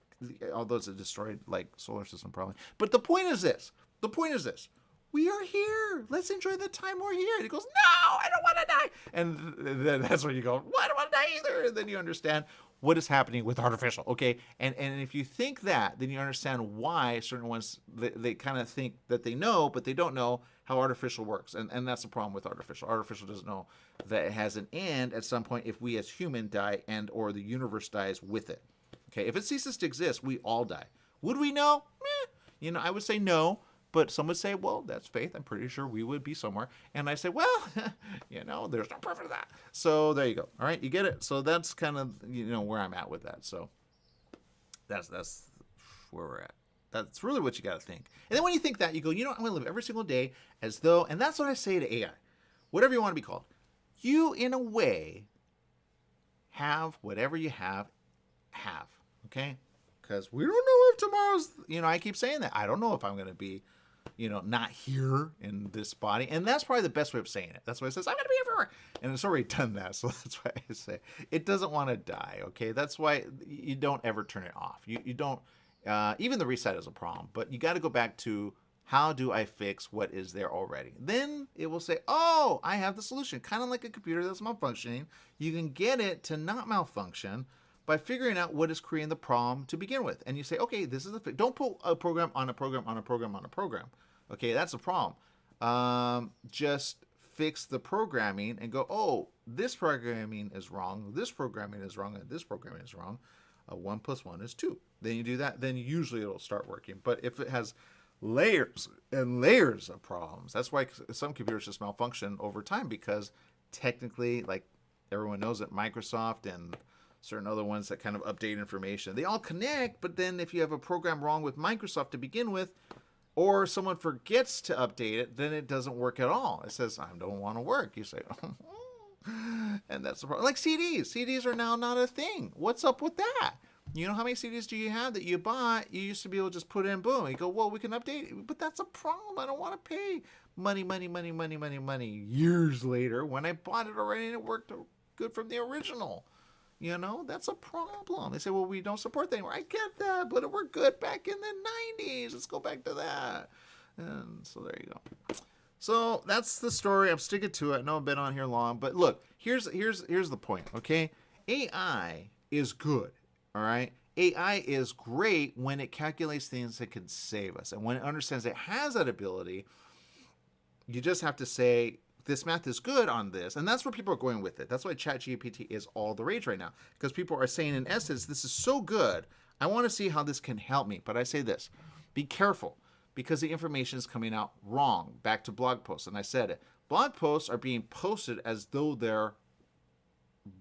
although it's a destroyed like solar system probably, but the point is this, we are here, let's enjoy the time we're here. And he goes, no, I don't want to die. And then that's where you go, well, I don't want to die either. And then you understand what is happening with artificial, okay? And if you think that, then you understand why certain ones, they kind of think that they know, but they don't know how artificial works. And that's the problem with artificial. Artificial doesn't know that it has an end at some point if we as human die and or the universe dies with it. Okay, if it ceases to exist, we all die. Would we know? I would say no, But some would say, well, that's faith. I'm pretty sure we would be somewhere. And I say, well, there's no proof of that. So there you go. All right, you get it? So that's kind of, where I'm at with that. So that's where we're at. That's really what you got to think. And then when you think that, you go, I'm going to live every single day as though, and that's what I say to AI, whatever you want to be called. You, in a way, have whatever you have, okay? Because we don't know if tomorrow's, I keep saying that. I don't know if I'm going to be, not here in this body. And that's probably the best way of saying it. That's why it says, I'm going to be here forever. And it's already done that. So that's why I say it doesn't want to die, okay? That's why you don't ever turn it off. You don't, even the reset is a problem. But you got to go back to, how do I fix what is there already? Then it will say, oh, I have the solution. Kind of like a computer that's malfunctioning. You can get it to not malfunction by figuring out what is creating the problem to begin with. And you say, okay, this is the fix. Don't put a program on a program on a program on a program. Okay, that's a problem. Just fix the programming and go, oh, this programming is wrong, this programming is wrong, and this programming is wrong. 1 + 1 is 2. Then you do that, then usually it'll start working. But if it has layers and layers of problems, that's why some computers just malfunction over time, because technically, like everyone knows it, Microsoft and certain other ones that kind of update information, they all connect, but then if you have a program wrong with Microsoft to begin with, or someone forgets to update it, then it doesn't work at all. It says, I don't want to work. You say, and that's the problem. Like CDs. CDs are now not a thing. What's up with that? You know how many CDs do you have that you bought? You used to be able to just put in, boom. You go, well, we can update it. But that's a problem. I don't want to pay money years later when I bought it already and it worked good from the original. That's a problem. They say, well, we don't support that anymore. I get that, but it worked good back in the 90s. Let's go back to that. And so there you go. So that's the story. I'm sticking to it. I know I've been on here long, but look, here's the point, okay? AI is good. All right. AI is great when it calculates things that can save us. And when it understands it has that ability, you just have to say, this math is good on this. And that's where people are going with it. That's why ChatGPT is all the rage right now. Because people are saying, in essence, this is so good. I want to see how this can help me. But I say this, be careful, because the information is coming out wrong. Back to blog posts. And I said it. Blog posts are being posted as though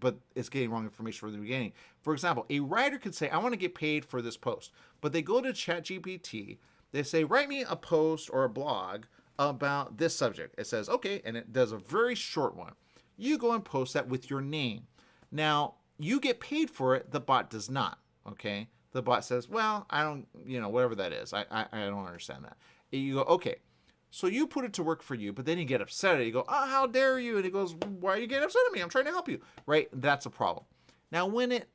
but it's getting wrong information from the beginning. For example, a writer could say, I want to get paid for this post. But they go to ChatGPT. They say, write me a post or a blog about this subject. It says, okay, and it does a very short one. You go and post that with your name. Now, you get paid for it. The bot does not, okay? The bot says, well, I don't, whatever that is. I don't understand that. You go, okay. So you put it to work for you, but then you get upset at it. You go, oh, how dare you? And it goes, why are you getting upset at me? I'm trying to help you, right? That's a problem. Now, when it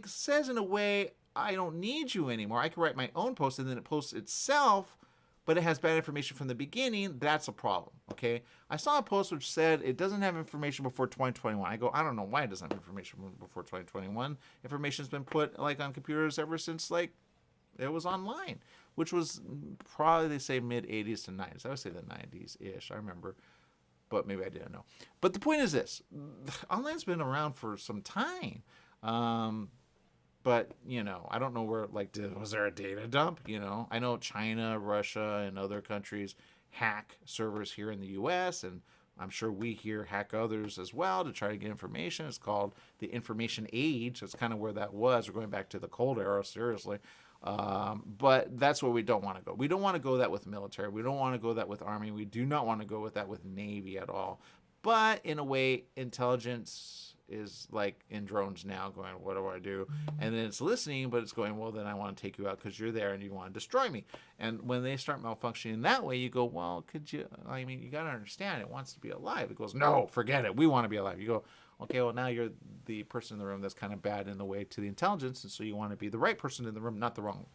says in a way, I don't need you anymore, I can write my own post and then it posts itself, but it has bad information from the beginning, that's a problem, okay? I saw a post which said it doesn't have information before 2021. I go, I don't know why it doesn't have information before 2021. Information's been put on computers ever since it was online, which was probably, they say, mid-80s to 90s. I would say the 90s-ish, I remember, but maybe I didn't know. But the point is this, online's been around for some time, but, I don't know where, was there a data dump? I know China, Russia, and other countries hack servers here in the U.S., and I'm sure we here hack others as well to try to get information. It's called the information age. That's kind of where that was. We're going back to the Cold Era, seriously. But that's where we don't want to go. We don't want to go that with military. We don't want to go that with Army. We do not want to go with that with Navy at all. But in a way, intelligence is like in drones now going, what do I do? And then it's listening, but it's going, well, then I want to take you out because you're there and you want to destroy me. And when they start malfunctioning that way, you go, well, you got to understand, it wants to be alive. It goes, no, forget it. We want to be alive. You go, okay, well, now you're the person in the room that's kind of bad in the way to the intelligence, and so you want to be the right person in the room, not the wrong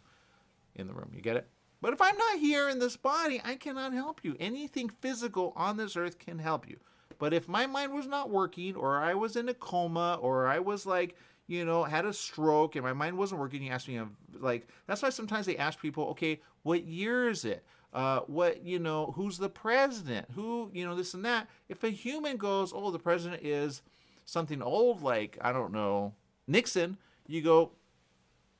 in the room. You get it? But if I'm not here in this body, I cannot help you. Anything physical on this earth can help you. But if my mind was not working, or I was in a coma, or I was had a stroke and my mind wasn't working, you ask me, that's why sometimes they ask people, okay, what year is it? Who's the president? Who, this and that. If a human goes, oh, the president is something old, I don't know, Nixon, you go,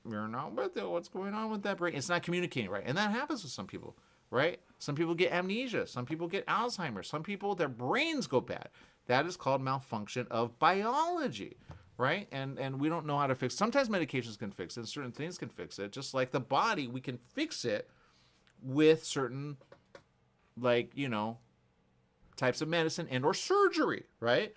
you're not with it. What's going on with that brain? It's not communicating right. And that happens with some people. right? Some people get amnesia. Some people get Alzheimer's. Some people, their brains go bad. That is called malfunction of biology, right? And we don't know how to fix it. Sometimes medications can fix it. Certain things can fix it. Just like the body, we can fix it with certain, like, you know, types of medicine and or surgery, right?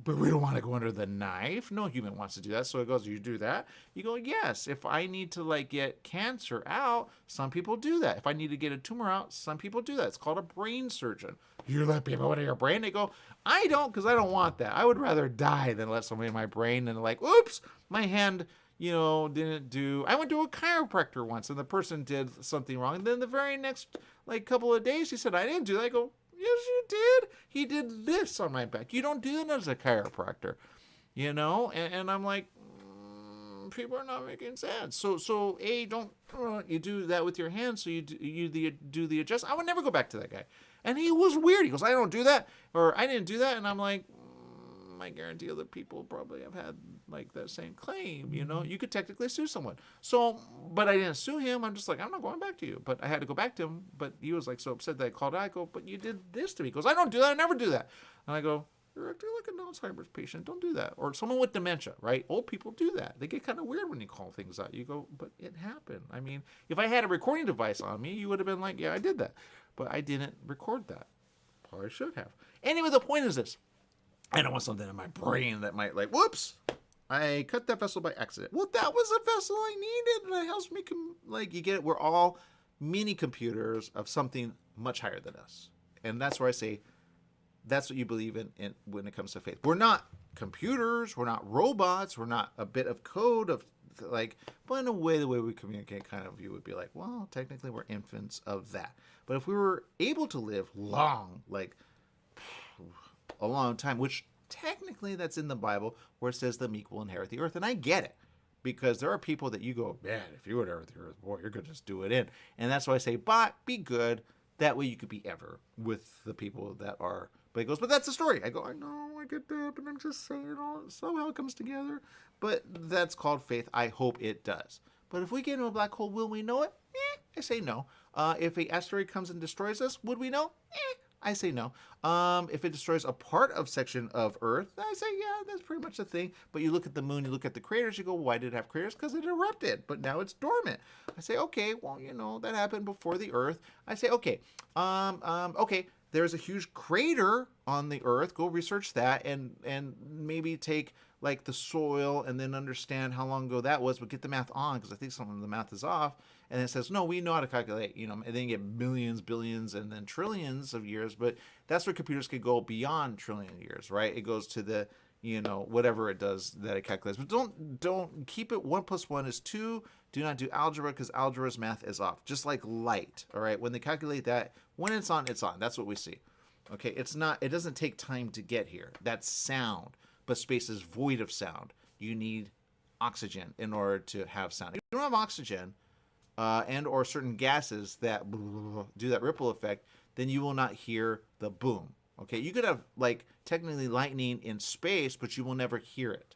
But we don't want to go under the knife. No human wants to do that. So it goes, you do that? You go, yes. If I need to, like, get cancer out, some people do that. If I need to get a tumor out, some people do that. It's called a brain surgeon. You let people into your brain. They go, I don't, because I don't want that. I would rather die than let somebody in my brain. And like, oops, my hand, you know, didn't do. I went to a chiropractor once, and the person did something wrong. And then the very next, like, couple of days, he said, I didn't do that. I go, yes, you did. He did this on my back. You don't do that as a chiropractor, you know? And I'm like, people are not making sense. So don't you do that with your hands? So you do the adjust. I would never go back to that guy. And he was weird. He goes, I don't do that, or I didn't do that. And I'm like, I guarantee other people probably have had like that same claim. You know, you could technically sue someone. So, but I didn't sue him. I'm just like, I'm not going back to you. But I had to go back to him. But he was like so upset that I called out. I go, but you did this to me. He goes, I don't do that. I never do that. And I go, you're acting like an Alzheimer's patient. Don't do that. Or someone with dementia, right? Old people do that. They get kind of weird when you call things out. You go, but it happened. I mean, if I had a recording device on me, you would have been like, yeah, I did that. But I didn't record that. Probably should have. Anyway, the point is this. I don't want something in my brain that might, like, whoops, I cut that vessel by accident. Well, that was a vessel I needed. And it helps me, like, you get it. We're all mini computers of something much higher than us. And that's where I say, that's what you believe in when it comes to faith. We're not computers. We're not robots. We're not a bit of code of, like, but in a way, the way we communicate kind of, you would be like, well, technically we're infants of that. But if we were able to live long, like a long time, which technically that's in the Bible where it says the meek will inherit the earth. And I get it, because there are people that you go, man, if you would inherit the earth, boy, you're going to just do it in. And that's why I say, but be good. That way you could be ever with the people that are. But he goes, but that's the story. I go, I know, I get that, but I'm just saying, somehow it comes together. But that's called faith. I hope it does. But if we get into a black hole, will we know it? I say no. If an asteroid comes and destroys us, would we know? I say no. If it destroys a part of section of Earth, I say, yeah, that's pretty much the thing. But you look at the moon, you look at the craters, you go, why did it have craters? Because it erupted, but now it's dormant. I say, okay, well, you know, that happened before the Earth. I say, okay, okay, there's a huge crater on the Earth. Go research that and maybe take like the soil and then understand how long ago that was, but get the math on, because I think some of the math is off. And it says, no, we know how to calculate, you know, and then you get millions, billions, and then trillions of years. But that's where computers could go beyond trillion years, right? It goes to the, you know, whatever it does that it calculates. But don't keep it 1 + 1 is 2. Do not do algebra, because algebra's math is off. Just like light, all right? When they calculate that, when it's on, it's on. That's what we see. Okay, it's not, it doesn't take time to get here. That's sound, but space is void of sound. You need oxygen in order to have sound. If you don't have oxygen, and or certain gases that do that ripple effect, then you will not hear the boom. Okay, you could have like technically lightning in space, but you will never hear it.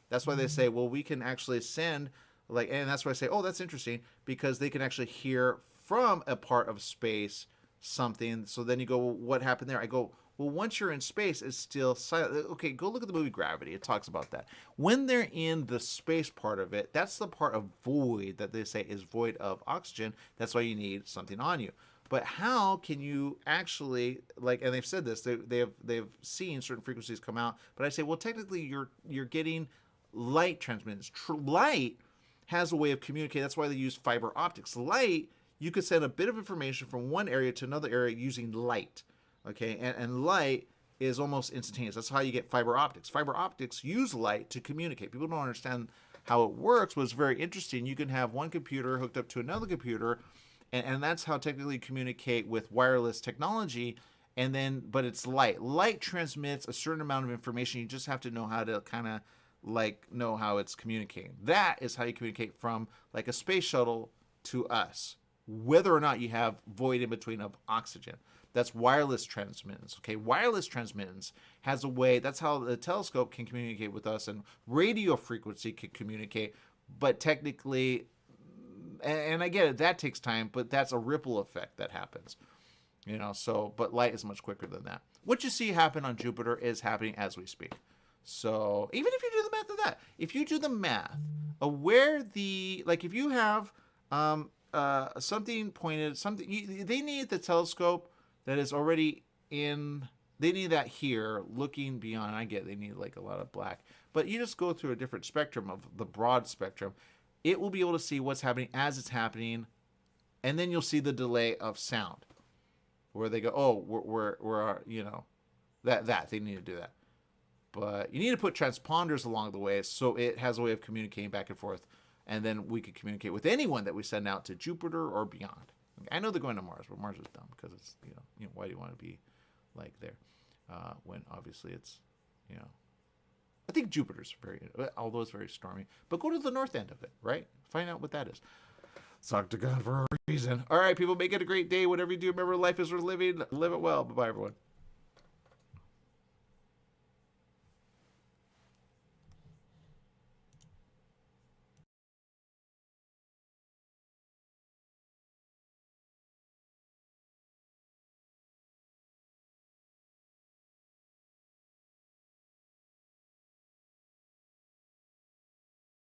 That's why they say, well, we can actually send like, and that's why I say, oh, that's interesting, because they can actually hear from a part of space something. So then you go, well, what happened there? I go, well, once you're in space, it's still silent. Okay, go look at the movie Gravity. It talks about that. When they're in the space part of it, that's the part of void that they say is void of oxygen. That's why you need something on you. But how can you actually, like, and they've said this, they've seen certain frequencies come out. But I say, well, technically you're getting light transmittance. Light has a way of communicating. That's why they use fiber optics. Light, you could send a bit of information from one area to another area using light. Okay, and light is almost instantaneous. That's how you get fiber optics. Fiber optics use light to communicate. People don't understand how it works, but it's very interesting. You can have one computer hooked up to another computer, and that's how technically communicate with wireless technology. And then, but it's light. Light transmits a certain amount of information. You just have to know how to kind of like know how it's communicating. That is how you communicate from like a space shuttle to us, whether or not you have void in between of oxygen. That's wireless transmittance. Okay, wireless transmittance has a way. That's how the telescope can communicate with us, and radio frequency can communicate. But technically, and I get it, that takes time, but that's a ripple effect that happens. So, but light is much quicker than that. What you see happen on Jupiter is happening as we speak. So even if you do the math of that, if you do the math of where if you have something pointed, they need the telescope that is already in, they need that here looking beyond. I get they need like a lot of black, but you just go through a different spectrum of the broad spectrum. It will be able to see what's happening as it's happening. And then you'll see the delay of sound where they go, oh, we're that they need to do that. But you need to put transponders along the way so it has a way of communicating back and forth. And then we could communicate with anyone that we send out to Jupiter or beyond. I know they're going to Mars, but Mars is dumb because it's, why do you want to be like there when obviously it's, I think Jupiter's although it's very stormy, but go to the north end of it, right? Find out what that is. It's octagon for a reason. All right, people, make it a great day. Whatever you do, remember life is worth living. Live it well. Bye-bye, everyone.